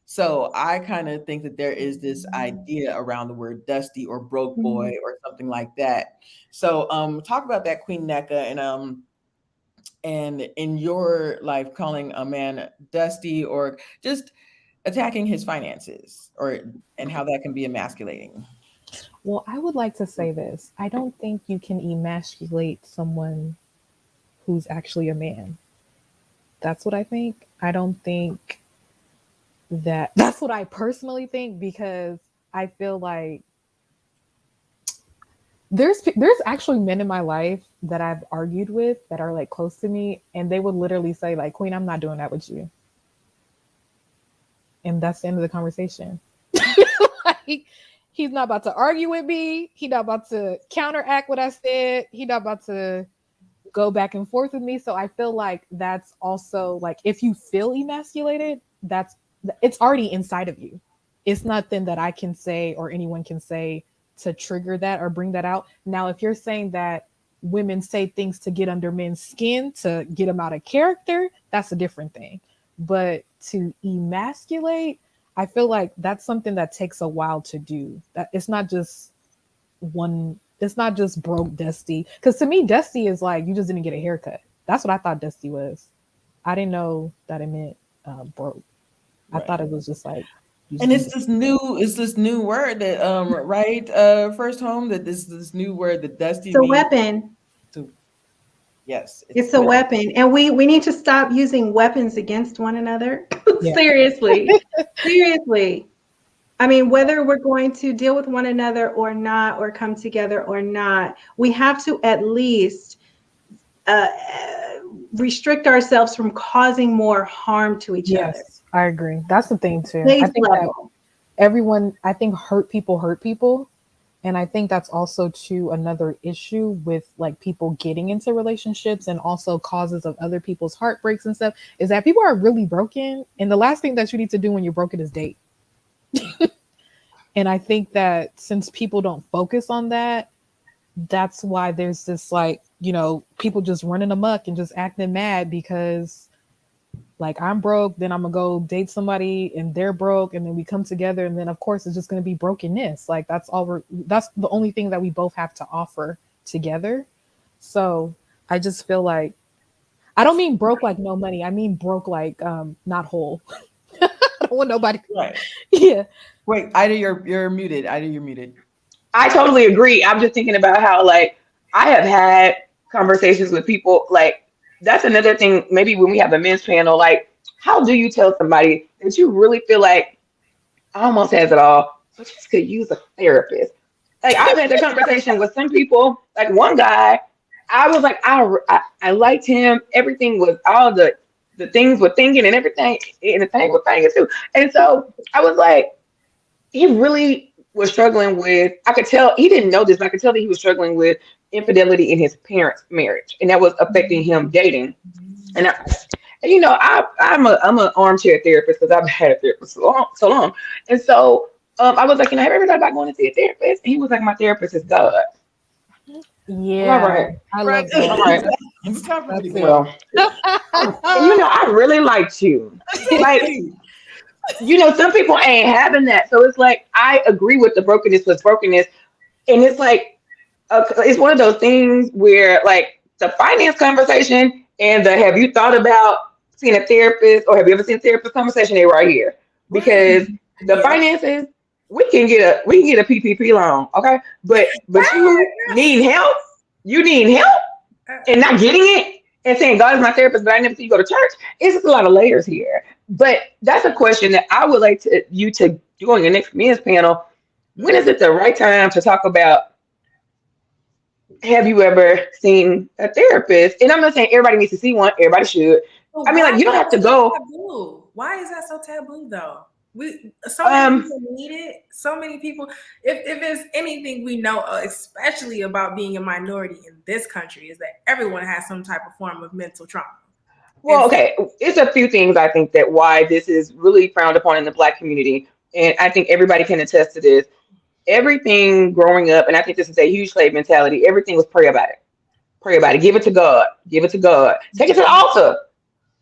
so I kind of think that there is this idea around the word dusty or broke boy or something like that. So talk about that, Queen Neka, and in your life calling a man dusty or just attacking his finances and how that can be emasculating. Well, I would like to say this. I don't think you can emasculate someone who's actually a man. That's what I think. I don't think that's what I personally think, because I feel like there's actually men in my life that I've argued with that are like close to me, and they would literally say like, "Queen, I'm not doing that with you," and that's the end of the conversation. Like, he's not about to argue with me. He's not about to counteract what I said. He's not about to go back and forth with me. So I feel like that's also like, if you feel emasculated, it's already inside of you. It's nothing that I can say or anyone can say to trigger that or bring that out. Now, if you're saying that women say things to get under men's skin to get them out of character, that's a different thing. But to emasculate, I feel like that's something that takes a while to do. That it's not just broke dusty. Because to me, dusty is like you just didn't get a haircut. That's what I thought dusty was. I didn't know that it meant broke. I thought it was just like, and it's this new word that right first home that this new word that dusty It's a means weapon. to, yes, It's a weapon, and we need to stop using weapons against one another. Seriously. I mean, whether we're going to deal with one another or not, or come together or not, we have to at least restrict ourselves from causing more harm to each other. Yes, I agree. That's the thing too. Base I think level. I think hurt people. And I think that's also too another issue with like people getting into relationships and also causes of other people's heartbreaks and stuff, is that people are really broken. And the last thing that you need to do when you're broken is date. And I think that since people don't focus on that, that's why there's this like, people just running amok and just acting mad because like I'm broke, then I'm gonna go date somebody and they're broke, and then we come together, and then of course it's just gonna be brokenness. Like that's the only thing that we both have to offer together. So I just feel like I don't mean broke like no money. I mean broke like not whole. I don't want nobody. Right. Yeah. Wait, Ida, you're muted. Ida, you're muted. I totally agree. I'm just thinking about how like I have had conversations with people like that's another thing maybe when we have a men's panel, like how do you tell somebody that you really feel like almost has it all, but just could use a therapist? Like I've had the conversation with some people, like one guy, I was like, I liked him. Everything was all the things were thinking and everything, and the thing was thinking too. And so I was like, he really was struggling with. I could tell he didn't know this, but I could tell that he was struggling with infidelity in his parents' marriage, and that was affecting him dating. And I'm an armchair therapist because I've had a therapist so long. And so I was like, have you ever thought about going to see a therapist? And he was like, my therapist is God. Yeah, All right. I Right. love that. All right. Stop That's right it. there. Well, I really liked you. Like, some people ain't having that. So it's like, I agree with the brokenness with brokenness. And it's like, it's one of those things where, like, the finance conversation and the have you thought about seeing a therapist or have you ever seen a therapist conversation, they right here. Because the Yeah. finances, we can get a PPP loan, okay? But you need help. You need help and not getting it and saying God is my therapist, but I never see you go to church. It's just a lot of layers here. But that's a question that I would like you to do on your next men's panel. When is it the right time to talk about have you ever seen a therapist? And I'm not saying everybody needs to see one. Everybody should. But I mean, like, you don't have to go. Taboo? Why is that so taboo, though? So many people need it. So many people. If there's anything we know, especially about being a minority in this country, is that everyone has some type of form of mental trauma. Well, okay, it's a few things I think that why this is really frowned upon in the Black community, and I think everybody can attest to this. Everything growing up, and I think this is a huge slave mentality. Everything was pray about it. Pray about it. Give it to God. Give it to God. Take it to the altar.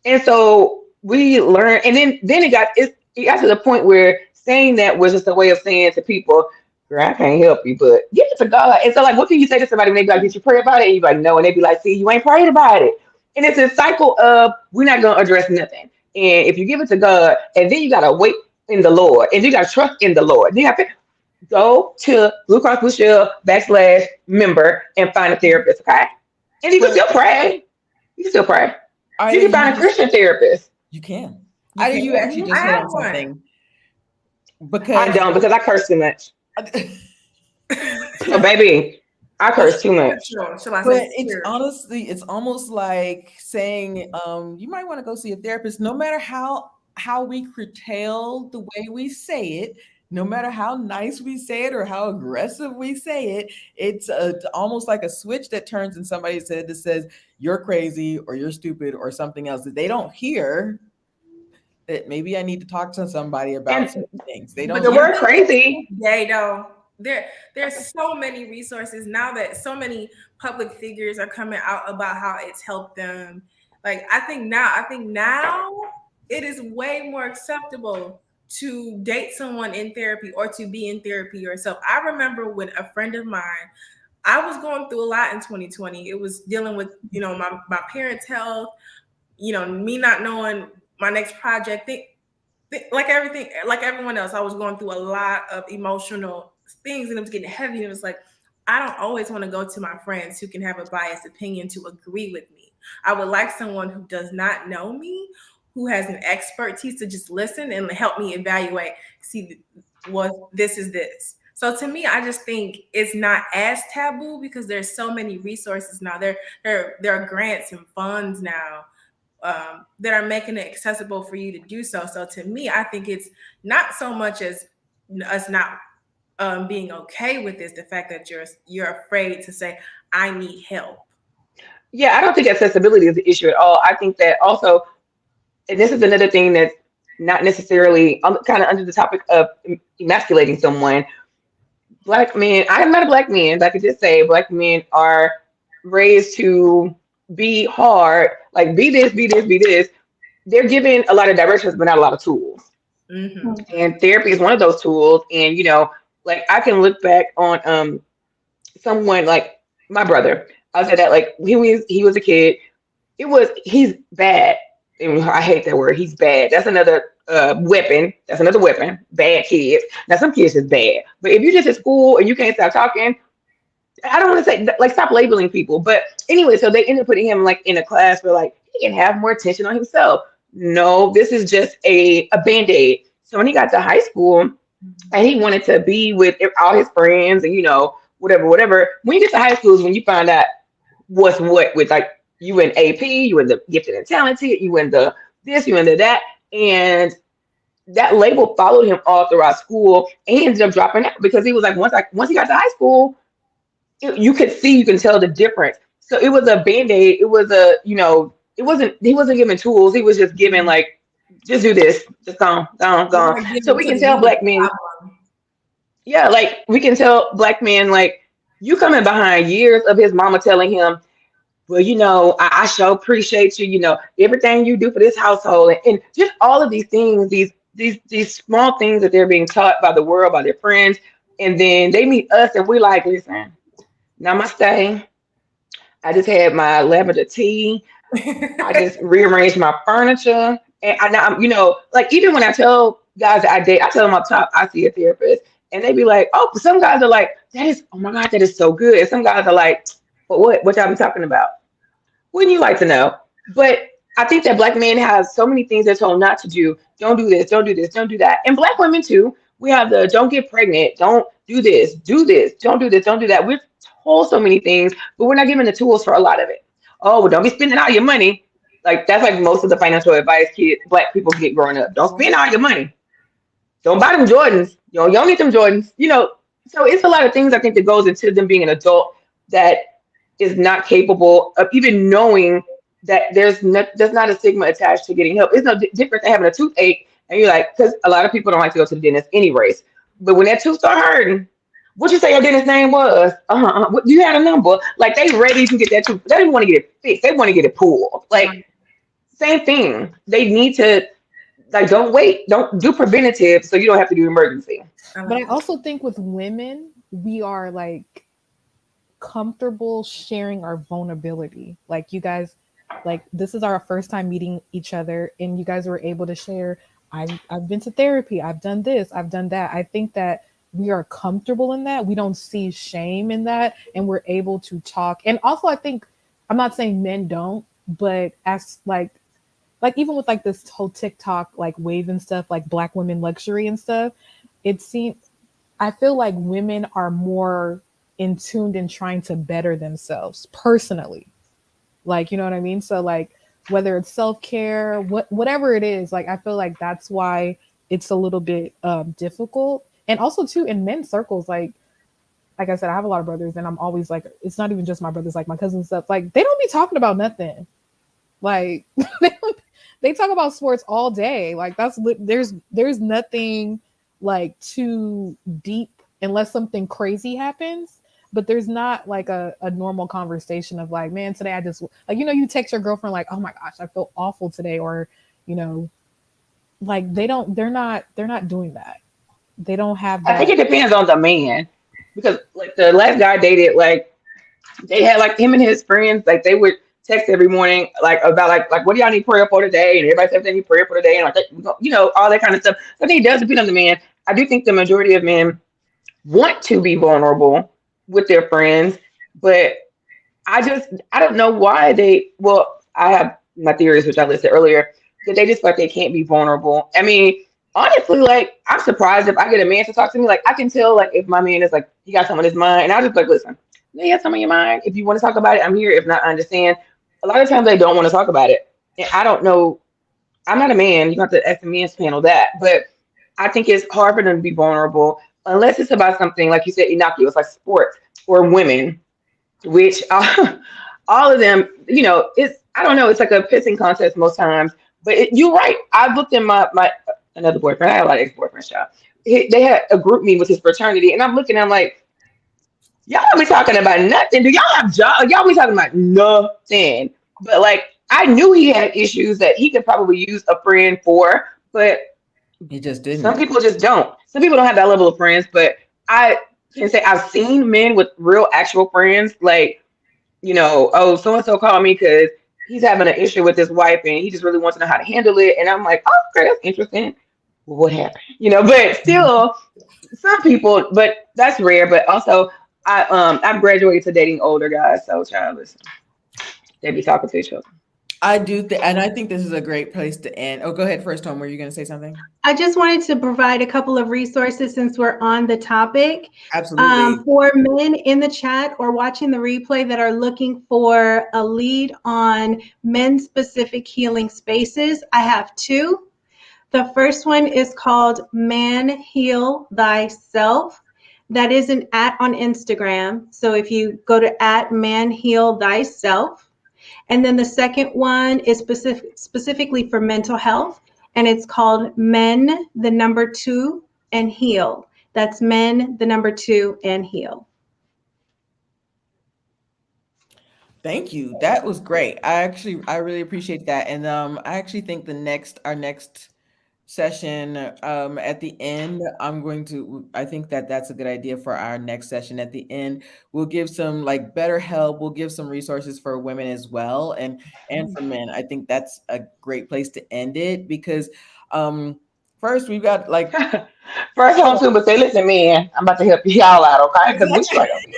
And so we learned, and then it got to the point where saying that was just a way of saying to people, girl, I can't help you, but give it to God. And so, like, what can you say to somebody when they be like, did you pray about it? And you like, no. And they be like, see, you ain't prayed about it. And it's a cycle of we're not going to address nothing. And if you give it to God, and then you got to wait in the Lord, and you got to trust in the Lord. You got to go to Blue Cross Blue Shield /member and find a therapist, okay? And you can still pray. You can still pray. You can find a Christian therapist. You can. You actually just hit on something. Because I don't, because I curse too much. So, baby, I curse too much. But it's almost like saying you might want to go see a therapist. No matter how we curtail the way we say it, no matter how nice we say it or how aggressive we say it, it's almost like a switch that turns in somebody's head that says you're crazy or you're stupid or something else that they don't hear. That maybe I need to talk to somebody about some things. They don't. But the word crazy. They don't. There's so many resources now that so many public figures are coming out about how it's helped them. Like I think now it is way more acceptable to date someone in therapy or to be in therapy yourself. I remember when a friend of mine, I was going through a lot in 2020. It was dealing with, my parents' health, me not knowing my next project. Like everything, like everyone else, I was going through a lot of emotional things and it was getting heavy. And it was like, I don't always want to go to my friends who can have a biased opinion to agree with me. I would like someone who does not know me, who has an expertise to just listen and help me evaluate, see what this is this. So to me, I just think it's not as taboo because there's so many resources now. There are grants and funds now that are making it accessible for you to do so. So to me, I think it's not so much as us not being okay with this, the fact that you're afraid to say, I need help. Yeah, I don't think accessibility is the issue at all. I think that also, and this is another thing that's not necessarily kind of under the topic of emasculating someone. Black men, I'm not a black man, but I could just say black men are raised to be hard, like be this, be this, be this. They're given a lot of directions, but not a lot of tools. Mm-hmm. And therapy is one of those tools. And like I can look back on someone like my brother. I'll say that like he was a kid. He's bad. And I hate that word. He's bad. That's another weapon. That's another weapon. Bad kids. Now some kids is bad. But if you're just at school and you can't stop talking, I don't want to say like stop labeling people. But anyway, so they ended up putting him like in a class where like he can have more attention on himself. no, this is just a band-aid. So when he got to high school and he wanted to be with all his friends and whatever. When you get to high school is when you find out what's what with like you in AP, you in the gifted and talented, you in the this, you in the that, and that label followed him all throughout school, and he ended up dropping out because he was like once he got to high school, you can tell the difference. So it was a band-aid. It was it wasn't he wasn't giving tools. He was just giving like just do this, just go on, go on, go on. Like, give So it we to can the tell root black men, problem. yeah, like we can tell black men like you coming behind years of his mama telling him, well, I sure appreciate you, everything you do for this household, and just all of these things, these small things that they're being taught by the world, by their friends, and then they meet us, and we're like, listen, namaste. I just had my lavender tea. I just rearranged my furniture, and I'm, like even when I tell guys that I date, I tell them up top I see a therapist, and they be like, oh, some guys are like, that is, oh my god, that is so good, and some guys are like, but what y'all be talking about? Wouldn't you like to know? But I think that black men have so many things they're told not to do. Don't do this, don't do this, don't do that. And black women too. We have the don't get pregnant, don't do this, don't do this, don't do that. We're told so many things, but we're not given the tools for a lot of it. Oh, well, don't be spending all your money. Like that's like most of the financial advice black people get growing up. Don't spend all your money. Don't buy them Jordans. You don't need them Jordans. So it's a lot of things I think that goes into them being an adult that is not capable of even knowing that there's not a stigma attached to getting help. It's no different than having a toothache and you're like, because a lot of people don't like to go to the dentist anyways. But when that tooth start hurting, what you say your dentist name was? What, you had a number? Like they ready to get that tooth. They don't want to get it fixed. They want to get it pulled. Like same thing. They need to like don't wait. Don't do preventative so you don't have to do emergency. But I also think with women, we are like comfortable sharing our vulnerability. Like you guys, like this is our first time meeting each other, and you guys were able to share. I've been to therapy. I've done this. I've done that. I think that we are comfortable in that. We don't see shame in that, and we're able to talk. And also, I think I'm not saying men don't, but as like even with like this whole TikTok like wave and stuff, like black women luxury and stuff, it seems I feel like women are more in tuned in trying to better themselves personally. Like, you know what I mean? So like whether it's self-care, whatever it is, like I feel like that's why it's a little bit difficult. And also too in men's circles, like I said, I have a lot of brothers, and I'm always like, it's not even just my brothers, like my cousins and stuff. Like they don't be talking about nothing. Like they talk about sports all day. Like there's nothing like too deep unless something crazy happens. But there's not like a normal conversation of like, man, today I just like, you text your girlfriend like, oh my gosh, I feel awful today. Or, like they're not doing that. They don't have that. I think it depends on the man because like the last guy I dated, like they had like him and his friends, like they would text every morning, like about like what do y'all need prayer for today? And everybody says they need prayer for today, and like all that kind of stuff. So I think it does depend on the man. I do think the majority of men want to be vulnerable with their friends, but I don't know why I have my theories, which I listed earlier, that they just feel like they can't be vulnerable. I mean, honestly, like I'm surprised if I get a man to talk to me, like I can tell like if my man is like he got something on his mind, and I'll just like listen, you have something in your mind. If you want to talk about it, I'm here. If not, I understand. A lot of times they don't want to talk about it. And I don't know. I'm not a man. You have to ask the men's panel that. But I think it's hard for them to be vulnerable unless it's about something, like you said, innocuous, like sports or women, which all of them, I don't know. It's like a pissing contest most times. But you're right. I've looked at my another boyfriend. I had a lot of ex-boyfriends, child. They had a group meeting with his fraternity. And I'm looking, I'm like, y'all be talking about nothing. Do y'all have jobs? Y'all be talking about nothing. But like, I knew he had issues that he could probably use a friend for, but he just didn't. Some people just don't. Some people don't have that level of friends, but I can say I've seen men with real actual friends, like, oh, so-and-so called me because he's having an issue with his wife and he just really wants to know how to handle it. And I'm like, oh, okay, that's interesting. Well, what happened? But still, some people, but that's rare. But also, I've graduated to dating older guys, so child, listen, they be talking to each other. I do think, and I think this is a great place to end. Oh, go ahead first, Tom. Were you going to say something? I just wanted to provide a couple of resources since we're on the topic. Absolutely. For men in the chat or watching the replay that are looking for a lead on men specific healing spaces, I have two. The first one is called Man Heal Thyself. That is an @ on Instagram. So if you go to @ Man Heal Thyself. And then the second one is specifically for mental health, and it's called Men, the number two, and Heal. That's Men, the number two, and Heal. Thank you. That was great. I really appreciate that. And I actually think our next session at the end, I think that that's a good idea for our next session. At the end, we'll give some like better help, we'll give some resources for women as well, and for men. I think that's a great place to end it because first we've got like First home too, but say, listen, man, I'm about to help y'all out, okay? Because we straight over here.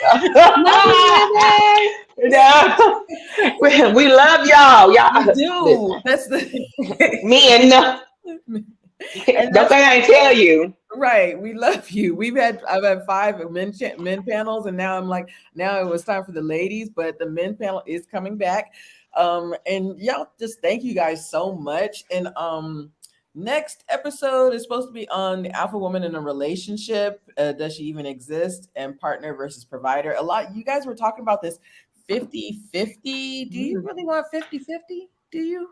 Love you, baby. No, we love y'all. we Y'all, do. listen, That's the men, and don't that's think I didn't tell you. right. We love you. I've had five men panels, and now I'm like, now it was time for the ladies, but the men panel is coming back. And y'all just thank you guys so much. And next episode is supposed to be on the alpha woman in a relationship. Does she even exist? And partner versus provider. A lot you guys were talking about this 50-50. Do you really want 50-50? Do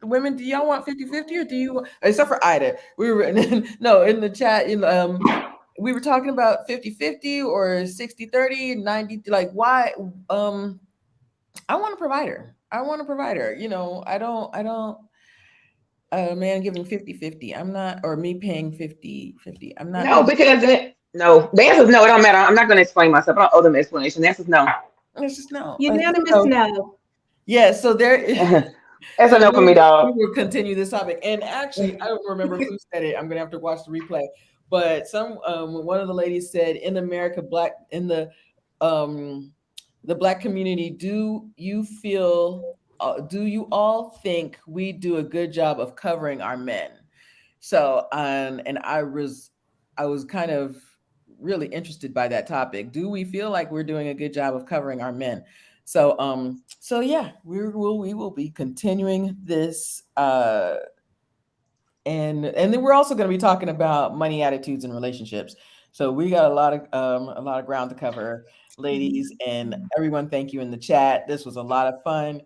women, do y'all want 50-50 or do you, except for Ida, we were no in the chat, we were talking about 50-50 or 60-30, 90, like why I want a provider. I don't a man giving 50-50. I'm not, or me paying 50-50. I'm not No, doing because no. The answer is no. It don't matter. I'm not going to explain myself. I don't owe them an explanation. The answer is no. it's just no. Unanimous So no. yeah, so there That's a so no for me, we dog. will continue this topic. And actually, I don't remember who said it. I'm gonna have to watch the replay. But one of the ladies said, in America, um the black community, do you all think we do a good job of covering our men? So and I was kind of really interested by that topic. Do we feel like we're doing a good job of covering our men? So yeah, we will be continuing this and then we're also going to be talking about money, attitudes, and relationships. So we got a lot of ground to cover, ladies, and everyone. Thank you in the chat. This was a lot of fun.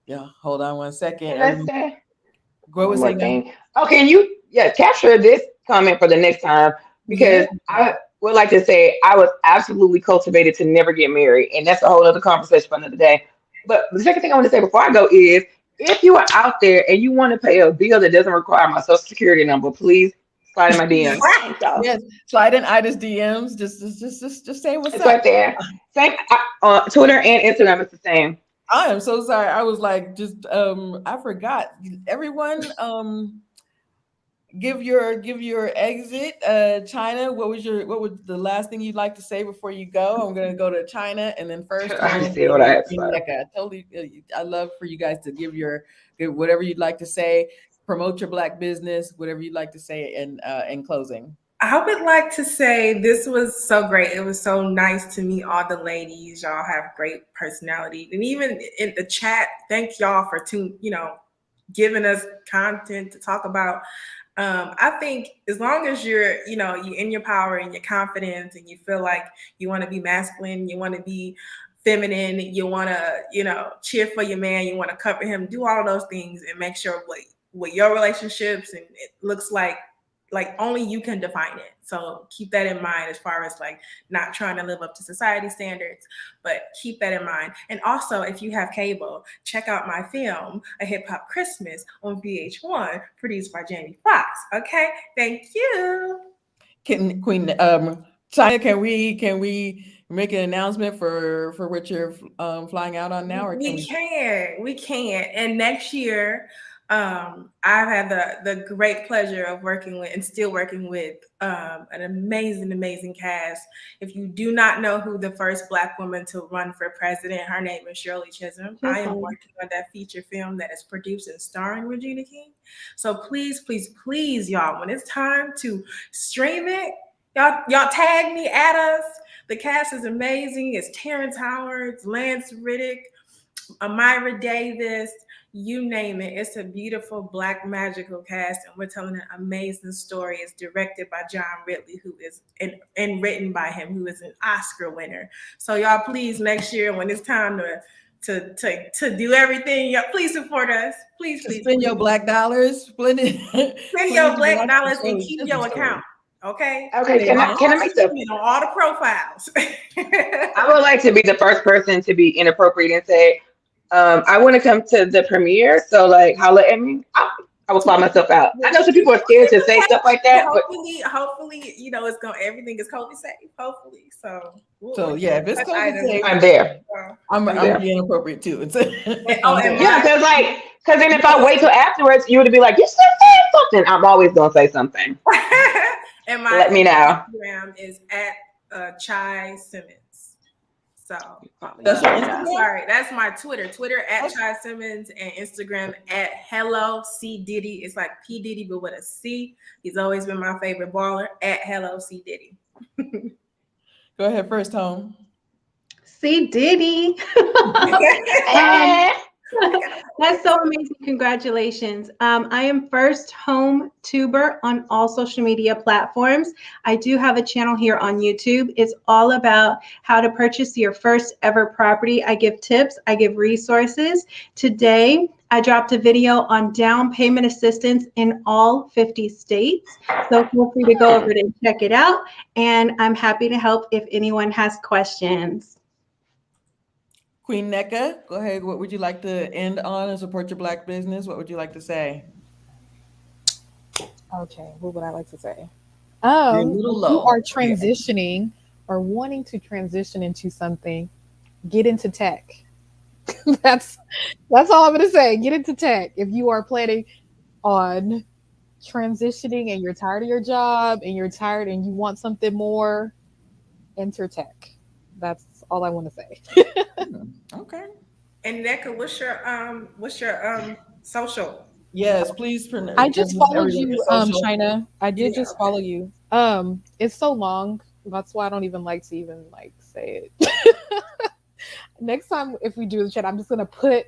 Yeah, hold on one second. And let's Everyone, say what one was more saying? thing. Oh, can you capture this comment for the next time? Yeah. Because I would like to say I was absolutely cultivated to never get married, and that's a whole other conversation for another day. But the second thing I want to say before I go is, if you are out there and you want to pay a bill that doesn't require my social security number, please slide in my DMs. Thank y'all. Yes. Slide in Ida's DMs. Just say what's It's up. right there. Same Twitter and Instagram is the same. I am so sorry. I was like, just I forgot. Everyone, give your exit. China, what was the last thing you'd like to say before you go? I'm gonna go to China and then first I home see what I and had to say. Mecca. Totally, I love for you guys to give whatever you'd like to say, promote your black business, whatever you'd like to say in closing. I would like to say this was so great. It was so nice to meet all the ladies. Y'all have great personality. And even in the chat, thank y'all for giving us content to talk about. I think as long as you're in your power and your confidence and you feel like you want to be masculine, you want to be feminine, you want to, cheer for your man, you want to cover him, do all those things and make sure what your relationships and it looks like only you can define it. So keep that in mind as far as like not trying to live up to society standards, but keep that in mind. And also, if you have cable, check out my film, A Hip Hop Christmas on VH1, produced by Jamie Foxx. Okay, thank you. Can Queen China, can we make an announcement for what you're flying out on now, or can we? We can. And next year, I've had the great pleasure of working with and still working with an amazing cast. If you do not know who the first Black woman to run for president, her name is Shirley Chisholm. I am working on that feature film that is produced and starring Regina King. So please, y'all, when it's time to stream it, y'all tag me, at us. The cast is amazing. It's Terrence Howard, it's Lance Riddick, Amira Davis, you name it. It's a beautiful Black magical cast, and we're telling an amazing story. It's directed by John Ridley, who is and written by him, who is an Oscar winner. So y'all, please, next year when it's time to do everything, y'all, please support us. Please spend your Black dollars, spend your Black dollars and keep your account. Okay. Okay. Can I make on all the profiles? I would like to be the first person to be inappropriate and say, I want to come to the premiere, so like holla at me. I will fly myself out. I know some people are scared to say stuff like that, but hopefully, it's everything is COVID safe. Hopefully, so yeah, if it's COVID safe, I'm there. I'm being inappropriate too. Because then if I wait till afterwards, you would be like, you should say something. I'm always gonna say something. And my let me know. Instagram is at Chai Simmons. So that's sorry, that's my Twitter at Chai Simmons, and Instagram at Hello C Diddy. It's like P Diddy but with a C. He's always been my favorite baller, at Hello C Diddy. Go ahead first, Home. C Diddy. That's so amazing. Congratulations. I am first home tuber on all social media platforms. I do have a channel here on YouTube. It's all about how to purchase your first ever property. I give tips, I give resources. Today, I dropped a video on down payment assistance in all 50 states. So feel free to go over and check it out. And I'm happy to help if anyone has questions. Queen NECA, go ahead. What would you like to end on and support your Black business? What would you like to say? Okay, what would I like to say? You're a little low. You are transitioning or wanting to transition into something, get into tech. That's all I'm gonna say. Get into tech. If you are planning on transitioning and you're tired of your job and you're tired and you want something more, enter tech. That's all I want to say. Okay. And NECA, what's your social? Yes, please. I just followed you, China. I did just follow you. It's so long. That's why I don't even like to even say it. Next time if we do the chat, I'm just gonna put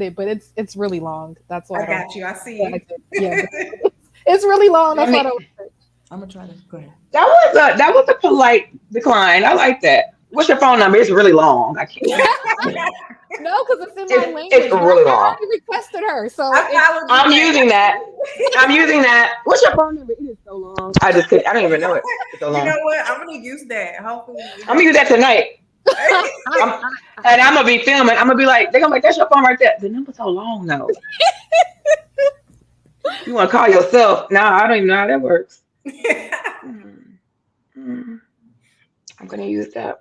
it, but it's really long. That's why I got you. I see you. Yeah, it's really long. That's why I'm gonna try to go ahead. That was a polite decline. I like that. What's your phone number? It's really long. I can't. No, because it's in my language. It's really long. I already requested her, so I'm using that. What's your phone number? It is so long. I don't even know it. It's so long. You know what? I'm gonna use that. Hopefully, I'm gonna use that tonight. And I'm gonna be filming. I'm gonna be like, they're gonna be like, that's your phone right there. The number's so long though. You want to call yourself? No, I don't even know how that works. I'm gonna use that.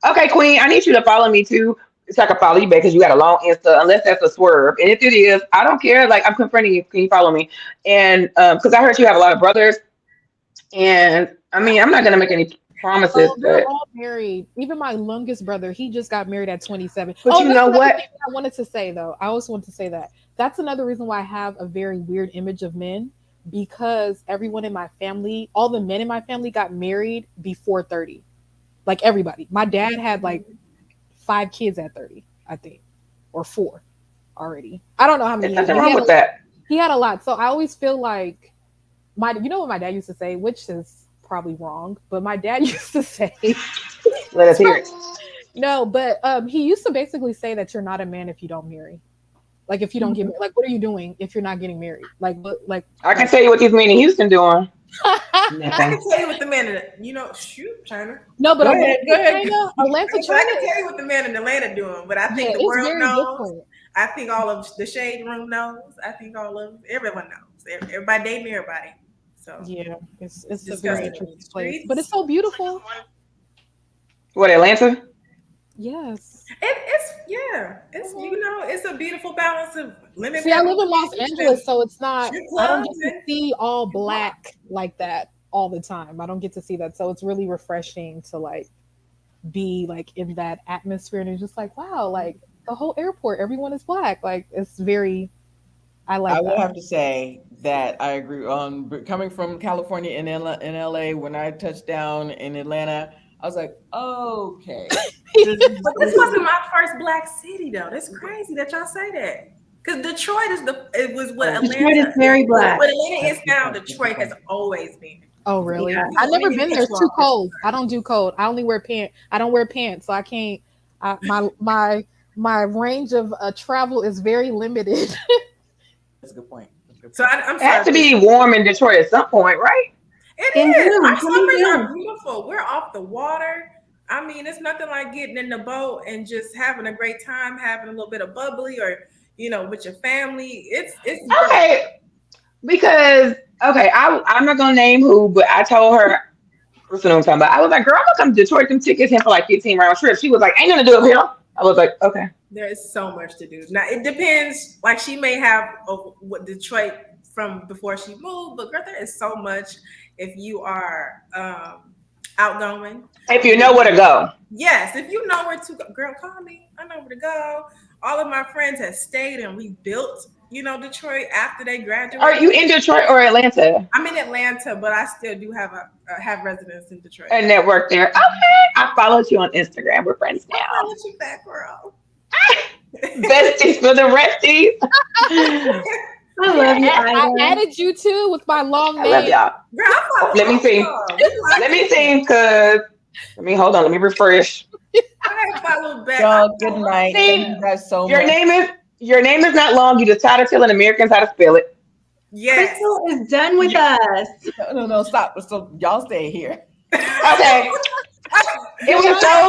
Okay, Queen, I need you to follow me too, so I can follow you back because you got a long Insta. Unless that's a swerve, and if it is, I don't care. Like, I'm confronting you. Can you follow me? And because I heard you have a lot of brothers, and I mean, I'm not gonna make any promises. They're all married. Even my youngest brother, he just got married at 27. But you know what? I wanted to say though, I also want to say that that's another reason why I have a very weird image of men, because everyone in my family, all the men in my family got married before 30. Like everybody. My dad had like 5 kids at 30, I think, or 4 already. I don't know how many. There's nothing wrong with that. He had a lot. So I always feel like you know what my dad used to say, which is probably wrong, but my dad used to say, let us hear it. No, but he used to basically say that you're not a man if you don't marry. Like if you don't get married, like what are you doing if you're not getting married? Like I can tell you what these men in Houston doing. I can tell you what the man in China. No, but go ahead. Atlanta, China. I can tell you what the man in Atlanta doing, but I think the world knows. Different. I think all of the shade room knows. I think everyone knows. Everybody dating everybody. So yeah, it's a very interesting place, but it's so beautiful. What, Atlanta? Yes. It's it's a beautiful balance of living. See, I live in Los Angeles, so it's not. Strip I don't clubs get to see all black like that all the time. I don't get to see that, so it's really refreshing to like be like in that atmosphere, and it's just like wow, like the whole airport, everyone is black. Like it's very. I I like will that. have to say that I agree. Coming from California in LA, when I touched down in Atlanta, I was like, okay, But this wasn't my first black city though. That's crazy that y'all say that. Because Detroit it was what Oh, Detroit is Atlanta very what black. Atlanta that's is a good now, point. That's a Detroit good has point. always been. Oh really? Yeah. I've never been there. It's too Well, cold. I don't do cold. I only wear pants. I don't wear pants, so I can't. My range of travel is very limited. That's a good point. That's a good So point. I'm It has sorry. to be warm in Detroit at some point, right? It In is. June, Our come in summers are June. beautiful. We're off the water. I mean, it's nothing like getting in the boat and just having a great time, having a little bit of bubbly or with your family. It's great. Okay, because okay, I'm not gonna name who, but I told her person I'm talking about. I was like, girl, I'm gonna come to Detroit. Them tickets here for like 15 round trips. She was like, ain't nothing to do up here. I was like, okay. There is so much to do. Now it depends. Like she may have what Detroit from before she moved, but girl, there is so much if you are outgoing. If you know where to go. Yes, if you know where to go, girl, call me. I know where to go. All of my friends have stayed and rebuilt, Detroit after they graduated. Are you in Detroit or Atlanta? I'm in Atlanta, but I still do have residence in Detroit. A network there. Okay. I followed you on Instagram. We're friends I now. let you back, girl. Besties for the resties. I love you, I Ida. added you too with my long I love name. y'all. Girl, I follow Let me see. y'all. We Let me see, because hold on. Let me refresh. I follow back. Y'all, good night. See, Thank you guys so your much. name is not long. You just try to telling Americans how to spell it. Yes. Crystal is done with us. No, stop. So y'all stay here. Okay. It was so